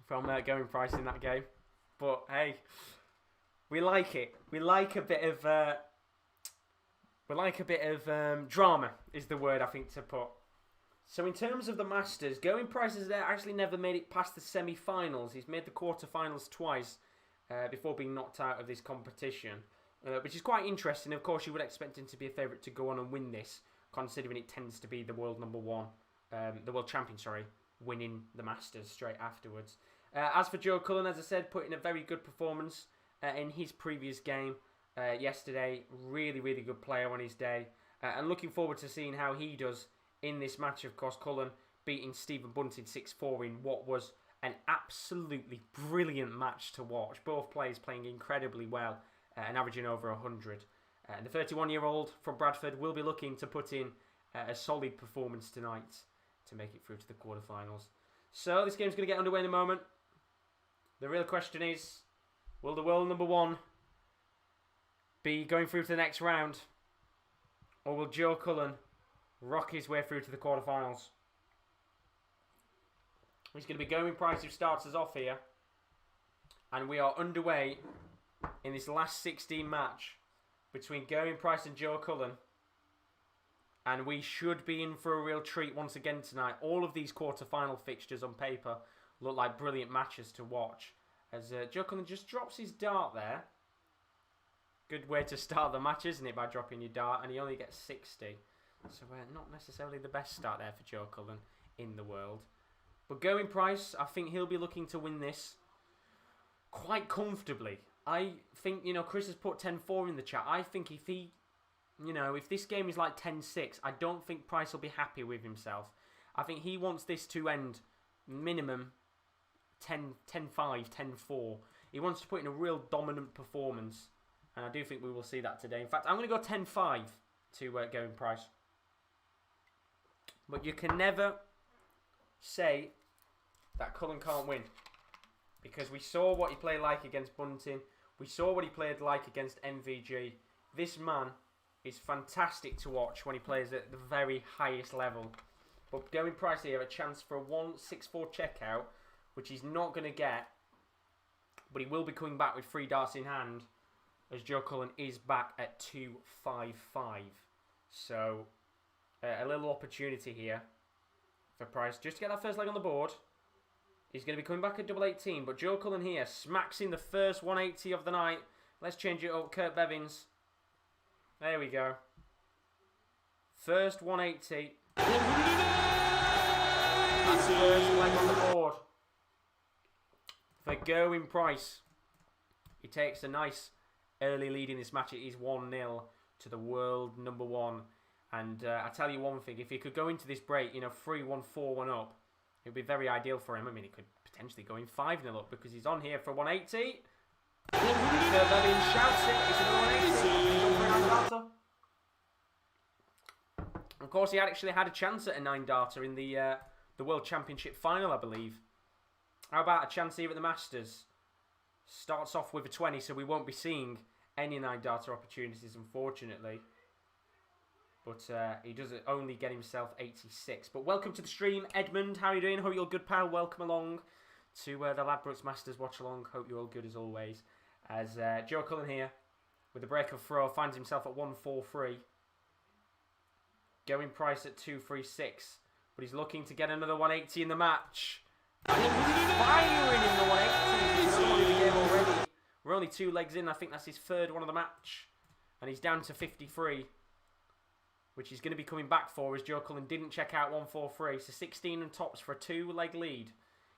from Gerwyn Price in that game. But hey, we like it. We like a bit of drama is the word I think to put. So in terms of the Masters, Gerwyn Price has actually never made it past the semi-finals. He's made the quarter-finals twice before being knocked out of this competition, which is quite interesting. Of course, you would expect him to be a favourite to go on and win this, considering it tends to be the world number one, the world champion, winning the Masters straight afterwards. As for Joe Cullen, as I said, put in a very good performance in his previous game yesterday. Really, really good player on his day. And looking forward to seeing how he does in this match. Of course, Cullen beating Stephen Bunting 6-4 in what was an absolutely brilliant match to watch. Both players playing incredibly well and averaging over 100. And the 31-year-old from Bradford will be looking to put in a solid performance tonight to make it through to the quarterfinals. So this game's going to get underway in a moment. The real question is, Will the world number one be going through to the next round? Or will Joe Cullen rock his way through to the quarterfinals? He's going to be Gerwyn Price who starts us off here. And we are underway in this last 16 match between Gerwyn Price and Joe Cullen. And we should be in for a real treat once again tonight. All of these quarterfinal fixtures on paper look like brilliant matches to watch. As Joe Cullen just drops his dart there. Good way to start the match, isn't it, by dropping your dart, and he only gets 60. So not necessarily the best start there for Joe Cullen in the world. But Gerwyn Price, I think he'll be looking to win this quite comfortably. I think, Chris has put 10-4 in the chat. I think if this game is like 10-6, I don't think Price will be happy with himself. I think he wants this to end minimum 10-5, 10-4. He wants to put in a real dominant performance. And I do think we will see that today. In fact, I'm going to go 10-5 to Gerwyn Price. But you can never say that Cullen can't win. Because we saw what he played like against Bunting. We saw what he played like against MVG. This man is fantastic to watch when he plays at the very highest level. But Gerwyn Price here, a chance for a 1-6-4 checkout, which he's not going to get. But he will be coming back with 3 darts in hand, as Joe Cullen is back at 2-5-5. So, a little opportunity here for Price just to get that first leg on the board. He's going to be coming back at double 18, but Joe Cullen here smacks in the first 180 of the night. Let's change it up. Kurt Bevins. There we go. First 180. That's the first leg on the board for Gerwyn Price. He takes a nice early lead in this match. It is 1-0 to the world number one. And I tell you one thing, if he could go into this break, 3-1, 4-1 up, it would be very ideal for him. I mean, he could potentially go in 5-0 up because he's on here for 180. Bevins shouts it. It's another 180. Of course, he actually had a chance at a 9-darter in the World Championship final, I believe. How about a chance here at the Masters? Starts off with a 20, so we won't be seeing any 9-darter opportunities, unfortunately. But he does only get himself 86. But welcome to the stream, Edmund. How are you doing? Hope you're all good, pal. Welcome along to the Ladbrokes Masters watch-along. Hope you're all good as always. As Joe Cullen here, with a break of throw, finds himself at 1-4-3. Gerwyn Price at 2-3-6. But he's looking to get another 180 in the match. And he's firing in the 180. He's won the game already. We're only 2 legs in. I think that's his third one of the match. And he's down to 53. Which he's going to be coming back for as Joe Cullen didn't check out 1-4-3. So 16 and tops for a 2-leg lead.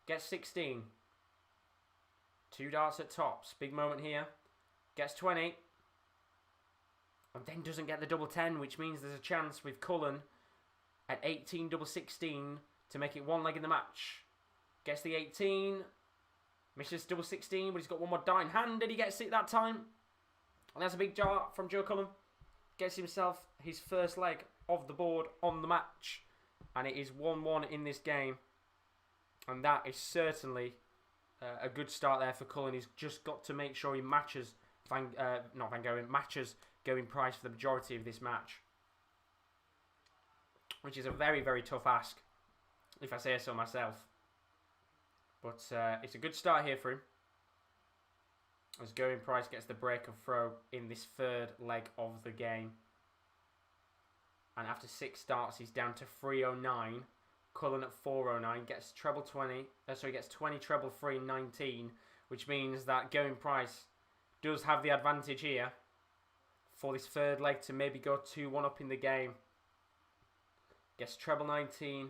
Gets 16. 2 darts at tops. Big moment here. Gets 20. And then doesn't get the double 10, which means there's a chance with Cullen at 18 double 16 to make it 1 leg in the match. Gets the 18. Misses double 16, but he's got one more dart in hand. Did he get it that time? And that's a big dart from Joe Cullen. Gets himself his first leg of the board on the match. And it is 1-1 in this game. And that is certainly a good start there for Cullen. He's just got to make sure he matches matches Gerwyn Price for the majority of this match. Which is a very, very tough ask, if I say so myself. But it's a good start here for him. As Gerwyn Price gets the break of throw in this third leg of the game. And after 6 starts, he's down to 309. Cullen at 409 gets treble 20. So he gets 20 treble 3 19, which means that Gerwyn Price does have the advantage here for this third leg to maybe go 2-1 up in the game. Gets treble 19,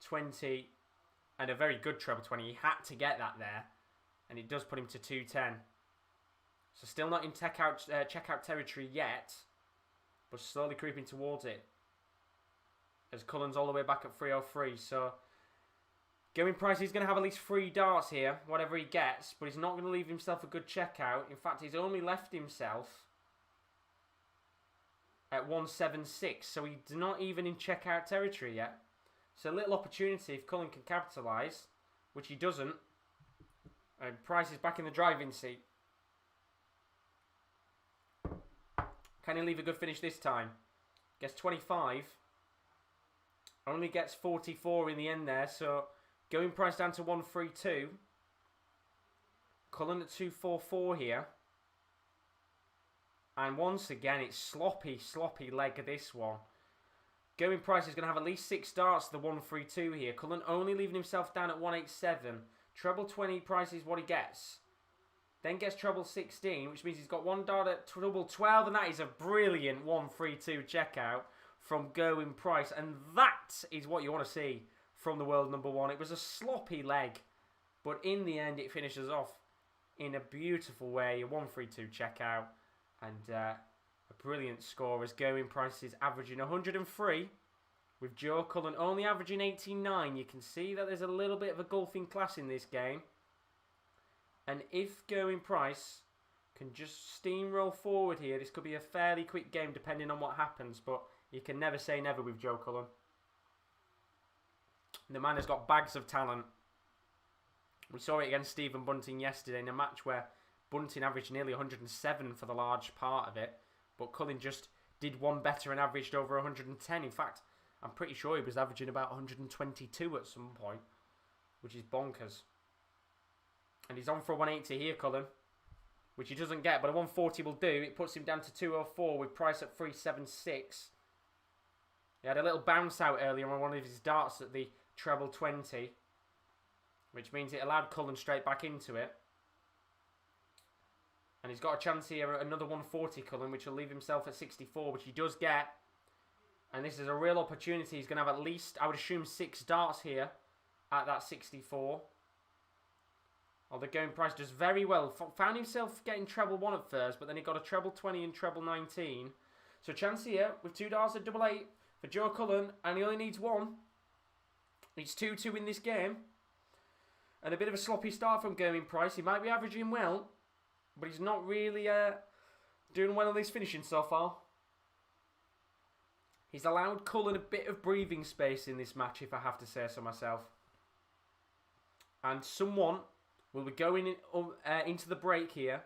20, and a very good treble 20. He had to get that there, and it does put him to 210. So still not in checkout territory yet, but slowly creeping towards it. As Cullen's all the way back at 303. So Gerwyn Price is going to have at least 3 darts here, whatever he gets, but he's not going to leave himself a good checkout. In fact, he's only left himself at 176, so he's not even in checkout territory yet. So a little opportunity if Cullen can capitalise, which he doesn't. And Price is back in the driving seat. Can he leave a good finish this time? Gets 25. Only gets 44 in the end there. So Gerwyn Price down to 132. Cullen at 244 here. And once again, it's sloppy leg of this one. Gerwyn Price is going to have at least 6 darts to the 132 here. Cullen only leaving himself down at 187. Treble 20 Price is what he gets. Then gets treble 16, which means he's got 1 dart at treble 12. And that is a brilliant 132 checkout from Gerwyn Price. And that is what you want to see from the world number 1. It was a sloppy leg. But in the end, it finishes off in a beautiful way. A 132 checkout. And a brilliant score as Gerwyn Price is averaging 103 with Joe Cullen only averaging 89. You can see that there's a little bit of a gulfing class in this game. And if Gerwyn Price can just steamroll forward here, this could be a fairly quick game depending on what happens. But you can never say never with Joe Cullen. The man has got bags of talent. We saw it against Stephen Bunting yesterday in a match where Bunting averaged nearly 107 for the large part of it, but Cullen just did one better and averaged over 110. In fact, I'm pretty sure he was averaging about 122 at some point, which is bonkers. And he's on for a 180 here, Cullen, which he doesn't get, but a 140 will do. It puts him down to 204 with Price at 376. He had a little bounce out earlier on one of his darts at the treble 20, which means it allowed Cullen straight back into it. And he's got a chance here at another 140, Cullen, which will leave himself at 64, which he does get. And this is a real opportunity. He's going to have at least, I would assume, 6 darts here at that 64. Although Gerwyn Price does very well. Found himself getting treble 1 at first, but then he got a treble 20 and treble 19. So a chance here with 2 darts at double 8 for Joe Cullen, and he only needs 1. He's 2-2 in this game. And a bit of a sloppy start from Gerwyn Price. He might be averaging well, but he's not really doing well on his finishing so far. He's allowed Cullen a bit of breathing space in this match, if I have to say so myself. And someone will be going into the break here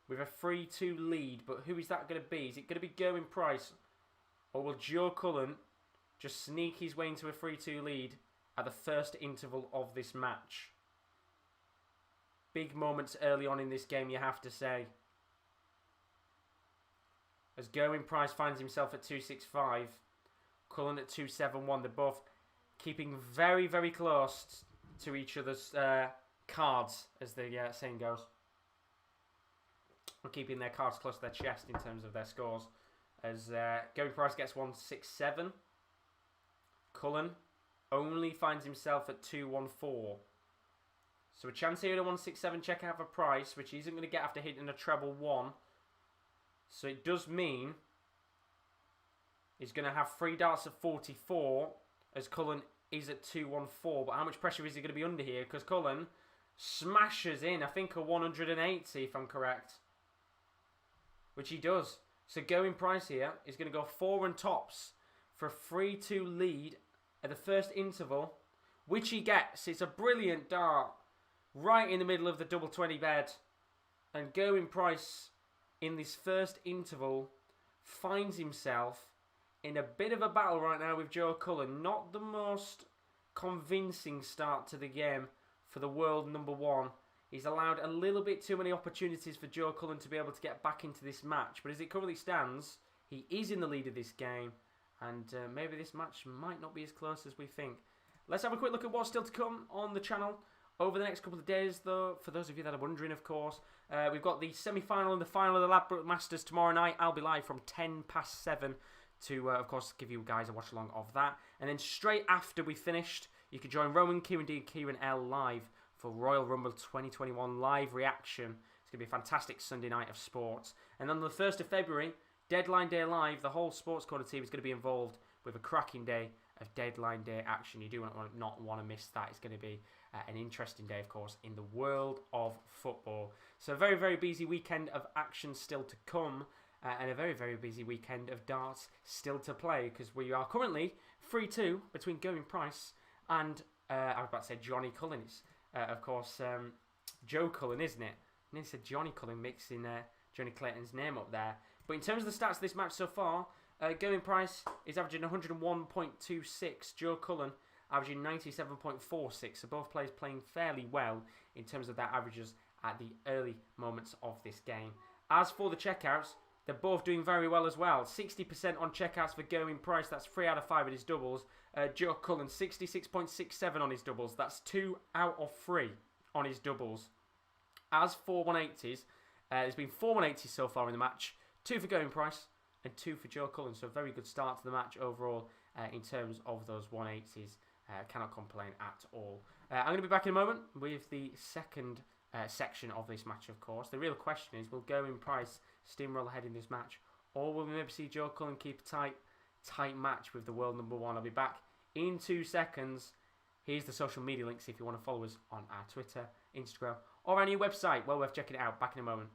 with a 3-2 lead. But who is that going to be? Is it going to be Gerwyn Price? Or will Joe Cullen just sneak his way into a 3-2 lead at the first interval of this match? Big moments early on in this game, you have to say. As Gerwyn Price finds himself at 265, Cullen at 271. They're both keeping very, very close to each other's cards, as the saying goes. Or keeping their cards close to their chest in terms of their scores. As Gerwyn Price gets 167. Cullen only finds himself at 214. So a chance here at a 167 check out for Price, which he isn't going to get after hitting a treble 1. So it does mean he's going to have 3 darts at 44, as Cullen is at 214. But how much pressure is he going to be under here? Because Cullen smashes in, I think, a 180, if I'm correct. Which he does. So Gerwyn Price here is going to go 4 and tops for a 3-2 lead at the first interval, which he gets. It's a brilliant dart right in the middle of the double 20 bed. And Gerwyn Price, in this first interval, finds himself in a bit of a battle right now with Joe Cullen. Not the most convincing start to the game for the world number 1. He's allowed a little bit too many opportunities for Joe Cullen to be able to get back into this match. But as it currently stands, he is in the lead of this game. And maybe this match might not be as close as we think. Let's have a quick look at what's still to come on the channel over the next couple of days, though. For those of you that are wondering, of course, we've got the semi-final and the final of the Ladbrokes Masters tomorrow night. I'll be live from 7:10 to, of course, give you guys a watch-along of that. And then straight after we finished, you can join Rowan, Kieran D, and Kieran L live for Royal Rumble 2021 live reaction. It's going to be a fantastic Sunday night of sports. And on the 1st of February, Deadline Day Live, the whole Sports Corner team is going to be involved with a cracking day of Deadline Day action. You do not want to miss that. It's going to be an interesting day, of course, in the world of football. So a very, very busy weekend of action still to come. And a very, very busy weekend of darts still to play. Because we are currently 3-2 between Gerwyn Price and, I was about to say Johnny Cullen. It's, of course, Joe Cullen, isn't it? And he said Johnny Cullen mixing Johnny Clayton's name up there. But in terms of the stats of this match so far, Gerwyn Price is averaging 101.26. Joe Cullen averaging 97.46. So both players playing fairly well in terms of their averages at the early moments of this game. As for the checkouts, they're both doing very well as well. 60% on checkouts for Gerwyn Price. That's 3 out of 5 in his doubles. Joe Cullen, 66.67 on his doubles. That's 2 out of 3 on his doubles. As for 180s, there's been 4 180s so far in the match. 2 for Gerwyn Price and 2 for Joe Cullen. So a very good start to the match overall in terms of those 180s. Cannot complain at all. I'm going to be back in a moment with the second section of this match, of course. The real question is, will Gerwyn Price steamroll ahead in this match, or will we maybe see Joe Cullen keep a tight match with the world number 1? I'll be back in 2 seconds. Here's the social media links if you want to follow us on our Twitter, Instagram, or our new website. Well worth checking it out. Back in a moment.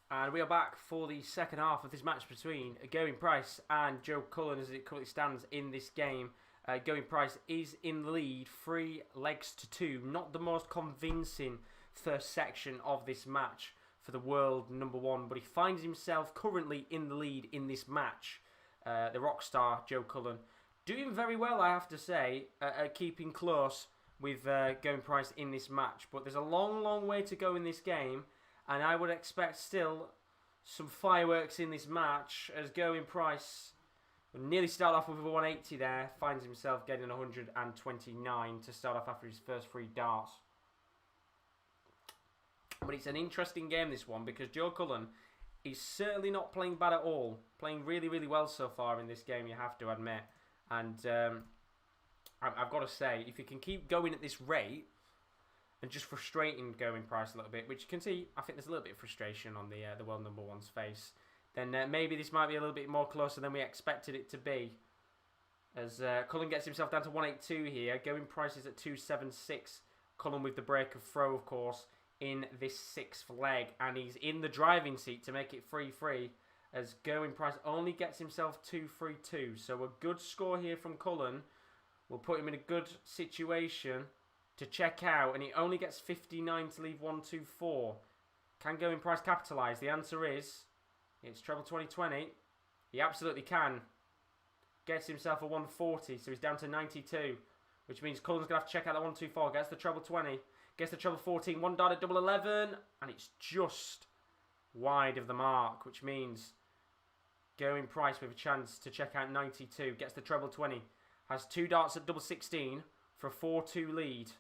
And we are back for the second half of this match between Gerwyn Price and Joe Cullen as it currently stands in this game. Gerwyn Price is in the lead, 3 legs to 2. Not the most convincing first section of this match for the world number 1, but he finds himself currently in the lead in this match. The rock star, Joe Cullen, doing very well, I have to say, at keeping close with Gerwyn Price in this match. But there's a long, long way to go in this game. And I would expect still some fireworks in this match as Gerwyn Price will nearly start off with a 180 there. Finds himself getting 129 to start off after his first 3 darts. But it's an interesting game, this one, because Joe Cullen is certainly not playing bad at all. Playing really, really well so far in this game, you have to admit. And I've got to say, if he can keep going at this rate, and just frustrating Gerwyn Price a little bit, which you can see, I think there's a little bit of frustration on the world number 1's face, then maybe this might be a little bit more closer than we expected it to be. As Cullen gets himself down to 182 here, Gerwyn Price is at 276. Cullen with the break of throw, of course, in this 6th leg, and he's in the driving seat to make it 3-3, as Gerwyn Price only gets himself 2-3-2. So a good score here from Cullen will put him in a good situation to check out, and he only gets 59 to leave 124. Can Gerwyn Price capitalise? The answer is, it's treble 2020. He absolutely can. Gets himself a 140, so he's down to 92, which means Cullen's going to have to check out the 124. Gets the treble 20, gets the treble 14, 1 dart at double 11, and it's just wide of the mark, which means Gerwyn Price with a chance to check out 92. Gets the treble 20, has 2 darts at double 16 for a 4-2 lead.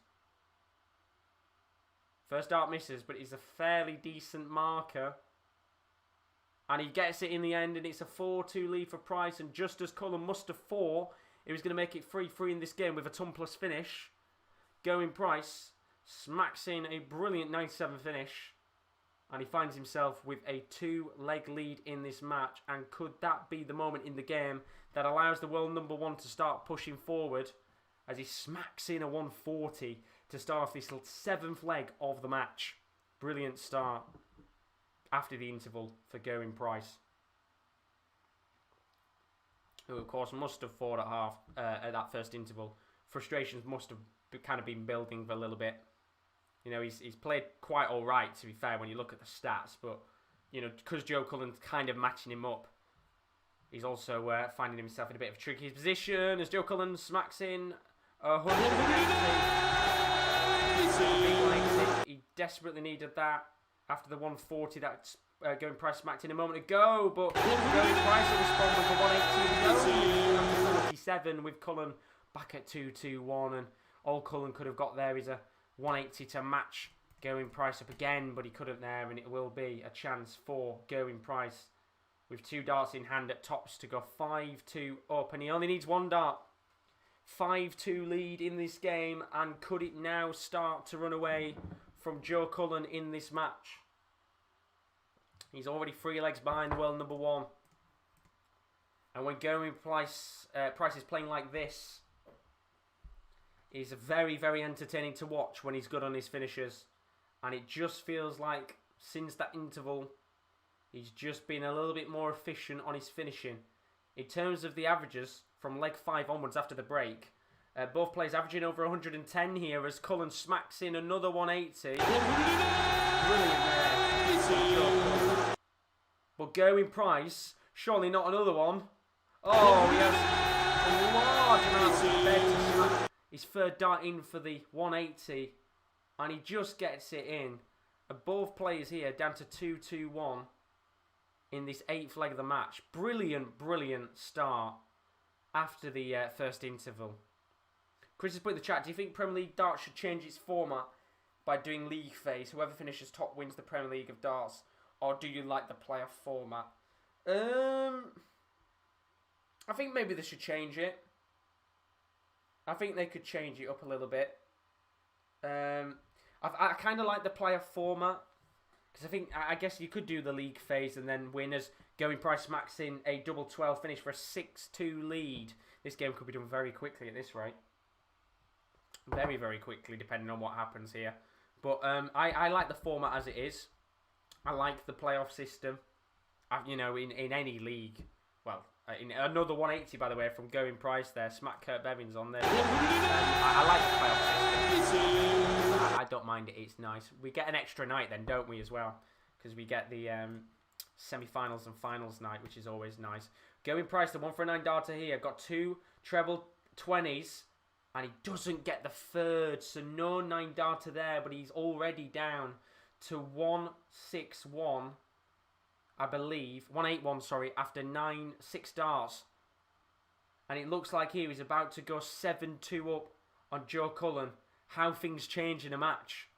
First dart misses, but it's a fairly decent marker. And he gets it in the end, and it's a 4-2 lead for Price. And just as Cullen must have thought he was going to make it 3-3 in this game with a ton-plus finish, Gerwyn Price smacks in a brilliant 97 finish. And he finds himself with a 2-leg lead in this match. And could that be the moment in the game that allows the world number 1 to start pushing forward, as he smacks in a 140 to start off this 7th leg of the match. Brilliant start after the interval for Gerwyn Price, who of course must have fought at half at that first interval. Frustrations must have kind of been building for a little bit. You know, he's played quite all right, to be fair, when you look at the stats, but you know, because Joe Cullen's kind of matching him up, he's also finding himself in a bit of a tricky position as Joe Cullen smacks in 180. He desperately needed that after the 140 that Gerwyn Price smacked in a moment ago, but Gerwyn Price will respond with a 180 after 47, with Cullen back at 2-2-1, and all Cullen could have got there is a 180 to match Gerwyn Price up again, but he couldn't there, and it will be a chance for Gerwyn Price with 2 darts in hand at tops to go 5-2 up, and he only needs 1 dart. 5-2 lead in this game, and could it now start to run away from Joe Cullen in this match? He's already 3 legs behind the world number 1, and when Gerwyn Price is playing like this, he's very, very entertaining to watch when he's good on his finishes. And it just feels like since that interval, he's just been a little bit more efficient on his finishing. In terms of the averages from leg 5 onwards after the break, both players averaging over 110 here as Cullen smacks in another 180. Brilliant there. But Gerwyn Price, surely not another one. Oh, he has a large amount of bed to smack his 3rd dart in for the 180, and he just gets it in. And both players here down to 2-2-1 in this 8th leg of the match. Brilliant, brilliant start after the first interval. Chris has put in the chat, do you think Premier League darts should change its format by doing league phase? Whoever finishes top wins the Premier League of darts. Or do you like the playoff format? I think maybe they should change it. I think they could change it up a little bit. I kind of like the playoff format, because I guess you could do the league phase and then winners. Gerwyn Price smacks in a double 12 finish for a 6-2 lead. This game could be done very quickly at this rate. Very, very quickly, depending on what happens here. But I like the format as it is. I like the playoff system. You know, in any league. Well, in another 180, by the way, from Gerwyn Price there. Smack Kurt Bevins on there. I like the playoff system. I don't mind it. It's nice. We get an extra night then, don't we, as well? Because we get the semi-finals and finals night, which is always nice. Gerwyn Price, the 1 for a 9 darter here. Got 2 treble 20s. And he doesn't get the 3rd. So no 9 darter there. But he's already down to 161. I believe, 181, sorry, after 6 darts. And it looks like here he's about to go 7-2 up on Joe Cullen. How things change in a match.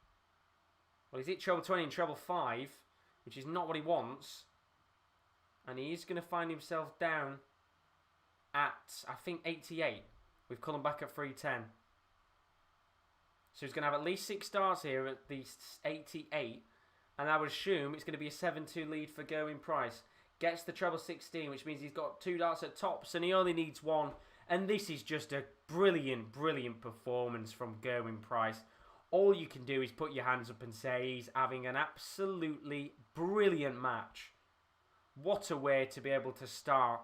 Well, he's hit treble 20 and treble 5, which is not what he wants. And he is going to find himself down at, I think, 88, with Cullen back at 310. So he's going to have at least 6 darts here at the 88. And I would assume it's going to be a 7-2 lead for Gerwyn Price. Gets the treble 16, which means he's got 2 darts at tops, and he only needs 1. And this is just a brilliant, brilliant performance from Gerwyn Price. All you can do is put your hands up and say he's having an absolutely brilliant match. What a way to be able to start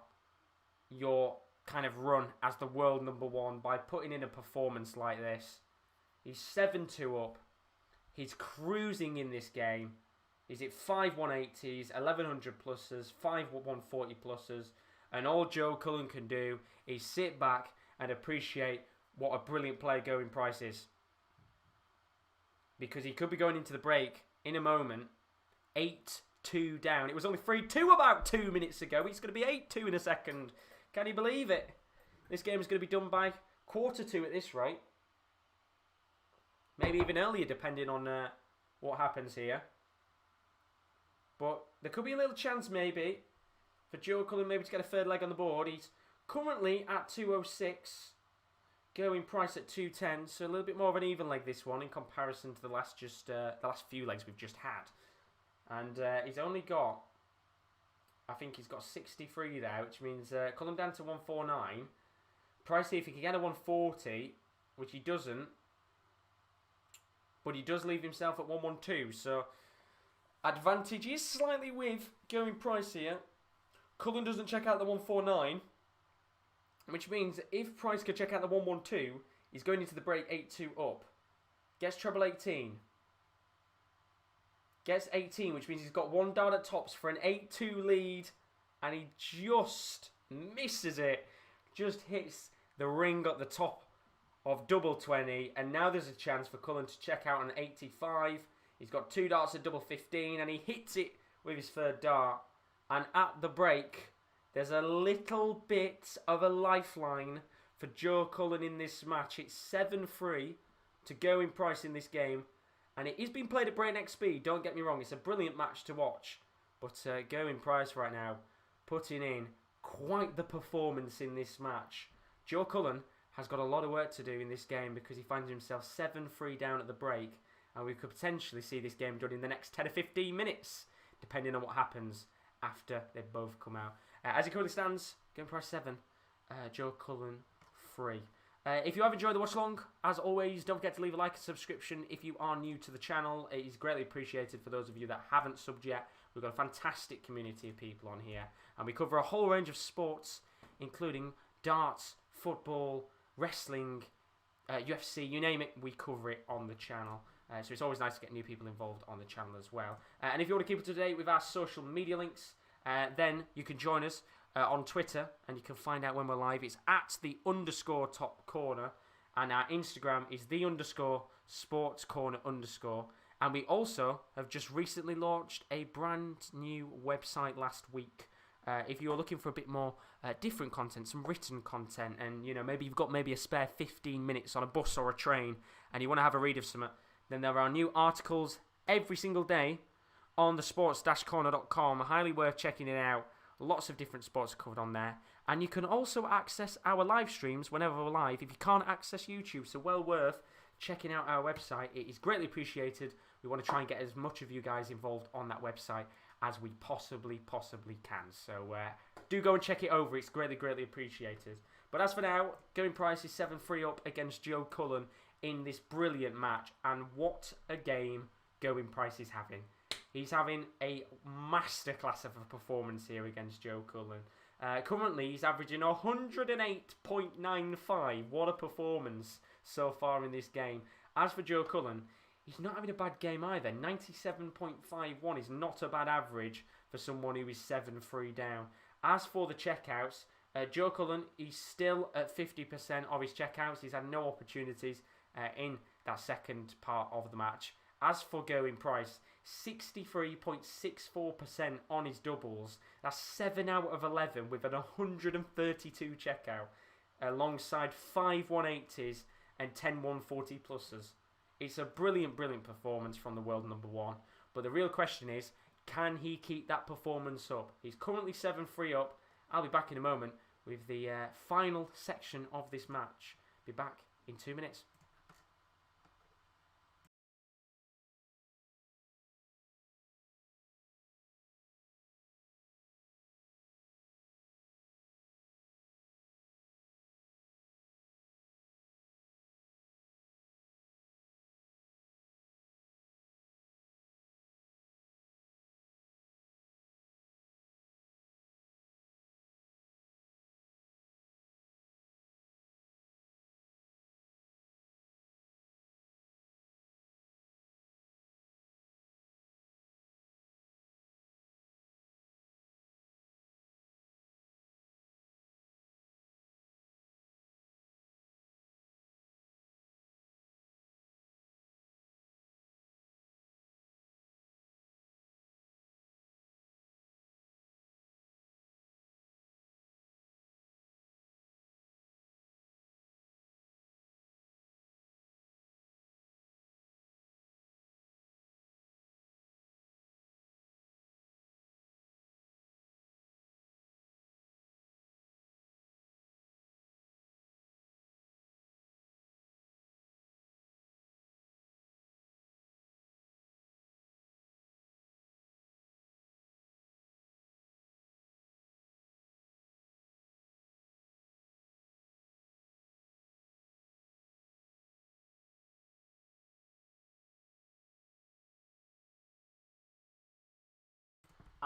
your kind of run as the world number 1 by putting in a performance like this. He's 7-2 up. He's cruising in this game. He's at 5 180s, 1100 pluses, 5 140 pluses, and all Joe Cullen can do is sit back and appreciate what a brilliant player Gerwyn Price is. Because he could be going into the break in a moment, 8-2 down. It was only 3-2 about 2 minutes ago. It's going to be 8-2 in a second. Can you believe it? This game is going to be done by 1:45 at this rate. Maybe even earlier, depending on what happens here. But there could be a little chance, maybe, for Joe Cullen maybe to get a 3rd leg on the board. He's currently at 206. Gerwyn Price at 210. So a little bit more of an even leg, this one, in comparison to the last few legs we've just had. And he's only got, I think he's got 63 there, which means Cullen down to 149. Price, if he can get a 140, which he doesn't, but he does leave himself at 1-1-2. So advantage is slightly with Gerwyn Price here. Cullen doesn't check out the 1-4-9, which means if Price could check out the 1-1-2, he's going into the break 8-2 up. Gets treble 18. Gets 18, which means he's got one down at tops for an 8-2 lead, and he just misses it. Just hits the ring at the top of double 20, and now there's a chance for Cullen to check out an 85. He's got 2 darts at double 15, and he hits it with his third dart. And at the break, there's a little bit of a lifeline for Joe Cullen in this match. It's 7-3 to Gerwyn Price in this game. And it is being played at breakneck speed, don't get me wrong. It's a brilliant match to watch. But Gerwyn Price right now putting in quite the performance in this match. Joe Cullen has got a lot of work to do in this game because he finds himself 7-3 down at the break. And we could potentially see this game done in the next 10 or 15 minutes, depending on what happens after they both come out. As it currently stands, Gerwyn Price 7, Joe Cullen 3. If you have enjoyed the watch along, as always, don't forget to leave a like and subscription if you are new to the channel. It is greatly appreciated for those of you that haven't subbed yet. We've got a fantastic community of people on here, and we cover a whole range of sports, including darts, football, wrestling, UFC, you name it, we cover it on the channel. So it's always nice to get new people involved on the channel as well. And if you want to keep up to date with our social media links, then you can join us on Twitter, and you can find out when we're live. It's at @_top_corner, and our Instagram is _sportscorner_. And we also have just recently launched a brand new website last week. If you're looking for a bit more different content, some written content, and maybe you've got a spare 15 minutes on a bus or a train, and you want to have a read of something, then there are new articles every single day on the sports-corner.com. Highly worth checking it out. Lots of different sports are covered on there. And you can also access our live streams whenever we're live if you can't access YouTube. So well worth checking out our website. It is greatly appreciated. We want to try and get as much of you guys involved on that website as we possibly can. So do go and check it over. It's greatly appreciated. But as for now, Gerwyn Price is 7-3 up against Joe Cullen in this brilliant match. And what a game Gerwyn Price is having. He's having a masterclass of a performance here against Joe Cullen. Currently, he's averaging 108.95. What a performance so far in this game. As for Joe Cullen, he's not having a bad game either. 97.51 is not a bad average for someone who is 7-3 down. As for the checkouts, Joe Cullen, he's still at 50% of his checkouts. He's had no opportunities in that second part of the match. As for Gerwyn Price, 63.64% on his doubles. That's 7 out of 11 with an 132 checkout, alongside 5 180s and 10 140 pluses. It's a brilliant performance from the world number one. But the real question is, can he keep that performance up? He's currently 7-3 up. I'll be back in a moment with the final section of this match. Be back in 2 minutes.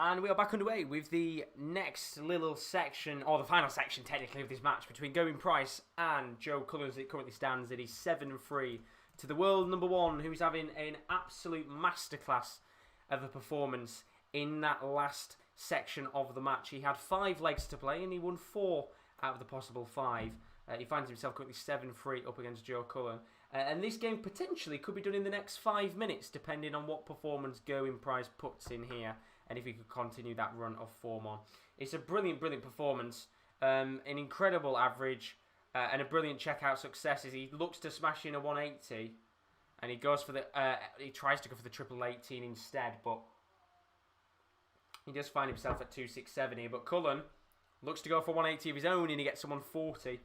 And we are back underway with the next little section, or the final section technically of this match between Gerwyn Price and Joe Cullen. As it currently stands, it is 7-3 to the world number one, who's having an absolute masterclass of a performance in that last section of the match. He had 5 legs to play and he won 4 out of the possible 5. He finds himself currently 7-3 up against Joe Cullen. And this game potentially could be done in the next 5 minutes, depending on what performance Gerwyn Price puts in here, and if he could continue that run of form on. It's a brilliant, brilliant performance, an incredible average, and a brilliant checkout success as he looks to smash in a 180, and he goes for the, he tries to go for the triple 18 instead, but he does find himself at 267 here. But Cullen looks to go for 180 of his own, and he gets a 140.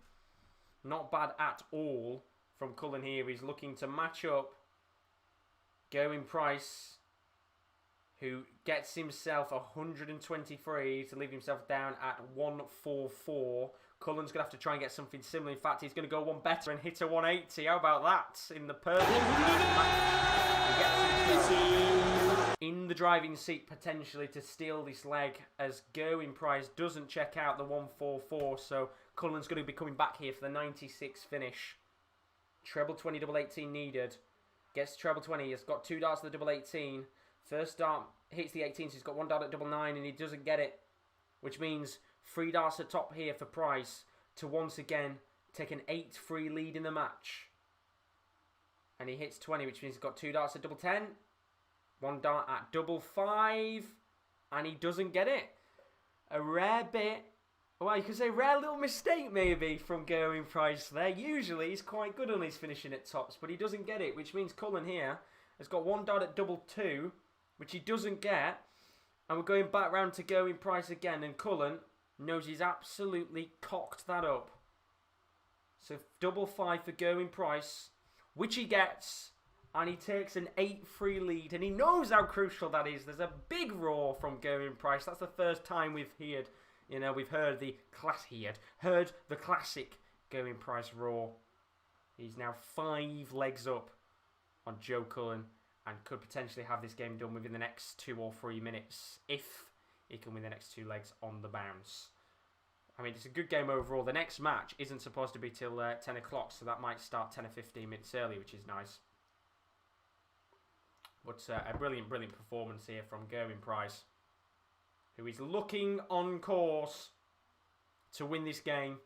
Not bad at all from Cullen here. He's looking to match up Gerwyn Price, who gets himself 123 to leave himself down at 144. Cullen's going to have to try and get something similar. In fact, he's going to go one better and hit a 180. How about that? In the perfect match. He gets himself in the driving seat potentially to steal this leg, as Gerwyn Price doesn't check out the 144. So Cullen's going to be coming back here for the 96 finish. Treble 20, double 18 needed. Gets treble 20. He's got 2 darts at the double 18. First dart hits the 18, so he's got 1 dart at double 9 and he doesn't get it. Which means 3 darts at top here for Price to once again take an 8-3 lead in the match. And he hits 20, which means he's got 2 darts at double 10. 1 dart at double 5. And he doesn't get it. A rare bit. Well, you could say rare little mistake maybe from Gerwyn Price there. Usually he's quite good on his finishing at tops, but he doesn't get it, which means Cullen here has got 1 dart at double 2, which he doesn't get. And we're going back round to Gerwyn Price again, and Cullen knows he's absolutely cocked that up. So double 5 for Gerwyn Price, which he gets, and he takes an 8-3 lead, and he knows how crucial that is. There's a big roar from Gerwyn Price. That's the first time we've heard. We've heard the classic Gerwyn Price roar. He's now 5 legs up on Joe Cullen and could potentially have this game done within the next 2 or 3 minutes if he can win the next 2 legs on the bounce. I mean, it's a good game overall. The next match isn't supposed to be till 10 o'clock, so that might start 10 or 15 minutes early, which is nice. But a brilliant, brilliant performance here from Gerwyn Price, who is looking on course to win this game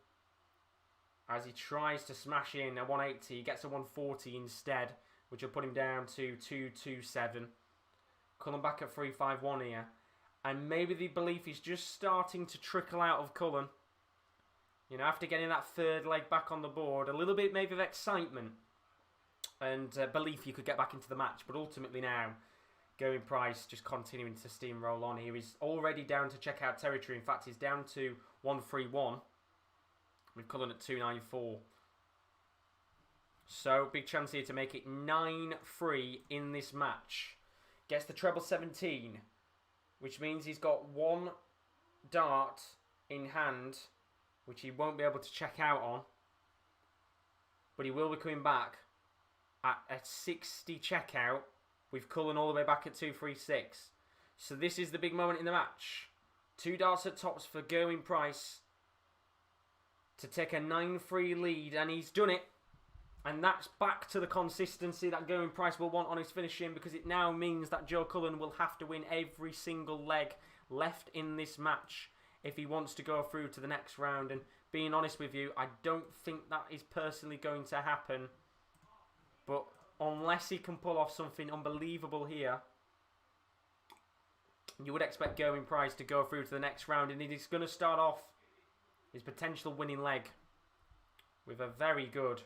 as he tries to smash in a 180. He gets a 140 instead, which will put him down to 227. Cullen back at 351 here. And maybe the belief is just starting to trickle out of Cullen. After getting that 3rd leg back on the board, a little bit maybe of excitement and belief you could get back into the match. But ultimately now, Gerwyn Price just continuing to steamroll on here. He's already down to checkout territory. In fact, he's down to 131 with Cullen at 294. So, big chance here to make it 9-3 in this match. Gets the treble 17, which means he's got 1 dart in hand, which he won't be able to check out on. But he will be coming back at a 60 checkout with Cullen all the way back at 236. So this is the big moment in the match. 2 darts at tops for Gerwyn Price to take a 9-3 lead, and he's done it. And that's back to the consistency that Gerwyn Price will want on his finishing, because it now means that Joe Cullen will have to win every single leg left in this match if he wants to go through to the next round. And being honest with you, I don't think that is personally going to happen. But unless he can pull off something unbelievable here, you would expect Gerwyn Price to go through to the next round, and he's going to start off his potential winning leg with a very good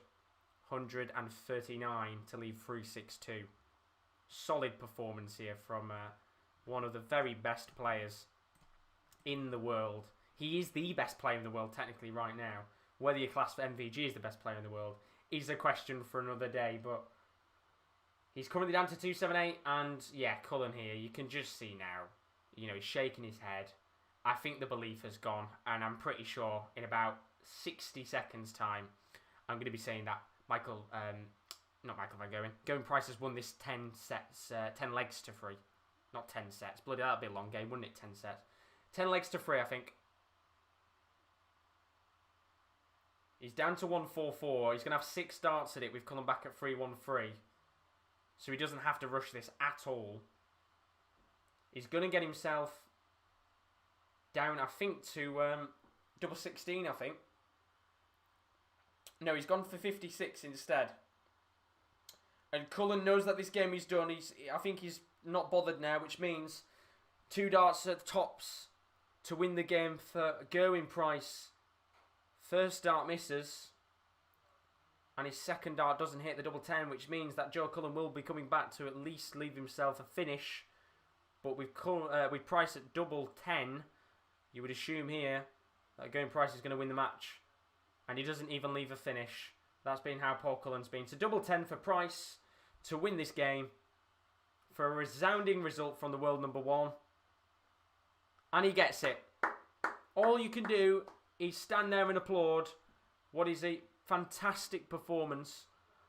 139 to leave 362. Solid performance here from one of the very best players in the world. He is the best player in the world technically right now. Whether you class MVG as the best player in the world is a question for another day, but he's currently down to 278, and yeah, Cullen here, you can just see now, he's shaking his head. I think the belief has gone, and I'm pretty sure in about 60 seconds time, I'm going to be saying that Gerwyn Price has won this 10 legs to 3. Not 10 sets. Bloody, that'd be a long game, wouldn't it? 10 sets. 10 legs to 3, I think. He's down to 1-4-4. He's going to have 6 darts at it with Cullen back at 3-1-3. So he doesn't have to rush this at all. He's going to get himself down, I think, to double 16, I think. No, he's gone for 56 instead. And Cullen knows that this game is done. I think he's not bothered now, which means 2 darts at the tops to win the game for Gerwyn Price. First dart misses, and his second dart doesn't hit the double 10, which means that Joe Cullen will be coming back to at least leave himself a finish. But with Price at double 10, you would assume here that Gerwyn Price is going to win the match. And he doesn't even leave a finish. That's been how Paul Cullen's been. So double 10 for Price to win this game for a resounding result from the world number 1. And he gets it. All you can do is stand there and applaud what is a fantastic performance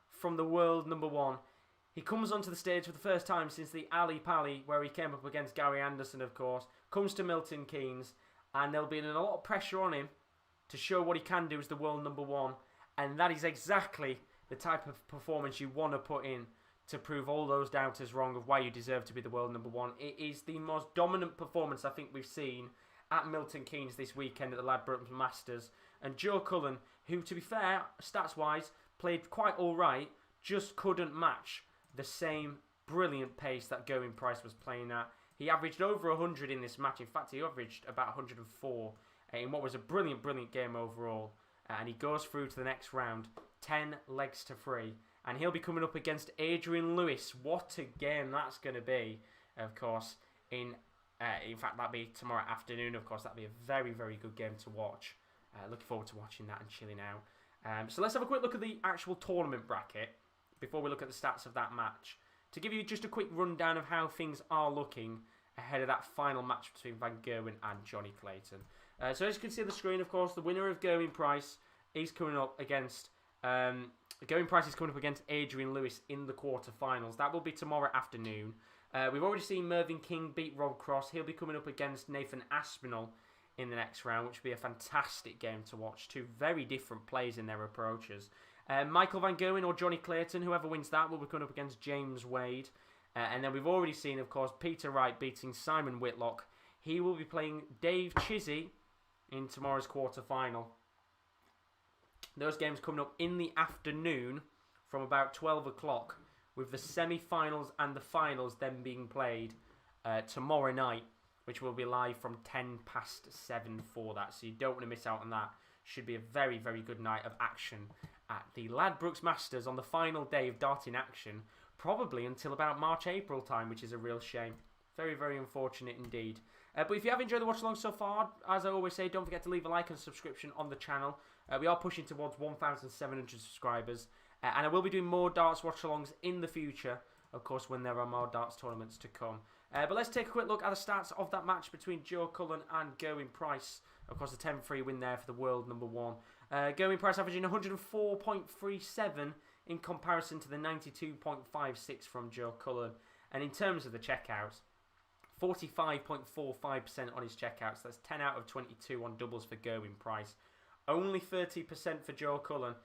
from the world number 1. He comes onto the stage for the first time since the Ali Pali, where he came up against Gary Anderson, of course. Comes to Milton Keynes, and there'll be a lot of pressure on him to show what he can do as the world number 1. And that is exactly the type of performance you want to put in to prove all those doubters wrong of why you deserve to be the world number 1. It is the most dominant performance I think we've seen at Milton Keynes this weekend at the Ladbrokes Masters. And Joe Cullen, who, to be fair, stats-wise, played quite alright, just couldn't match the same brilliant pace that Gerwyn Price was playing at. He averaged over 100 in this match. In fact, he averaged about 104 in what was a brilliant game overall. And he goes through to the next round, 10 legs to 3. And he'll be coming up against Adrian Lewis. What a game that's going to be, of course, in fact, that'll be tomorrow afternoon, of course. That'll be a very good game to watch. Looking forward to watching that and chilling out. So let's have a quick look at the actual tournament bracket before we look at the stats of that match. To give you just a quick rundown of how things are looking ahead of that final match between Van Gerwen and Johnny Clayton. So as you can see on the screen, of course, the winner of Gerwyn Price is coming up against... Gerwyn Price is coming up against Adrian Lewis in the quarterfinals. That will be tomorrow afternoon. We've already seen Mervyn King beat Rob Cross. He'll be coming up against Nathan Aspinall in the next round, which will be a fantastic game to watch. 2 very different players in their approaches. Michael Van Gerwen or Johnny Clayton, whoever wins that, will be coming up against James Wade. And then we've already seen, of course, Peter Wright beating Simon Whitlock. He will be playing Dave Chizzy in tomorrow's quarterfinal. Those games coming up in the afternoon from about 12 o'clock, with the semi-finals and the finals then being played tomorrow night, which will be live from 7 for that. So you don't want to miss out on that. Should be a very good night of action at the Ladbrokes Masters on the final day of darting action, probably until about March-April time, which is a real shame. Very unfortunate indeed. But if you have enjoyed the watch along so far, as I always say, don't forget to leave a like and subscription on the channel. We are pushing towards 1,700 subscribers. And I will be doing more darts watch-alongs in the future, of course, when there are more darts tournaments to come. But let's take a quick look at the stats of that match between Joe Cullen and Gerwyn Price. Of course, the 10-3 win there for the world number 1. Gerwyn Price averaging 104.37 in comparison to the 92.56 from Joe Cullen. And in terms of the checkouts, 45.45% on his checkouts. That's 10 out of 22 on doubles for Gerwyn Price. Only 30% for Joe Cullen.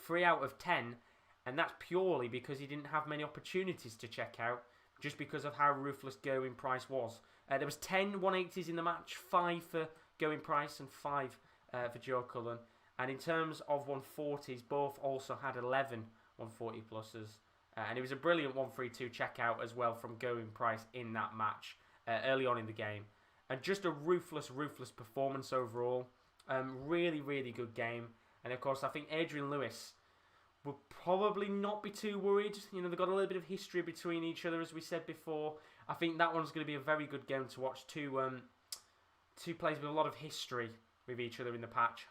3 out of 10. And that's purely because he didn't have many opportunities to check out, just because of how ruthless Gerwyn Price was. There was 10 180s in the match, 5 for Gerwyn Price and 5 for Joe Cullen. And in terms of 140s, both also had 11 140 pluses. And it was a brilliant 132 checkout as well from Gerwyn Price in that match early on in the game. And just a ruthless performance overall. Really good game. And of course, I think Adrian Lewis will probably not be too worried. You know, they've got a little bit of history between each other, as we said before. I think that one's going to be a very good game to watch. Two players with a lot of history with each other in the past.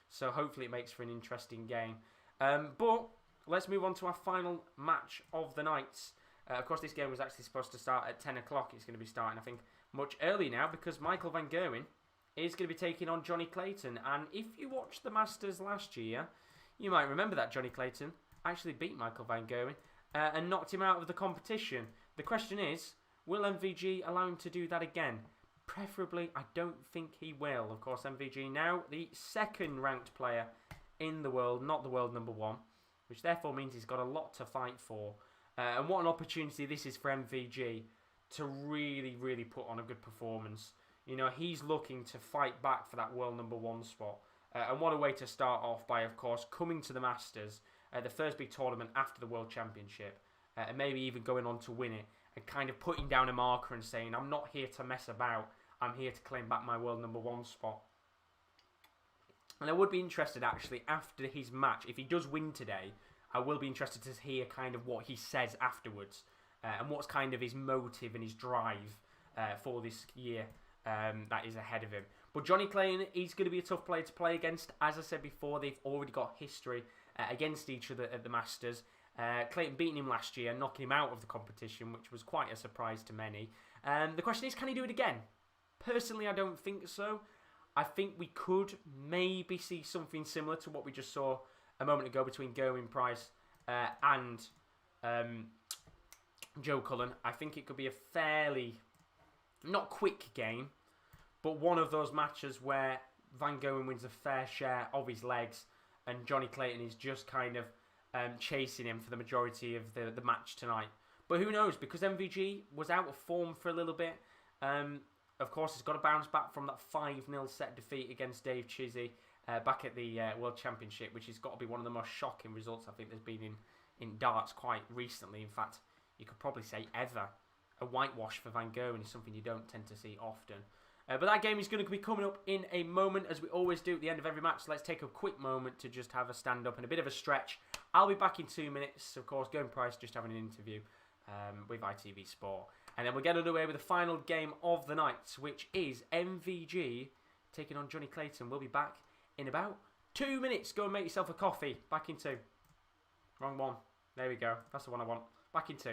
So hopefully it makes for an interesting game. But let's move on to our final match of the night. Of course, this game was actually supposed to start at 10 o'clock. It's going to be starting, I think, much earlier now, because Michael Van Gerwen is going to be taking on Johnny Clayton. And if you watched the Masters last year, you might remember that Johnny Clayton actually beat Michael Van Gerwen and knocked him out of the competition. The question is, will MVG allow him to do that again? Preferably, I don't think he will. Of course, MVG now the second ranked player in the world, not the world number 1, which therefore means he's got a lot to fight for. And what an opportunity this is for MVG to really, really put on a good performance. You know, he's looking to fight back for that world number 1 spot. And what a way to start off by, of course, coming to the Masters, the first big tournament after the World Championship, and maybe even going on to win it, and kind of putting down a marker and saying, I'm not here to mess about, I'm here to claim back my world number 1 spot. And I would be interested, actually, after his match, if he does win today, I will be interested to hear kind of what he says afterwards, and what's kind of his motive and his drive for this year that is ahead of him. But Johnny Clayton, he's going to be a tough player to play against. As I said before, they've already got history against each other at the Masters. Clayton beating him last year, knocking him out of the competition, which was quite a surprise to many. The question is, can he do it again? Personally, I don't think so. I think we could maybe see something similar to what we just saw a moment ago between Gerwyn Price and Joe Cullen. I think it could be a fairly, not quick game, but one of those matches where Van Gerwen wins a fair share of his legs and Johnny Clayton is just kind of chasing him for the majority of the match tonight. But who knows, because MVG was out of form for a little bit. Of course, he's got to bounce back from that 5-0 set defeat against Dave Chizzy back at the World Championship, which has got to be one of the most shocking results I think there's been in darts quite recently. In fact, you could probably say ever. A whitewash for Van Gerwen is something you don't tend to see often. But that game is going to be coming up in a moment, as we always do at the end of every match. So let's take a quick moment to just have a stand-up and a bit of a stretch. I'll be back in 2 minutes. Of course, Gerwyn Price just having an interview with ITV Sport. And then we'll get underway with the final game of the night, which is MVG taking on Johnny Clayton. We'll be back in about 2 minutes. Go and make yourself a coffee. Back in 2. Wrong one. There we go. That's the one I want. Back in 2.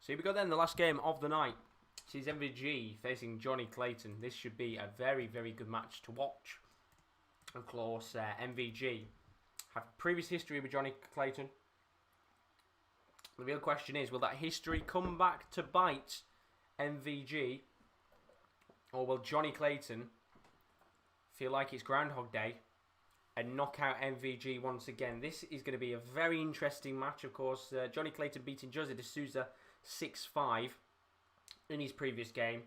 So here we go then, the last game of the night. This is MVG facing Johnny Clayton. This should be a very, very good match to watch. Of course, MVG have previous history with Johnny Clayton. The real question is, will that history come back to bite MVG? Or will Johnny Clayton feel like it's Groundhog Day and knock out MVG once again? This is going to be a very interesting match, of course. Johnny Clayton beating Jose de Souza 6-5 in his previous game.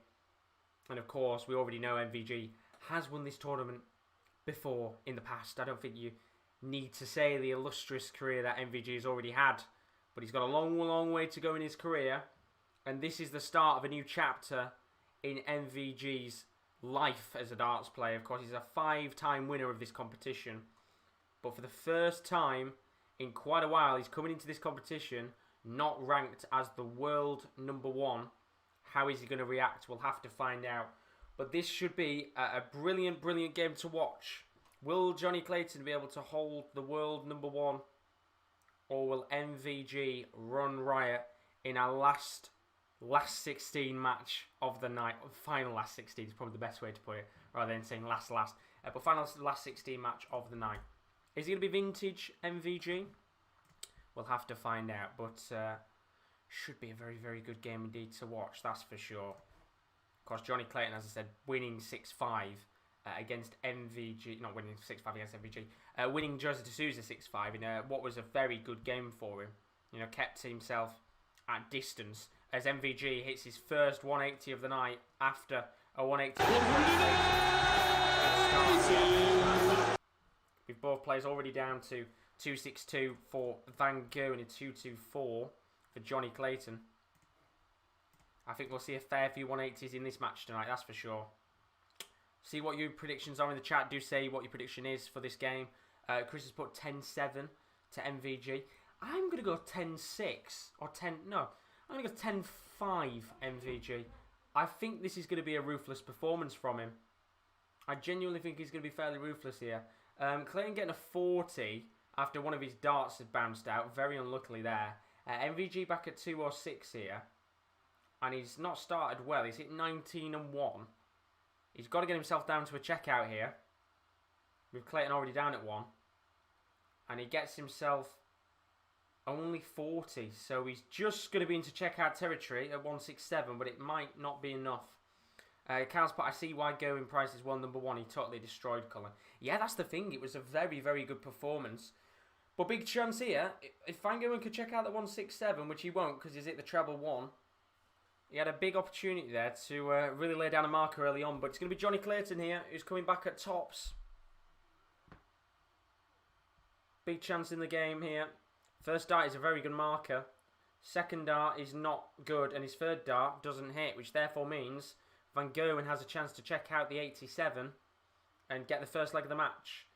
And of course, we already know MVG has won this tournament before in the past. I don't think you need to say the illustrious career that MVG has already had. But he's got a long, long way to go in his career. And this is the start of a new chapter in MVG's life as a darts player. Of course, he's a 5-time winner of this competition. But for the first time in quite a while, he's coming into this competition not ranked as the world #1. How is he going to react? We'll have to find out. But this should be a brilliant, brilliant game to watch. Will Johnny Clayton be able to hold the world #1? Or will MVG run riot in our last 16 match of the night? Final last 16 is probably the best way to put it, rather than saying last. But final last 16 match of the night. Is he going to be vintage MVG? We'll have to find out, but should be a very, very good game indeed to watch, that's for sure. Of course, Johnny Clayton, as I said, winning 6-5 against MVG, not winning 6-5 against MVG, winning Jose de Souza 6-5 in what was a very good game for him. You know, kept himself at distance as MVG hits his first 180 of the night after a 180. With both players already down to 2-6-2 for Van Gerwen and 2-2-4 for Johnny Clayton. I think we'll see a fair few 180s in this match tonight, that's for sure. See what your predictions are in the chat. Do say what your prediction is for this game. Chris has put 10-7 to MVG. I'm going to go 10-6 or 10... No, I'm going to go 10-5 MVG. I think this is going to be a ruthless performance from him. I genuinely think he's going to be fairly ruthless here. Clayton getting a 40 after one of his darts had bounced out. Very unluckily there. MVG back at 2-6 here. And he's not started well. He's hit 19-1. He's got to get himself down to a checkout here. With Clayton already down at 1. And he gets himself only 40. So he's just going to be into checkout territory at 167. But it might not be enough. Carl's put, I see why Gerwyn Price is world #1. He totally destroyed Cullen. Yeah, that's the thing. It was a very, very good performance. But big chance here. If Van Gerwen could check out the 167, which he won't because he's hit the treble 1. He had a big opportunity there to really lay down a marker early on. But it's going to be Johnny Clayton here who's coming back at tops. Big chance in the game here. First dart is a very good marker. Second dart is not good. And his third dart doesn't hit. Which therefore means Van Gerwen has a chance to check out the 87 and get the first leg of the match.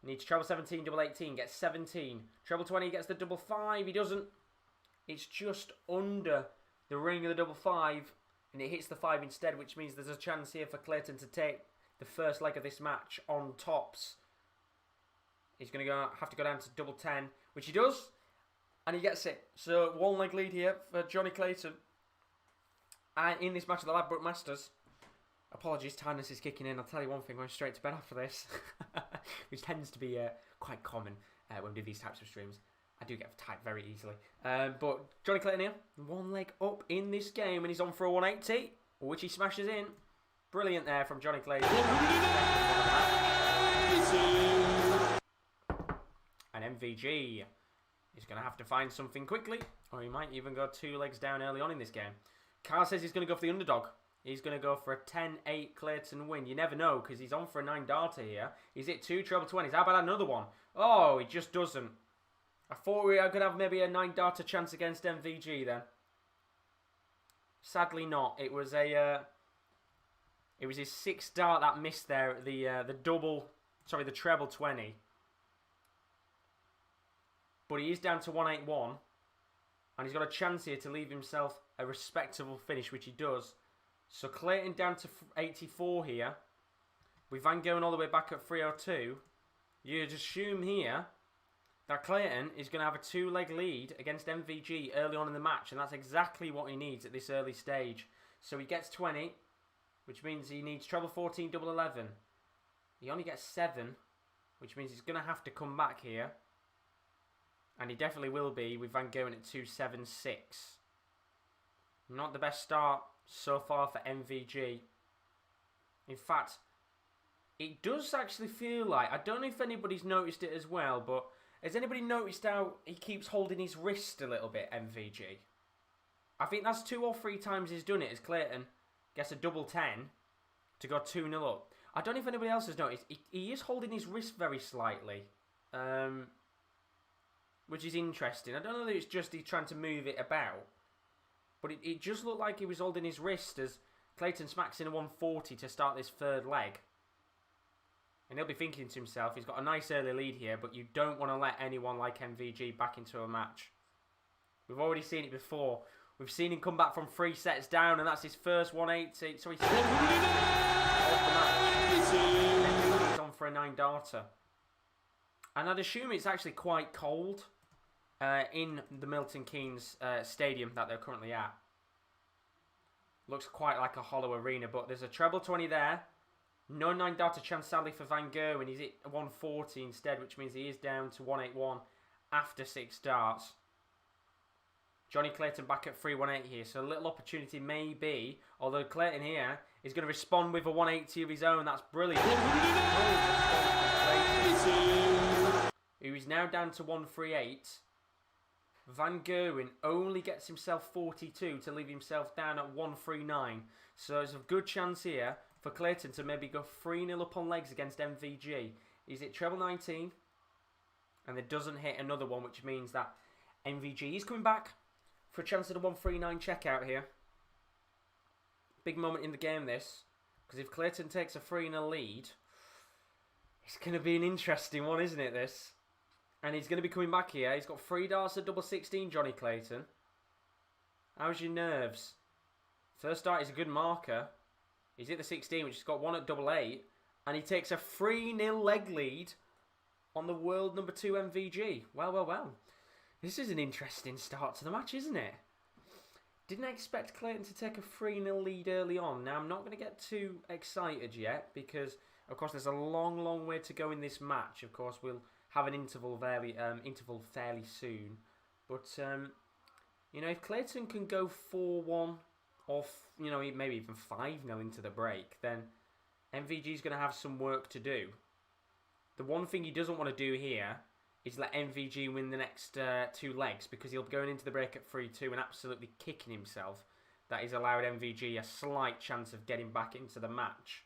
Needs treble 17, double 18, gets 17. Treble 20 gets the double 5. He doesn't. It's just under the ring of the double 5 and it hits the 5 instead, which means there's a chance here for Clayton to take the first leg of this match on tops. He's going to have to go down to double 10, which he does, and he gets it. So 1 leg lead here for Johnny Clayton. And in this match of the Ladbrokes Masters, apologies, tiredness is kicking in. I'll tell you one thing, I'm going straight to bed after this, which tends to be quite common when we do these types of streams. I do get tired very easily. But Johnny Clayton here, 1 leg up in this game, and he's on for a 180, which he smashes in. Brilliant there from Johnny Clayton. And MVG is going to have to find something quickly, or he might even go 2 legs down early on in this game. Carl says he's going to go for the underdog. He's going to go for a 10-8 Clayton win. You never know, because he's on for a 9-darter here. He's hit 2 treble 20s. How about another one? Oh, he just doesn't. I thought we were going to have maybe a 9-darter chance against MVG then. Sadly not. It was a... it was his 6th dart that missed there. The treble 20. But he is down to 181. And he's got a chance here to leave himself a respectable finish, which he does. So Clayton down to 84 here. With Van Gerwen all the way back at 302. You'd assume here that Clayton is going to have a 2-leg lead against MVG early on in the match, and that's exactly what he needs at this early stage. So he gets 20, which means he needs treble 14, double 11. He only gets 7, which means he's going to have to come back here. And he definitely will be with Van Gerwen at 2-7-6. Not the best start so far for MVG. In fact, it does actually feel like, I don't know if anybody's noticed it as well, but has anybody noticed how he keeps holding his wrist a little bit, MVG? I think that's 2 or 3 times he's done it as Clayton gets a double 10 to go 2-0 up. I don't know if anybody else has noticed. He is holding his wrist very slightly, which is interesting. I don't know that it's just he's trying to move it about, but it just looked like he was holding his wrist as Clayton smacks in a 140 to start this 3rd leg. And he'll be thinking to himself, he's got a nice early lead here, but you don't want to let anyone like MVG back into a match. We've already seen it before. We've seen him come back from 3 sets down, and that's his first 180. So he's off the match. He's on for a 9-darter. And I'd assume it's actually quite cold in the Milton Keynes stadium that they're currently at. Looks quite like a hollow arena, but there's a treble 20 there. No 9-darter chance sadly for Van Gerwen. He's at 140 instead, which means he is down to 181 after 6 darts. Johnny Clayton back at 3-1-8 here, so a little opportunity maybe. Although Clayton here is going to respond with a 180 of his own. That's brilliant. Who is now down to 138. Van Gerwen only gets himself 42 to leave himself down at 139. So there's a good chance here for Clayton to maybe go 3-0 up on legs against MVG. He's at treble 19, and it doesn't hit another one, which means that MVG is coming back for a chance at a 139 checkout here. Big moment in the game this, because if Clayton takes a 3-0 lead, it's going to be an interesting one, isn't it, this? And he's going to be coming back here. He's got 3 darts at double 16, Johnny Clayton. How's your nerves? First dart is a good marker. He's at the 16, which has got 1 at double 8. And he takes a 3-0 leg lead on the world number 2 MVG. Well, well, well. This is an interesting start to the match, isn't it? Didn't expect Clayton to take a 3-0 lead early on. Now, I'm not going to get too excited yet because, of course, there's a long, long way to go in this match. Of course, we'll have an interval fairly soon. But, you know, if Clayton can go 4-1 or, you know, maybe even 5-0 into the break, then MVG's going to have some work to do. The one thing he doesn't want to do here is let MVG win the next 2 legs, because he'll be going into the break at 3-2 and absolutely kicking himself. That has allowed MVG a slight chance of getting back into the match.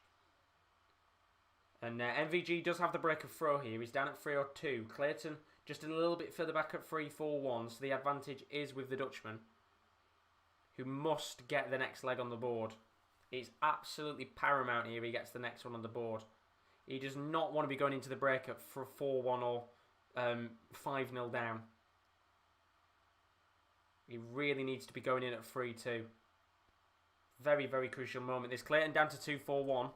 And MVG does have the break of throw here. He's down at 3-2. Clayton just a little bit further back at 3-4-1, so the advantage is with the Dutchman, who must get the next leg on the board. It's absolutely paramount here he gets the next one on the board. He does not want to be going into the break at 4-1 or 5-0 down. He really needs to be going in at 3-2. Very, very crucial moment. This Clayton down to 2-4-1.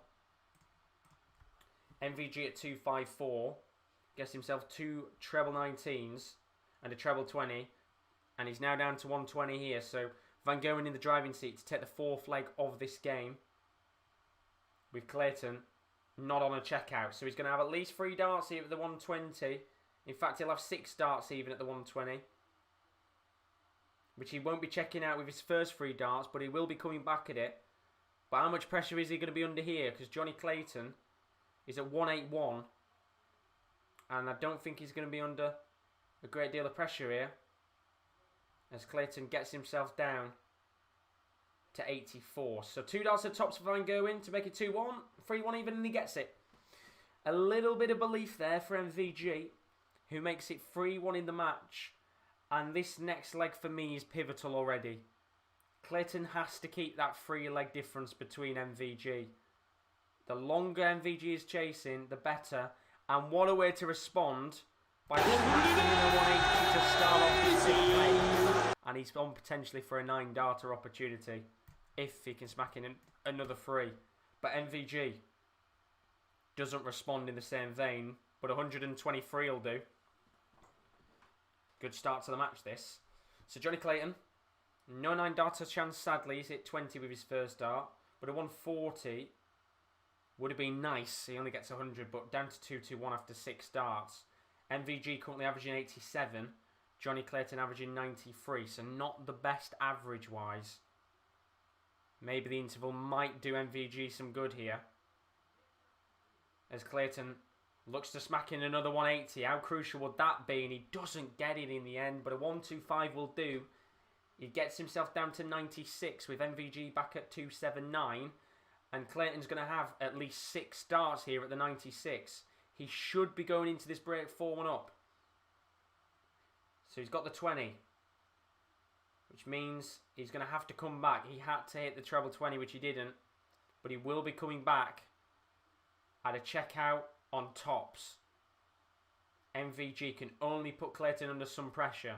MVG at 2-5-4. Gets himself 2 treble 19s and a treble 20. And he's now down to 120 here. So Van Gerwen in the driving seat to take the 4th leg of this game. With Clayton not on a checkout. So he's going to have at least 3 darts here at the 120. In fact, he'll have 6 darts even at the 120. Which he won't be checking out with his first 3 darts, but he will be coming back at it. But how much pressure is he going to be under here? Because Johnny Clayton is at 181. And I don't think he's going to be under a great deal of pressure here, as Clayton gets himself down to 84. So 2 darts at tops for Van Gerwen to make it 2-1. 3-1 even, and he gets it. A little bit of belief there for MVG, who makes it 3-1 in the match. And this next leg for me is pivotal already. Clayton has to keep that 3-leg difference between MVG. The longer MVG is chasing, the better. And what a way to respond by smashing in a 180 to start off the 6th leg. And he's on potentially for a 9-darter opportunity if he can smack in another 3. But MVG doesn't respond in the same vein, but 123 will do. Good start to the match, this. So Johnny Clayton, no 9 darter chance, sadly. He's hit 20 with his first dart. But a 140 would have been nice. He only gets 100, but down to 221 after 6 darts. MVG currently averaging 87. Johnny Clayton averaging 93. So not the best average-wise. Maybe the interval might do MVG some good here. As Clayton looks to smack in another 180. How crucial would that be? And he doesn't get it in the end, but a 125 will do. He gets himself down to 96 with MVG back at 279. And Clayton's going to have at least 6 darts here at the 96. He should be going into this break 4-1 up. So he's got the 20. Which means he's going to have to come back. He had to hit the treble 20, which he didn't. But he will be coming back at a checkout on tops. MVG can only put Clayton under some pressure,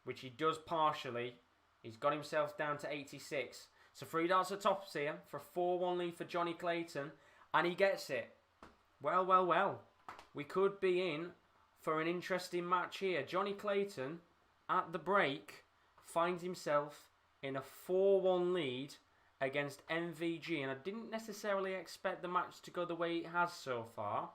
which he does partially. He's got himself down to 86. So 3 darts at tops here for a 4-1 lead for Johnny Clayton. And he gets it. Well, well, well. We could be in for an interesting match here. Johnny Clayton, at the break, finds himself in a 4-1 lead against MVG. And I didn't necessarily expect the match to go the way it has so far.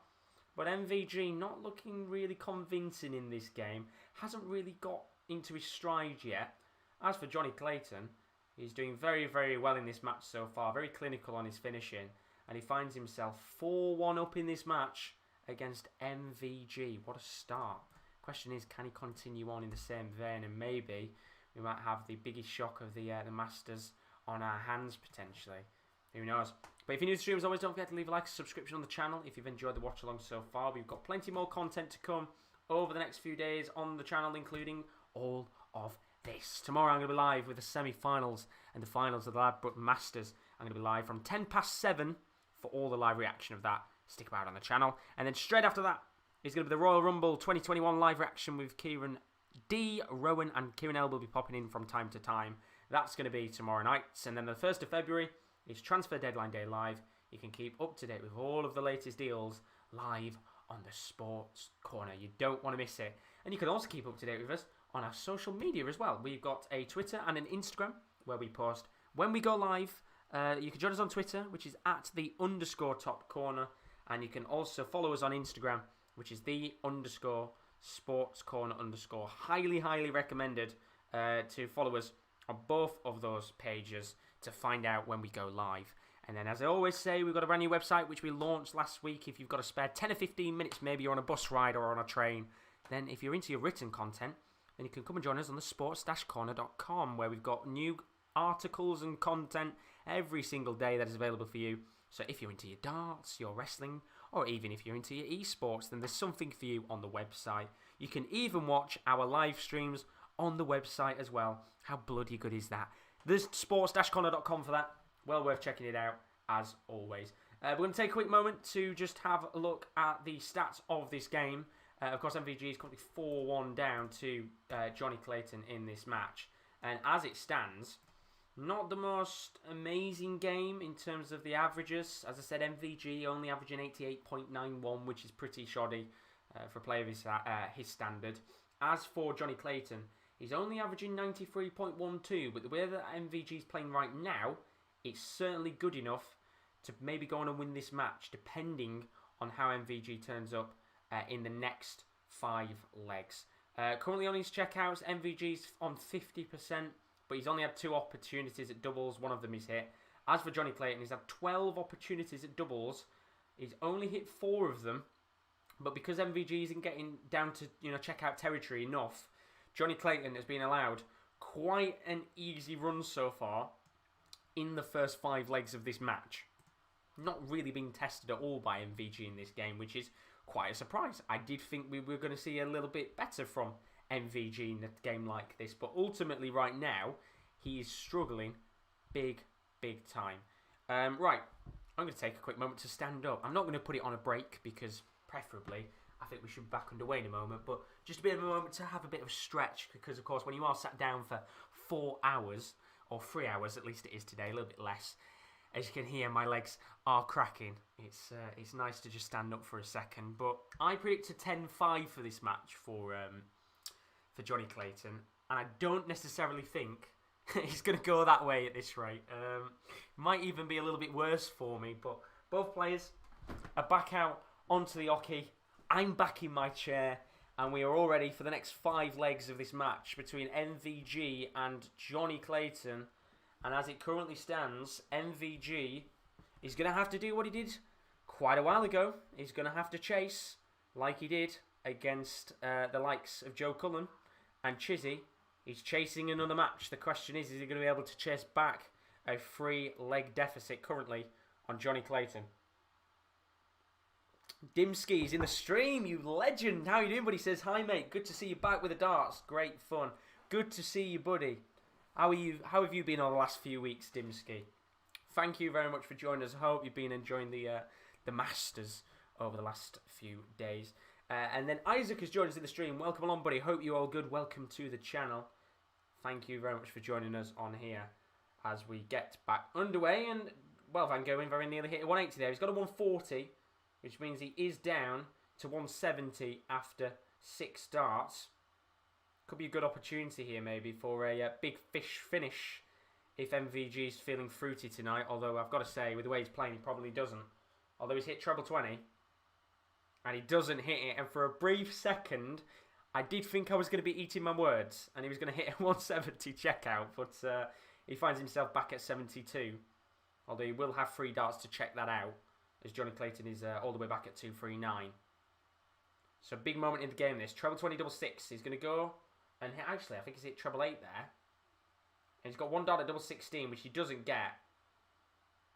But MVG not looking really convincing in this game. Hasn't really got into his stride yet. As for Johnny Clayton, he's doing very, very well in this match so far. Very clinical on his finishing. And he finds himself 4-1 up in this match against MVG. What a start. Question is, can he continue on in the same vein? And maybe we might have the biggest shock of the Masters on our hands potentially. Who knows? But if you're new to the stream, as always, don't forget to leave a like and subscription on the channel if you've enjoyed the watch along so far. We've got plenty more content to come over the next few days on the channel, including all of this. Tomorrow I'm going to be live with the semi-finals and the finals of the Ladbrokes Masters. I'm going to be live from 7:10 for all the live reaction of that. Stick about on the channel. And then straight after that is going to be the Royal Rumble 2021 live reaction with Kieran D, Rowan and Kieran L will be popping in from time to time. That's going to be tomorrow night. And then the 1st of February is Transfer Deadline Day live. You can keep up to date with all of the latest deals live on the Sports Corner. You don't want to miss it. And you can also keep up to date with us on our social media as well. We've got a Twitter and an Instagram where we post when we go live. You can join us on Twitter, which is at @_top_corner. And you can also follow us on Instagram, which is _sportscorner_. Highly, highly recommended to follow us on both of those pages to find out when we go live. And then, as I always say, we've got a brand new website which we launched last week. If you've got a spare 10 or 15 minutes, maybe you're on a bus ride or on a train, then if you're into your written content, then you can come and join us on the sports-corner.com, where we've got new articles and content every single day that is available for you. So if you're into your darts, your wrestling, or even if you're into your esports, then there's something for you on the website. You can even watch our live streams on the website as well. How bloody good is that? There's sports-corner.com for that. Well worth checking it out, as always. We're going to take a quick moment to just have a look at the stats of this game. Of course, MVG is currently 4-1 down to Johnny Clayton in this match. And as it stands, not the most amazing game in terms of the averages. As I said, MVG only averaging 88.91, which is pretty shoddy for a player of his standard. As for Johnny Clayton, he's only averaging 93.12, but the way that MVG is playing right now, it's certainly good enough to maybe go on and win this match, depending on how MVG turns up in the next 5 legs. Currently on his checkouts, MVG's on 50%, but he's only had 2 opportunities at doubles. One of them is hit. As for Johnny Clayton, he's had 12 opportunities at doubles. He's only hit 4 of them, but because MVG isn't getting down to checkout territory enough, Johnny Clayton has been allowed quite an easy run so far in the first 5 legs of this match. Not really being tested at all by MVG in this game, which is quite a surprise. I did think we were going to see a little bit better from MVG in a game like this, but ultimately right now he is struggling big time. Right, I'm going to take a quick moment to stand up. I'm not going to put it on a break because preferably I think we should be back underway in a moment, but just a bit of a moment to have a bit of a stretch, because of course when you are sat down for 4 hours, or 3 hours at least it is today, a little bit less, as you can hear my legs are cracking. It's nice to just stand up for a second, but I predict a 10-5 for this match for for Johnny Clayton, and I don't necessarily think he's going to go that way at this rate. Might even be a little bit worse for me, but both players are back out onto the hockey. I'm back in my chair, and we are all ready for the next 5 legs of this match between MVG and Johnny Clayton. And as it currently stands, MVG is going to have to do what he did quite a while ago. He's going to have to chase like he did against the likes of Joe Cullen and Chizzy. He's chasing another match. The question is he going to be able to chase back a 3-leg deficit currently on Johnny Clayton? Dimski's in the stream, you legend. How you doing, buddy? Says, hi, mate. Good to see you back with the darts. Great fun. Good to see you, buddy. How are you? How have you been on the last few weeks, Dimski? Thank you very much for joining us. I hope you've been enjoying the Masters over the last few days. And then Isaac has joined us in the stream. Welcome along, buddy. Hope you're all good. Welcome to the channel. Thank you very much for joining us on here as we get back underway. And, well, Van Gerwen very nearly hit a 180 there. He's got a 140, which means he is down to 170 after 6 starts. Could be a good opportunity here maybe for a big fish finish if MVG is feeling fruity tonight. Although I've got to say, with the way he's playing, he probably doesn't. Although he's hit treble 20 and he doesn't hit it. And for a brief second, I did think I was going to be eating my words and he was going to hit a 170 checkout. But he finds himself back at 72. Although he will have 3 darts to check that out, as Johnny Clayton is all the way back at 239. So big moment in the game this. Treble 20, double 6. He's going to go and hit, actually I think he's hit treble 8 there. And he's got 1 dart at double 16, which he doesn't get.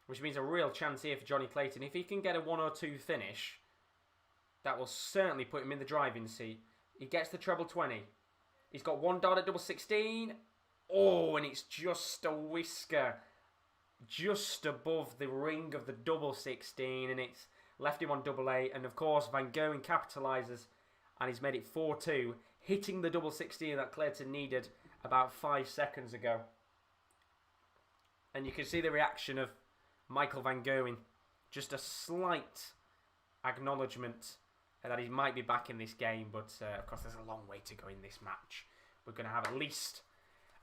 Which means a real chance here for Johnny Clayton. If he can get a 1 or 2 finish, that will certainly put him in the driving seat. He gets the treble 20. He's got 1 dart at double 16. Oh, and it's just a whisker just above the ring of the double 16, and it's left him on double 8. And of course, Van Gerwen capitalises, and he's made it 4-2, hitting the double 16 that Clayton needed about 5 seconds ago. And you can see the reaction of Michael Van Gerwen, just a slight acknowledgement that he might be back in this game, but of course there's a long way to go in this match. We're going to have at least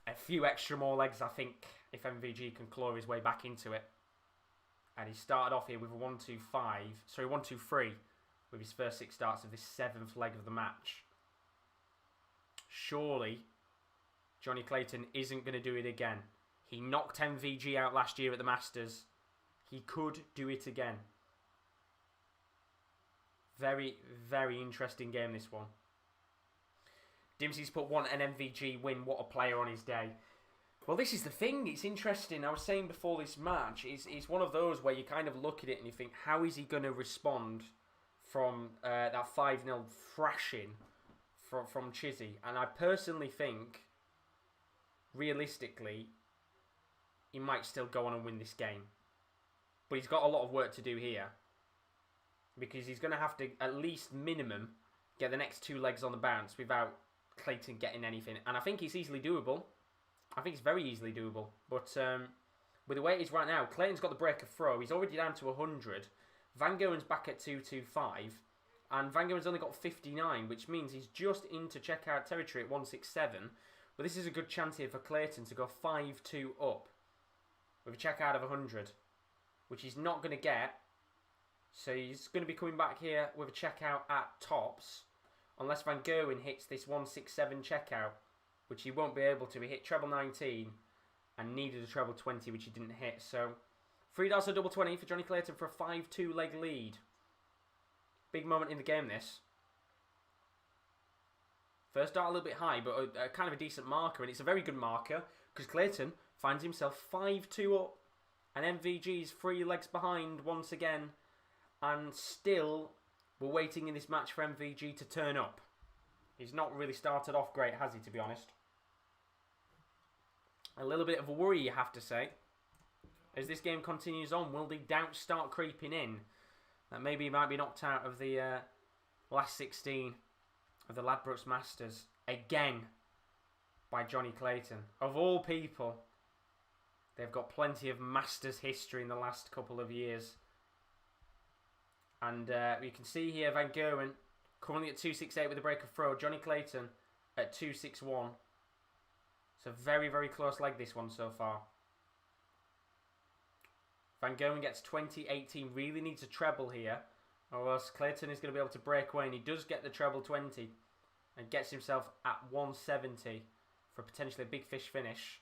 a few extra more legs, I think, if MVG can claw his way back into it. And he started off here with a 1-2-3 with his first 6 starts of this 7th leg of the match. Surely Johnny Clayton isn't going to do it again. He knocked MVG out last year at the Masters. He could do it again. Very, very interesting game, this one. Dimsey's put an MVG win. What a player on his day. Well, this is the thing. It's interesting. I was saying before this match, it's one of those where you kind of look at it and you think, how is he going to respond from that 5-0 thrashing from Chizzy? And I personally think, realistically, he might still go on and win this game. But he's got a lot of work to do here, because he's going to have to, at least minimum, get the next 2 legs on the bounce without Clayton getting anything. And I think it's easily doable. I think it's very easily doable. But with the way it is right now, Clayton's got the break of throw. He's already down to 100. Van Gerwen's back at 225. And Van Gerwen's only got 59, which means he's just into checkout territory at 167. But this is a good chance here for Clayton to go 5-2 up with a checkout of 100, which he's not going to get. So he's going to be coming back here with a checkout at tops, unless Van Gerwen hits this 167 checkout, which he won't be able to. He hit treble 19 and needed a treble 20, which he didn't hit. So 3 darts or double 20 for Johnny Clayton for a 5-2 leg lead. Big moment in the game, this. First dart a little bit high, but a kind of a decent marker, and it's a very good marker because Clayton finds himself 5-2 up, and MVG's 3 legs behind once again. And still, we're waiting in this match for MVG to turn up. He's not really started off great, has he, to be honest? A little bit of a worry, you have to say. As this game continues on, will the doubts start creeping in? That maybe he might be knocked out of the last 16 of the Ladbrokes Masters again by Johnny Clayton. Of all people, they've got plenty of Masters history in the last couple of years. And you can see here Van Gerwen currently at 268 with a break of throw. Johnny Clayton at 261. It's a very, very close leg, this one so far. Van Gerwen gets 20-18. Really needs a treble here, or else Clayton is going to be able to break away. And he does get the treble 20 and gets himself at 170 for potentially a big fish finish.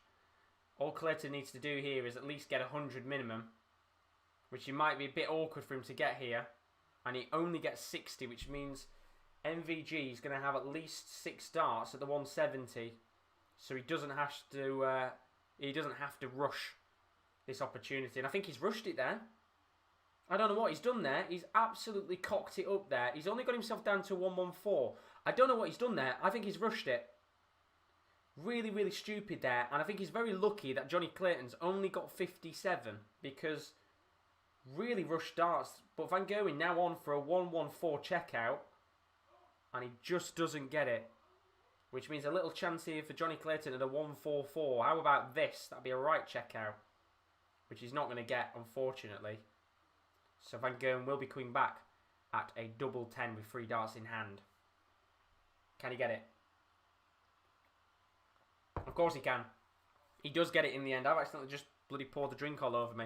All Clayton needs to do here is at least get 100 minimum, which might be a bit awkward for him to get here. And he only gets 60, which means MVG is going to have at least 6 darts at the 170. So he doesn't have to rush this opportunity. And I think he's rushed it there. I don't know what he's done there. He's absolutely cocked it up there. He's only got himself down to 114. I don't know what he's done there. I think he's rushed it. Really, really stupid there. And I think he's very lucky that Johnny Clayton's only got 57, because really rushed darts. But Van Gerwen now on for a 114 checkout, and he just doesn't get it. Which means a little chance here for Johnny Clayton at a 144. How about this? That'd be a right checkout, which he's not going to get, unfortunately. So Van Gerwen will be coming back at a double 10 with 3 darts in hand. Can he get it? Of course he can. He does get it in the end. I've accidentally just bloody poured the drink all over me.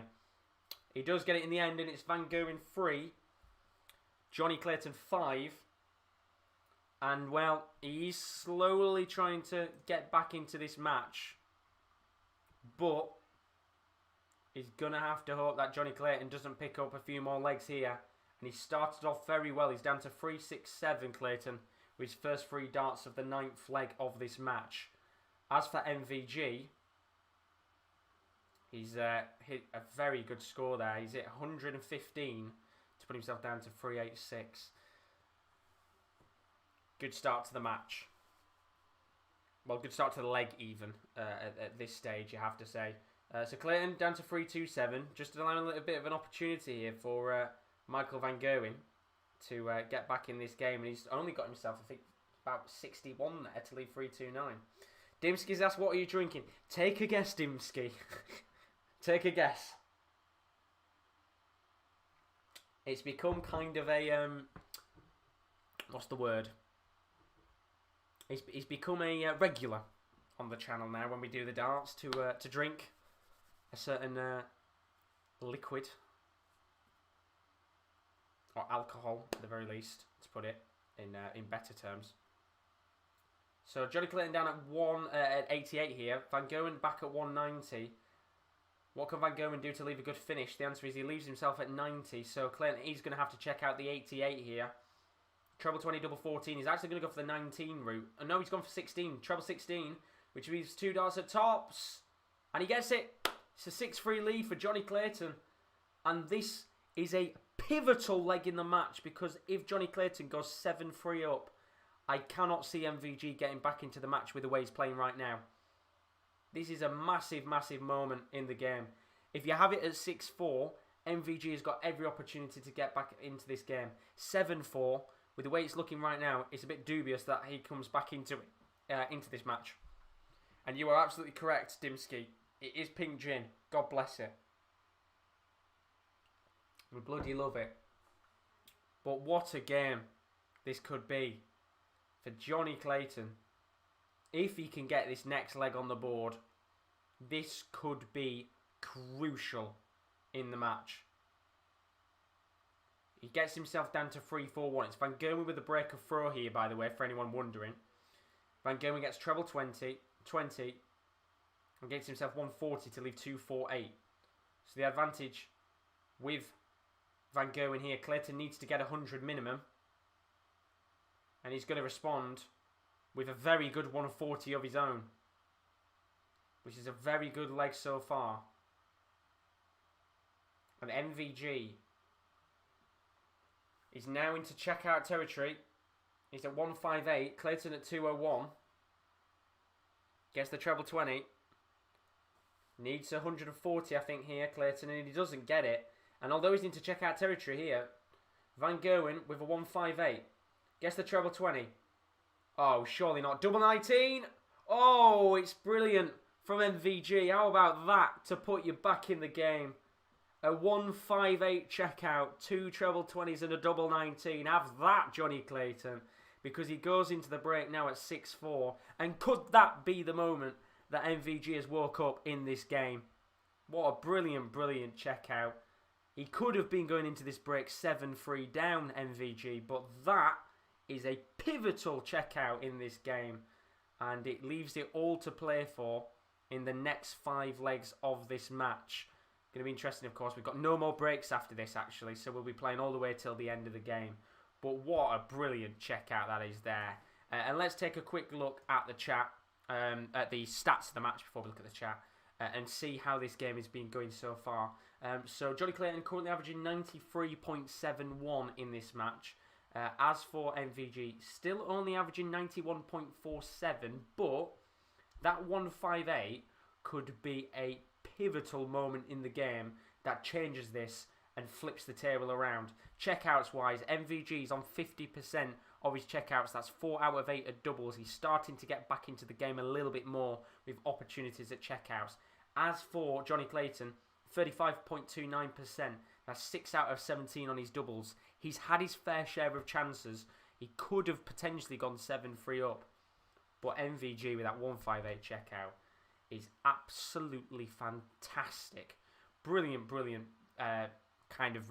He does get it in the end, and it's Van Gerwen 3, Johnny Clayton 5. And, well, he's slowly trying to get back into this match. But he's going to have to hope that Johnny Clayton doesn't pick up a few more legs here. And he started off very well. He's down to 3-6-7, Clayton, with his first 3 darts of the 9th leg of this match. As for MVG, he's hit a very good score there. He's hit 115 to put himself down to 386. Good start to the match. Well, good start to the leg even at this stage, you have to say. So Clayton down to 3-2-7, just allowing a little bit of an opportunity here for Michael Van Gerwen to get back in this game. And he's only got himself, I think, about 61 there to leave 3-2-9. Dimsky's asked, what are you drinking? Take a guess, Dimsky. Take a guess. It's become kind of a... what's the word? He's become a regular on the channel now when we do the darts to drink a certain liquid or alcohol at the very least, to put it in better terms. So Johnny Clayton down at 88 here. Van Gerwen back at 190. What can Van Gerwen do to leave a good finish? The answer is he leaves himself at 90. So Clayton is going to have to check out the 88 here. Treble 20, double 14. He's actually going to go for the 19 route. And no, he's gone for 16. Treble 16, which leaves 2 darts at tops. And he gets it. It's a 6-3 lead for Johnny Clayton. And this is a pivotal leg in the match, because if Johnny Clayton goes 7-3 up, I cannot see MVG getting back into the match with the way he's playing right now. This is a massive, massive moment in the game. If you have it at 6-4, MVG has got every opportunity to get back into this game. 7-4. With the way it's looking right now, it's a bit dubious that he comes back into this match. And you are absolutely correct, Dimsky. It is Pink Gin. God bless it. We bloody love it. But what a game this could be for Johnny Clayton. If he can get this next leg on the board, this could be crucial in the match. He gets himself down to 3-4-1. It's Van Gerwen with a break of throw here, by the way, for anyone wondering. Van Gerwen gets treble 20, and gets himself 140 to leave 248. So the advantage with Van Gerwen here, Clayton needs to get 100 minimum. And he's going to respond with a very good 140 of his own, which is a very good leg so far. And MVG is now into checkout territory. He's at 158. Clayton at 201. Gets the treble 20. Needs 140, I think, here, Clayton, and he doesn't get it. And although he's into checkout territory here, Van Gerwen with a 158. Gets the treble 20. Oh, surely not. Double 19. Oh, it's brilliant from MVG. How about that to put you back in the game? A 158 checkout, 2 treble 20s and a double 19. Have that, Johnny Clayton. because he goes into the break now at 6-4. And could that be the moment that MVG has woke up in this game? What a brilliant, brilliant check out. He could have been going into this break 7-3 down, MVG, but that is a pivotal check out in this game. And it leaves it all to play for in the next 5 legs of this match. Going to be interesting, of course. We've got no more breaks after this, actually, so we'll be playing all the way till the end of the game. But what a brilliant check out that is there. And let's take a quick look at the chat, at the stats of the match before we look at the chat. And see how this game has been going so far. So Johnny Clayton currently averaging 93.71 in this match. As for MVG, still only averaging 91.47, but that 158 could be a pivotal moment in the game that changes this and flips the table around. Checkouts wise, MVG's on 50% of his checkouts. That's 4 out of 8 at doubles. He's starting to get back into the game a little bit more with opportunities at checkouts. As for Johnny Clayton, 35.29%. That's 6 out of 17 on his doubles. He's had his fair share of chances. He could have potentially gone 7-3 up. But MVG with that 158 checkout is absolutely fantastic. Brilliant, brilliant kind of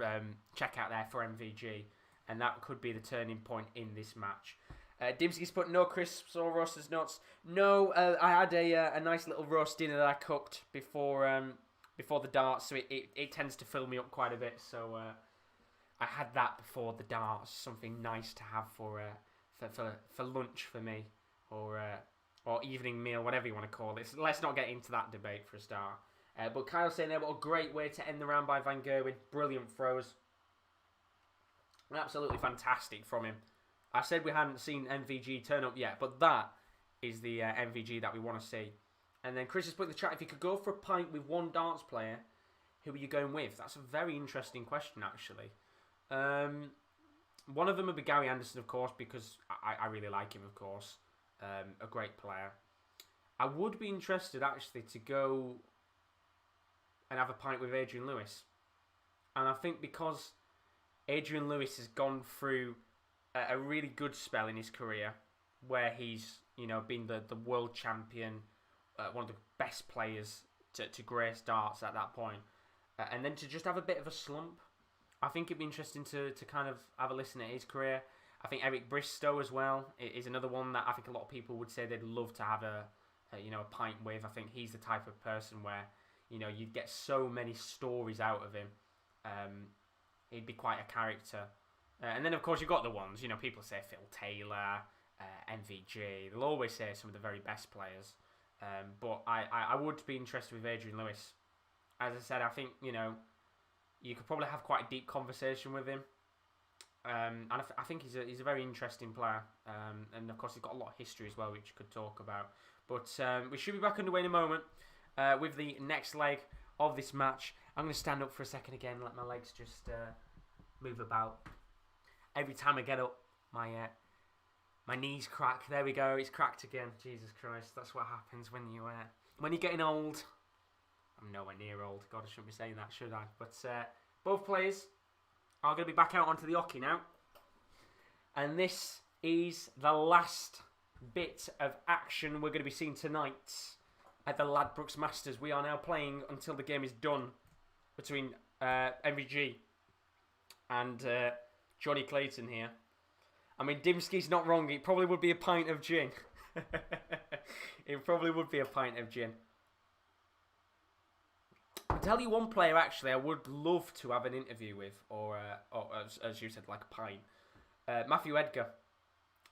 checkout there for MVG. And that could be the turning point in this match. Dimsky's put no crisps or roasters nuts. No, I had a nice little roast dinner that I cooked before the darts, so it tends to fill me up quite a bit. So I had that before the darts, something nice to have for lunch for me, or evening meal, whatever you want to call it. Let's not get into that debate for a start. But Kyle's saying there, what a great way to end the round by Van Gerwen. Brilliant throws. Absolutely fantastic from him. I said we hadn't seen MVG turn up yet, but that is the MVG that we want to see. And then Chris has put in the chat, if you could go for a pint with one darts player, who are you going with? That's a very interesting question, actually. One of them would be Gary Anderson, of course, because I really like him, of course. A great player. I would be interested, actually, to go and have a pint with Adrian Lewis. And I think because Adrian Lewis has gone through a really good spell in his career, where he's been the world champion, one of the best players to grace darts at that point, and then to just have a bit of a slump. I think it'd be interesting to kind of have a listen at his career. I think Eric Bristow as well is another one that I think a lot of people would say they'd love to have a pint with. I think he's the type of person where you'd get so many stories out of him. He'd be quite a character. And then, of course, you've got the ones, people say Phil Taylor, MVG. They'll always say some of the very best players. But I would be interested with Adrian Lewis. As I said, I think, you could probably have quite a deep conversation with him. And I think he's a very interesting player. And, of course, he's got a lot of history as well, which you could talk about. But we should be back underway in a moment with the next leg of this match. I'm going to stand up for a second again, let my legs just move about. Every time I get up, my knees crack. There we go. It's cracked again. Jesus Christ, that's what happens when you're getting old. I'm nowhere near old. God, I shouldn't be saying that, should I? But both players are going to be back out onto the hockey now, and this is the last bit of action we're going to be seeing tonight at the Ladbrokes Masters. We are now playing until the game is done between MVG and Johnny Clayton here. I mean, Dimsky's not wrong. It probably would be a pint of gin. It probably would be a pint of gin. I'll tell you one player, actually, I would love to have an interview with, or as you said, like a pint. Matthew Edgar.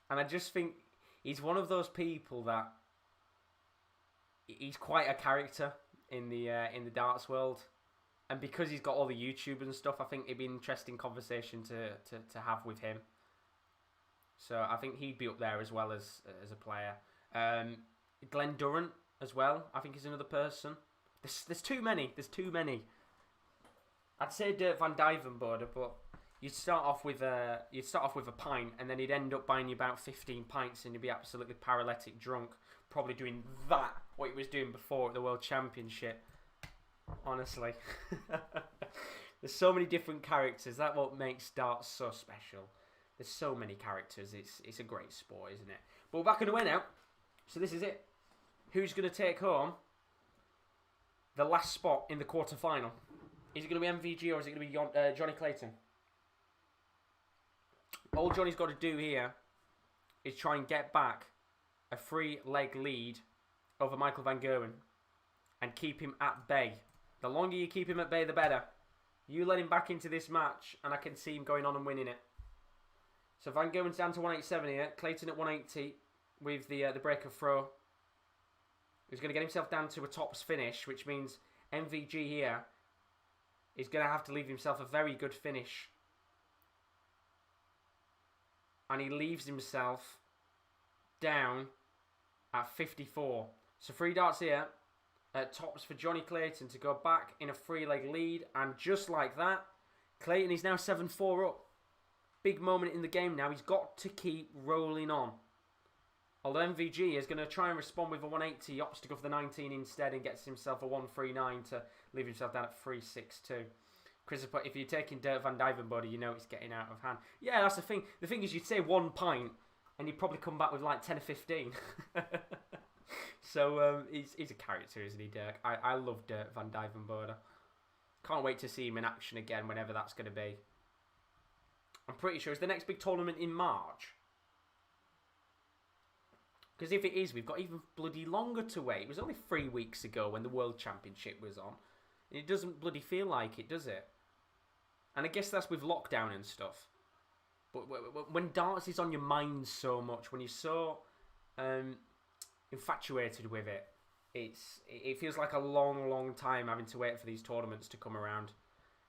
And I just think he's one of those people that he's quite a character in the darts world. And because he's got all the YouTube and stuff, I think it'd be an interesting conversation to have with him. So I think he'd be up there as well as a player. Glenn Durrant as well, I think is another person. There's too many. There's too many. I'd say Dirk van Dijvenbode, but you'd start off with a pint, and then he'd end up buying you about 15 pints, and you'd be absolutely paralytic drunk, probably doing what he was doing before at the World Championship. Honestly. There's so many different characters. That's what makes darts so special. There's so many characters. It's a great sport, isn't it? But we're back underway now. So this is it. Who's going to take home the last spot in the quarter-final? Is it going to be MVG or is it going to be Johnny Clayton? All Johnny's got to do here is try and get back a 3-leg lead over Michael van Gerwen and keep him at bay. The longer you keep him at bay, the better. You let him back into this match and I can see him going on and winning it. So Van Gerwen's down to 187 here. Clayton at 180 with the breaker throw. He's going to get himself down to a tops finish, which means MVG here is going to have to leave himself a very good finish. And he leaves himself down at 54. So 3 darts here at tops for Johnny Clayton to go back in a 3-leg lead. And just like that, Clayton is now 7-4 up. Big moment in the game now. He's got to keep rolling on. Although MVG is going to try and respond with a 180, he opts to go for the 19 instead and gets himself a 139 to leave himself down at 362. Chris, if you're taking Dirk van Dijvenbode, you know it's getting out of hand. Yeah, that's the thing. The thing is, you'd say 1 pint and he'd probably come back with like 10 or 15. So he's a character, isn't he, Dirk? I love Dirk van Dijvenbode. Can't wait to see him in action again whenever that's going to be. I'm pretty sure it's the next big tournament in March. Because if it is, we've got even bloody longer to wait. It was only 3 weeks ago when the World Championship was on. And it doesn't bloody feel like it, does it? And I guess that's with lockdown and stuff. But when darts is on your mind so much, when you're so infatuated with it, it feels like a long, long time having to wait for these tournaments to come around.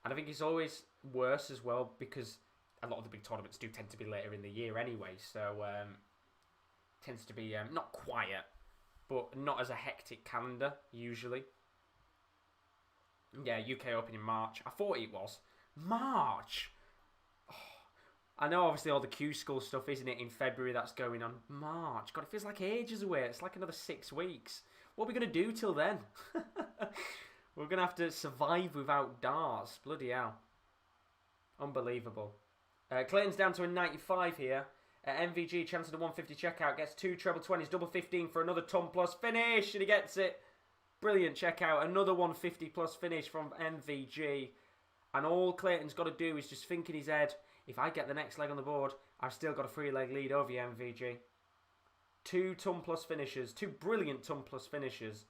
And I think it's always worse as well because a lot of the big tournaments do tend to be later in the year anyway. So tends to be not quiet, but not as a hectic calendar usually. Yeah, UK Open in March. I thought it was March. Oh, I know obviously all the Q School stuff, isn't it, in February that's going on. March. God, it feels like ages away. It's like another 6 weeks. What are we going to do till then? We're going to have to survive without darts. Bloody hell. Unbelievable. Clayton's down to a 95 here. MVG, chance of the 150 checkout. Gets 2 treble 20s, double 15 for another ton plus finish. And he gets it. Brilliant checkout. Another 150 plus finish from MVG. And all Clayton's got to do is just think in his head, if I get the next leg on the board, I've still got a 3-leg lead over you, MVG. 2 ton plus finishes. 2 brilliant ton plus finishes.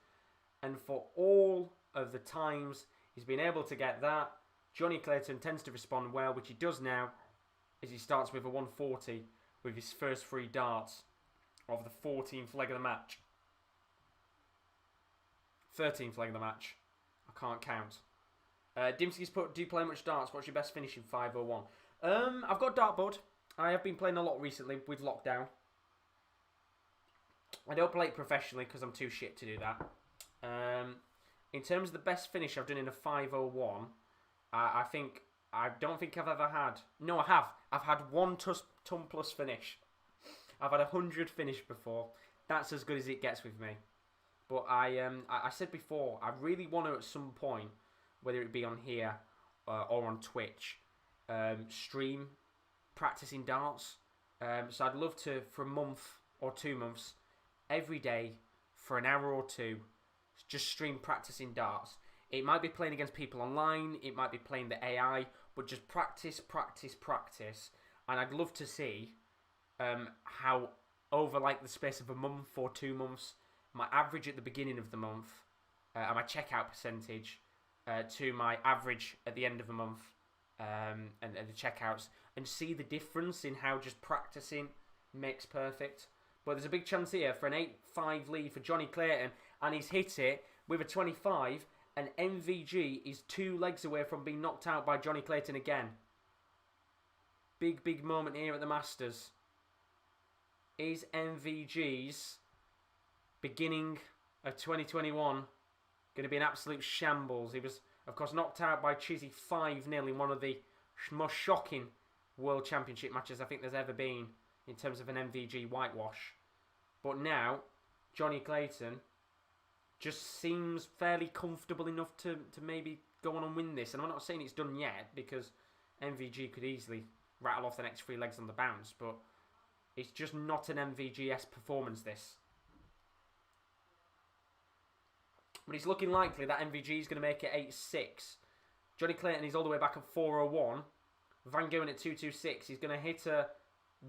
And for all of the times he's been able to get that, Johnny Clayton tends to respond well, which he does now, as he starts with a 140 with his first 3 darts of the 14th leg of the match. 13th leg of the match. I can't count. Dimsky's put, do you play much darts? What's your best finish in 501? I've got dartboard. I have been playing a lot recently with lockdown. I don't play it professionally because I'm too shit to do that. In terms of the best finish I've done in a 501, I don't think I've ever had... No, I have. I've had 1 ton plus finish. I've had 100 finish before. That's as good as it gets with me. But I said before, I really want to at some point, whether it be on here or on Twitch, stream practicing darts. So I'd love to, for a month or 2 months, every day, for an hour or 2, just stream practicing darts. It might be playing against people online, it might be playing the AI, but just practice. And I'd love to see how over like the space of a month or 2 months, my average at the beginning of the month and my checkout percentage to my average at the end of the month and the checkouts, and see the difference in how just practicing makes perfect. But there's a big chance here for an 8-5 lead for Johnny Clayton, and he's hit it with a 25, and MVG is 2 legs away from being knocked out by Johnny Clayton again. Big moment here at the Masters. Is MVG's beginning of 2021 going to be an absolute shambles? He was, of course, knocked out by Chizzy 5-0 in one of the most shocking World Championship matches I think there's ever been in terms of an MVG whitewash. But now, Johnny Clayton just seems fairly comfortable enough to maybe go on and win this. And I'm not saying it's done yet, because MVG could easily rattle off the next 3 legs on the bounce, but it's just not an MVG-esque performance, this. But it's looking likely that MVG is going to make it 8-6. Johnny Clayton is all the way back at 401. Van Gerwen at 226. He's going to hit a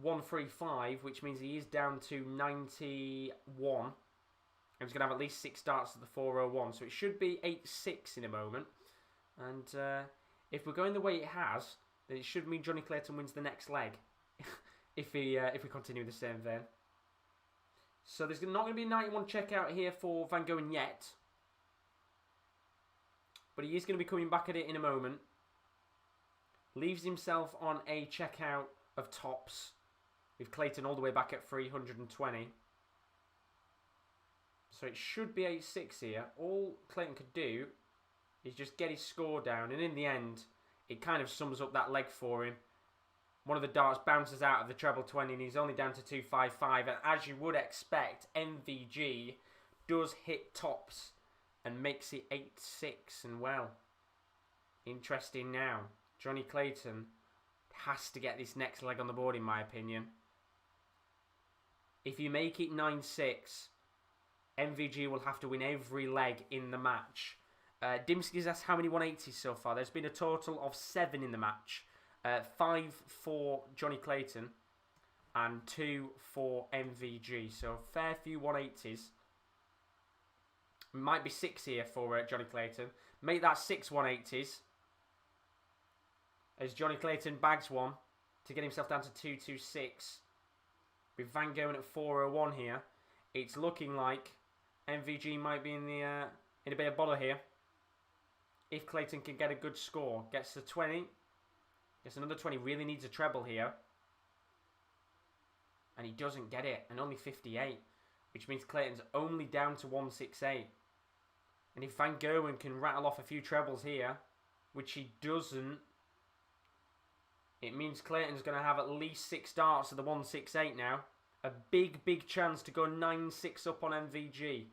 135, which means he is down to 91. And he's going to have at least 6 starts at the 401. So it should be 8-6 in a moment. And if we're going the way it has, then it should mean Johnny Clayton wins the next leg. if we continue the same vein. So there's not going to be a 91 checkout here for Van Gerwen yet. But he is going to be coming back at it in a moment. Leaves himself on a checkout of tops, with Clayton all the way back at 320. So it should be 8-6 here. All Clayton could do is just get his score down. And in the end, it kind of sums up that leg for him. One of the darts bounces out of the treble 20 and he's only down to 255. And as you would expect, MVG does hit tops and makes it 8-6. And well, interesting now. Johnny Clayton has to get this next leg on the board, in my opinion. If you make it 9-6, MVG will have to win every leg in the match. Dimsky's asked how many 180s so far. There's been a total of 7 in the match. 5 for Johnny Clayton and 2 for MVG. So a fair few 180s. Might be 6 here for Johnny Clayton. Make that 6 180s. As Johnny Clayton bags one to get himself down to 226. With Van Gerwen at 401 here. It's looking like MVG might be in a bit of bother here. If Clayton can get a good score. Gets to 20. Gets another 20. Really needs a treble here. And he doesn't get it. And only 58. Which means Clayton's only down to 168. And if Van Gerwen can rattle off a few trebles here, which he doesn't, it means Clayton's going to have at least 6 darts at the 168 now. A big, big chance to go 9-6 up on MVG.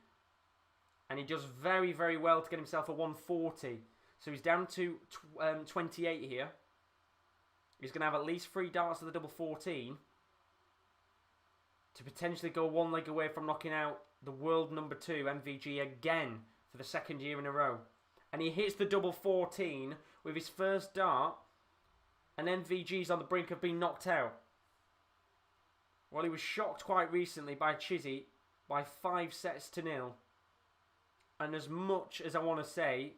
And he does very, very well to get himself a 140. So he's down to 28 here. He's going to have at least 3 darts at the double 14. To potentially go 1 leg away from knocking out the world number 2, MVG, again for the 2nd year in a row. And he hits the double 14 with his first dart. And MVG's on the brink of being knocked out. Well, he was shocked quite recently by Chizzy by 5-0. And as much as I want to say,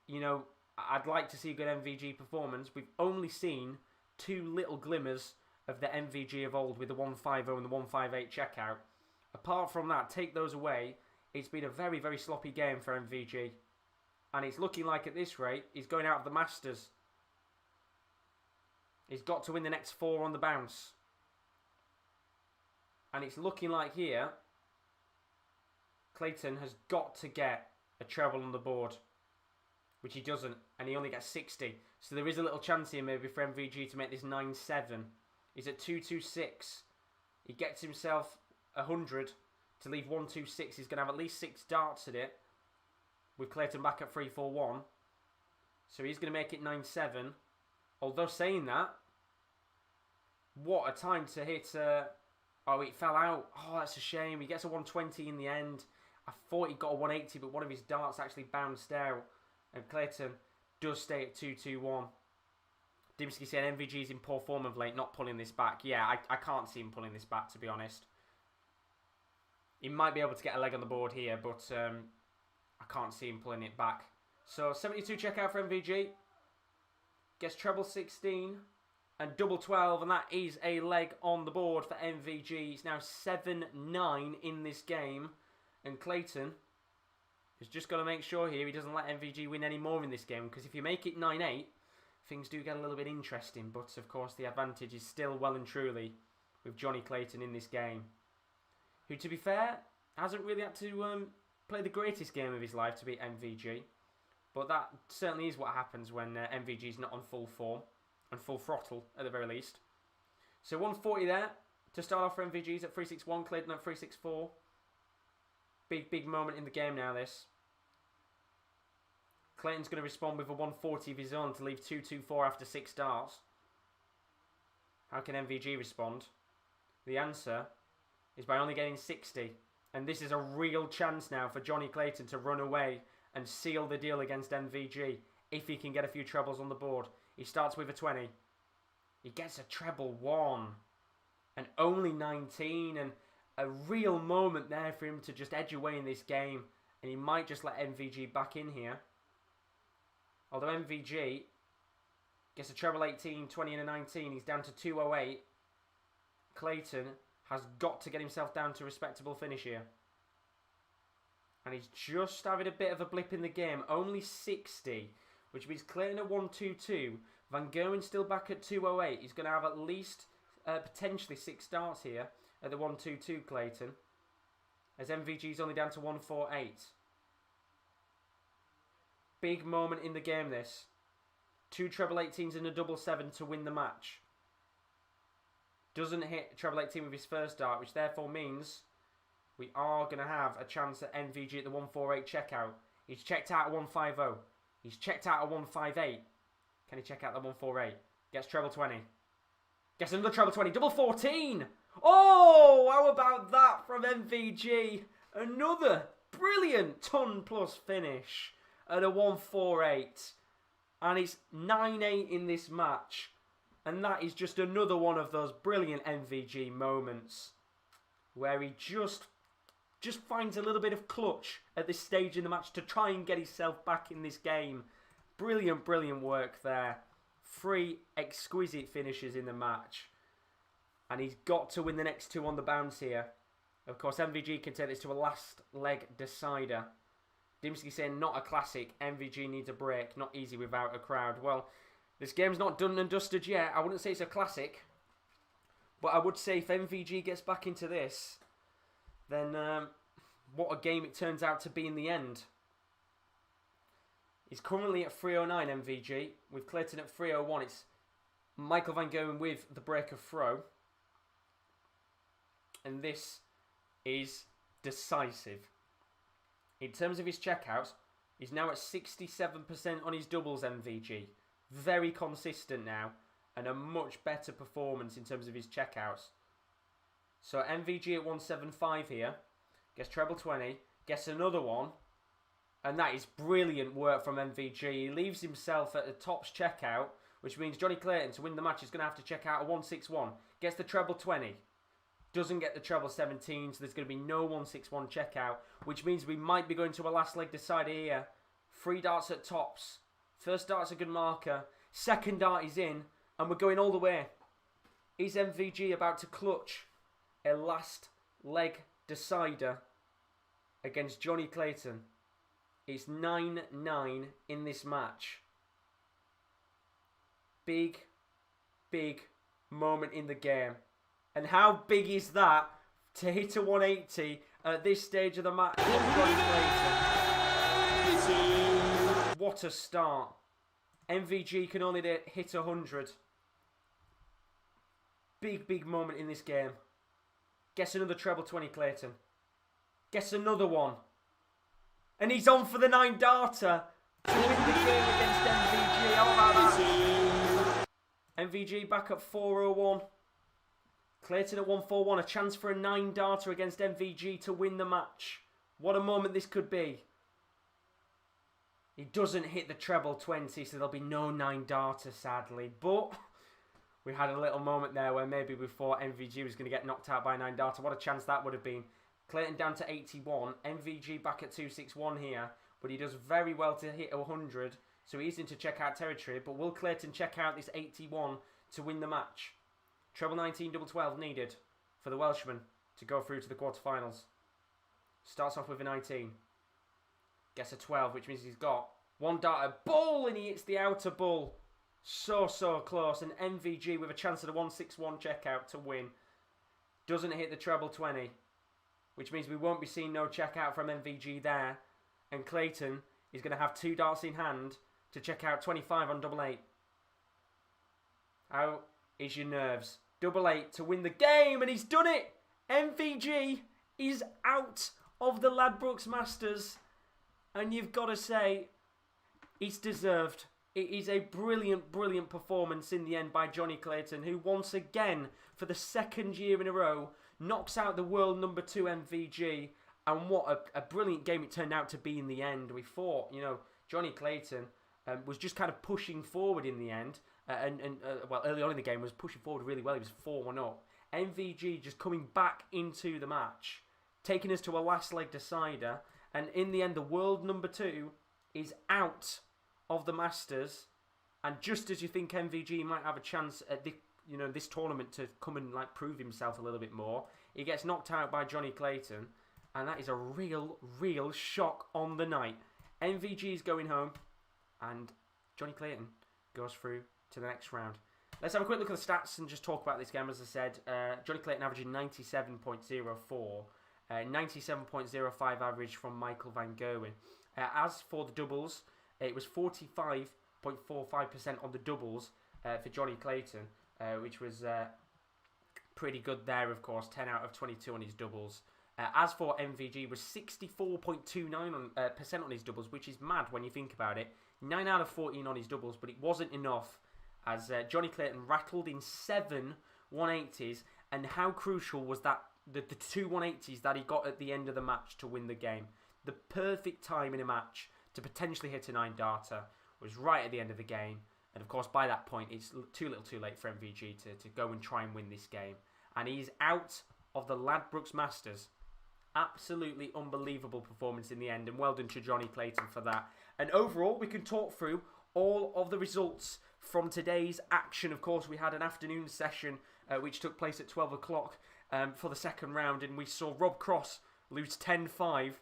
you know, I'd like to see a good MVG performance, we've only seen 2 little glimmers of the MVG of old with the 150 and the 158 checkout. Apart from that, take those away, it's been a very, very sloppy game for MVG. And it's looking like at this rate, he's going out of the Masters. He's got to win the next 4 on the bounce. And it's looking like here, Clayton has got to get a treble on the board. Which he doesn't. And he only gets 60. So there is a little chance here maybe for MVG to make this 9-7. He's at 226. He gets himself 100 to leave 126. He's going to have at least 6 darts at it. With Clayton back at 341. So he's going to make it 9-7. Although saying that, what a time to hit. Oh, it fell out. Oh, that's a shame. He gets a 120 in the end. I thought he got a 180, but one of his darts actually bounced out. And Clayton does stay at 221. Dimsky said MVG is in poor form of late, not pulling this back. Yeah, I can't see him pulling this back, to be honest. He might be able to get a leg on the board here, but I can't see him pulling it back. So 72 checkout for MVG. Gets treble 16 and double 12, and that is a leg on the board for MVG. It's now 7-9 in this game, and Clayton has just got to make sure here he doesn't let MVG win any more in this game, because if you make it 9-8, things do get a little bit interesting, but of course the advantage is still well and truly with Johnny Clayton in this game, who, to be fair, hasn't really had to play the greatest game of his life to beat MVG. But that certainly is what happens when MVG's not on full form, and full throttle at the very least. So 140 there to start off for MVG's at 361, Clayton at 364. Big, big moment in the game now, this. Clayton's going to respond with a 140 of his own to leave 224 after 6 darts. How can MVG respond? The answer is by only getting 60. And this is a real chance now for Johnny Clayton to run away and seal the deal against MVG if he can get a few trebles on the board. He starts with a 20. He gets a treble 1. And only 19. And a real moment there for him to just edge away in this game. And he might just let MVG back in here. Although MVG gets a treble 18, 20 and a 19. He's down to 208. Clayton has got to get himself down to a respectable finish here. And he's just having a bit of a blip in the game. Only 60. Which means Clayton at 122. Van Gerwen still back at 208. He's going to have at least potentially 6 starts here at the 122 Clayton. As MVG's only down to 148. Big moment in the game this. 2 treble 18s and a double 7 to win the match. Doesn't hit treble 18 with his first dart, which therefore means we are going to have a chance at MVG at the 148 checkout. He's checked out at 150. He's checked out at 158. Can he check out the 148? Gets treble 20. Gets another treble 20. Double 14. Oh, how about that from MVG? Another brilliant ton plus finish at a 148. And it's 9-8 in this match. And that is just another one of those brilliant MVG moments where he just finds a little bit of clutch at this stage in the match to try and get himself back in this game. Brilliant, brilliant work there. 3 exquisite finishes in the match. And he's got to win the next 2 on the bounce here. Of course, MVG can take this to a last leg decider. Dimsky saying not a classic. MVG needs a break. Not easy without a crowd. Well, this game's not done and dusted yet. I wouldn't say it's a classic. But I would say if MVG gets back into this, then what a game it turns out to be in the end. He's currently at 309 MVG. With Clayton at 301. It's Michael Van Gerwen with the break of throw. And this is decisive. In terms of his checkouts, he's now at 67% on his doubles MVG. Very consistent now. And a much better performance in terms of his checkouts. So MVG at 175 here. Gets treble 20. Gets another one. And that is brilliant work from MVG. He leaves himself at the tops checkout. Which means Johnny Clayton, to win the match, is going to have to check out a 161. Gets the treble 20. Doesn't get the treble 17. So there's going to be no 161 checkout. Which means we might be going to a last leg decider here. 3 darts at tops. First dart's a good marker. Second dart is in. And we're going all the way. Is MVG about to clutch a last leg decider against Johnny Clayton? It's 9-9 in this match. Big, big moment in the game. And how big is that to hit a 180 at this stage of the match? What a start. MVG can only hit 100. Big, big moment in this game. Gets another treble 20 Clayton. Gets another one. And he's on for the 9-darter to win the game against MVG. How about that? MVG back at 401. Clayton at 141. A chance for a 9-darter against MVG to win the match. What a moment this could be. He doesn't hit the treble 20, so there'll be no 9-darter, sadly. But we had a little moment there where maybe we thought MVG was going to get knocked out by a 9-darter. What a chance that would have been. Clayton down to 81. MVG back at 261 here. But he does very well to hit 100. So he's into checkout territory. But will Clayton check out this 81 to win the match? Treble 19, double 12 needed for the Welshman to go through to the quarterfinals. Starts off with a 19. Gets a 12, which means he's got 1 darter bull. And he hits the outer bull. So close. And MVG with a chance at a 161 checkout to win. Doesn't hit the treble 20. Which means we won't be seeing no checkout from MVG there. And Clayton is going to have 2 darts in hand to check out 25 on double 8. How is your nerves? Double 8 to win the game. And he's done it. MVG is out of the Ladbrokes Masters. And you've got to say, it's deserved. It is a brilliant, brilliant performance in the end by Johnny Clayton, who once again, for the second year in a row, knocks out the world number 2 MVG. And what a brilliant game it turned out to be in the end. We thought, Johnny Clayton was just kind of pushing forward in the end. Well, early on in the game was pushing forward really well. He was 4-1 up. MVG just coming back into the match, taking us to a last leg decider. And in the end, the world number 2 is out of the Masters. And just as you think MVG might have a chance at this tournament to come and prove himself a little bit more, he gets knocked out by Johnny Clayton. And that is a real, real shock on the night. MVG is going home, and Johnny Clayton goes through to the next round. Let's have a quick look at the stats and just talk about this game. As I said, Johnny Clayton averaging 97.04, 97.05 average from Michael van Gerwen. As for the doubles, it was 45.45% on the doubles for Johnny Clayton, which was pretty good there, of course. 10 out of 22 on his doubles. As for MVG, was 64.29% on his doubles, which is mad when you think about it. 9 out of 14 on his doubles, but it wasn't enough, as Johnny Clayton rattled in 7 180s. And how crucial was that? The 2 180s that he got at the end of the match to win the game. The perfect time in a match to potentially hit a 9-darter was right at the end of the game. And of course, by that point, it's too little too late for MVG to go and try and win this game. And he's out of the Ladbrokes Masters. Absolutely unbelievable performance in the end, and well done to Johnny Clayton for that. And overall, we can talk through all of the results from today's action. Of course, we had an afternoon session which took place at 12 o'clock for the second round, and we saw Rob Cross lose 10-5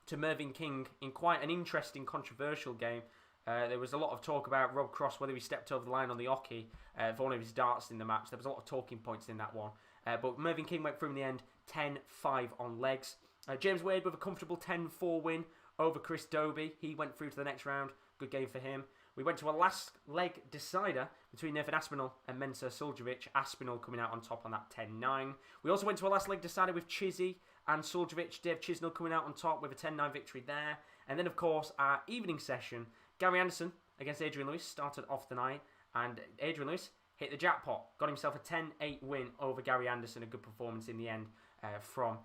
to Milton Keynes in quite an interesting, controversial game. There was a lot of talk about Rob Cross, whether he stepped over the line on the hockey for one of his darts in the match. There was a lot of talking points in that one. But Milton Keynes went through in the end 10-5 on legs. James Wade with a comfortable 10-4 win over Chris Dobie. He went through to the next round. Good game for him. We went to a last leg decider between Nathan Aspinall and Mensur Suljovic. Aspinall coming out on top on that 10-9. We also went to a last leg decider with Chizzy and Suljovic. Dave Chisnell coming out on top with a 10-9 victory there. And then, of course, our evening session, Gary Anderson against Adrian Lewis started off the night. And Adrian Lewis hit the jackpot. Got himself a 10-8 win over Gary Anderson. A good performance in the end from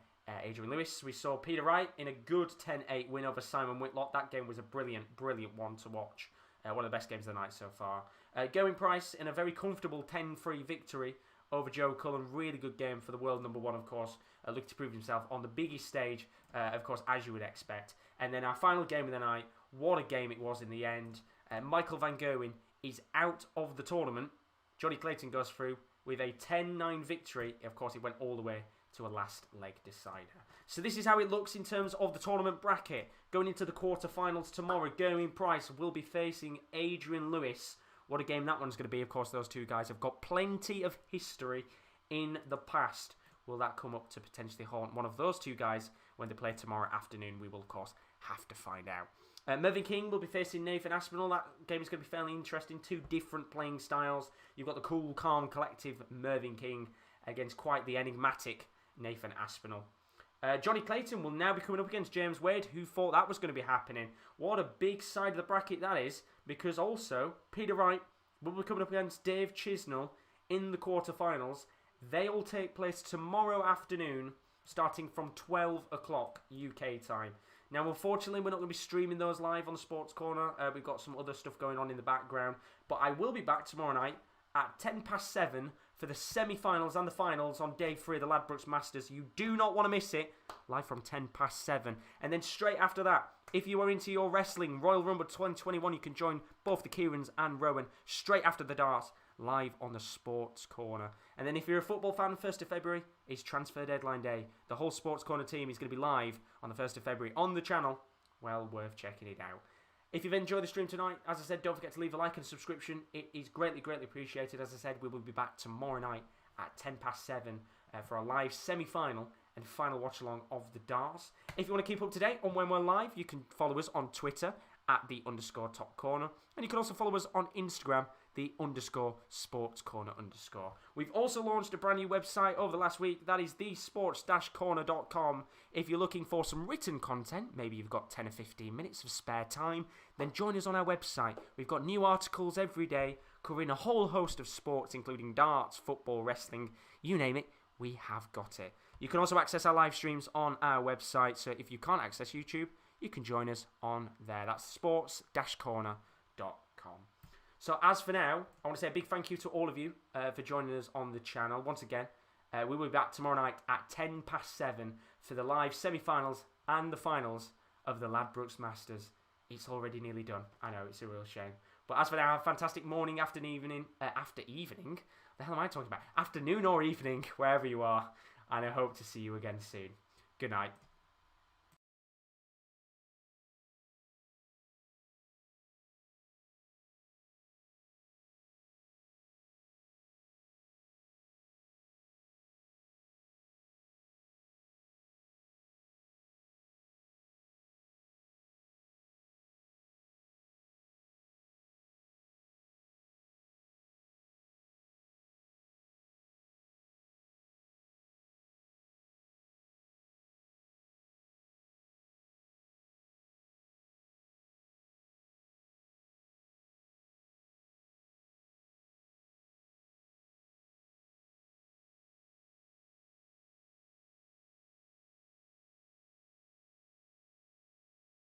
Adrian Lewis. We saw Peter Wright in a good 10-8 win over Simon Whitlock. That game was a brilliant, brilliant one to watch. One of the best games of the night so far. Gerwyn Price in a very comfortable 10-3 victory over Joe Cullen. Really good game for the world number 1, of course. Looking to prove himself on the biggest stage, of course, as you would expect. And then our final game of the night. What a game it was in the end. Michael van Gerwen is out of the tournament. Johnny Clayton goes through with a 10-9 victory. Of course, it went all the way to a last leg decider. So this is how it looks in terms of the tournament bracket. Going into the quarterfinals tomorrow, Gerwyn Price will be facing Adrian Lewis. What a game that one's going to be. Of course, those two guys have got plenty of history in the past. Will that come up to potentially haunt one of those two guys when they play tomorrow afternoon? We will, of course, have to find out. Milton Keynes will be facing Nathan Aspinall. That game is going to be fairly interesting. 2 different playing styles. You've got the cool, calm, collective Milton Keynes against quite the enigmatic Nathan Aspinall. Johnny Clayton will now be coming up against James Wade, who thought that was going to be happening. What a big side of the bracket that is, because also Peter Wright will be coming up against Dave Chisnell in the quarterfinals. They all take place tomorrow afternoon, starting from 12 o'clock UK time. Now, unfortunately, we're not going to be streaming those live on the Sports Corner. We've got some other stuff going on in the background. But I will be back tomorrow night at 7:10 for the semi-finals and the finals on day 3 of the Ladbrokes Masters. You do not want to miss it. Live from 7:10. And then straight after that, if you are into your wrestling, Royal Rumble 2021, you can join both the Kierans and Rowan straight after the darts, live on the Sports Corner. And then if you're a football fan, 1st of February is transfer deadline day. The whole Sports Corner team is going to be live on the 1st of February on the channel. Well worth checking it out. If you've enjoyed the stream tonight, as I said, don't forget to leave a like and subscription. It is greatly, greatly appreciated. As I said, we will be back tomorrow night at 7:10 for a live semi-final and final watch-along of the darts. If you want to keep up to date on when we're live, you can follow us on Twitter at _top corner. And you can also follow us on Instagram, the _sports_corner_. We've also launched a brand new website over the last week. That is thesports-corner.com. If you're looking for some written content, maybe you've got 10 or 15 minutes of spare time, then join us on our website. We've got new articles every day covering a whole host of sports, including darts, football, wrestling, you name it, we have got it. You can also access our live streams on our website, so if you can't access YouTube, you can join us on there. That's sports-corner.com. So as for now, I want to say a big thank you to all of you for joining us on the channel. Once again, we will be back tomorrow night at 7:10 for the live semi-finals and the finals of the Ladbrokes Masters. It's already nearly done. I know, it's a real shame. But as for now, have a fantastic morning, afternoon, the hell am I talking about? Afternoon or evening, wherever you are. And I hope to see you again soon. Good night.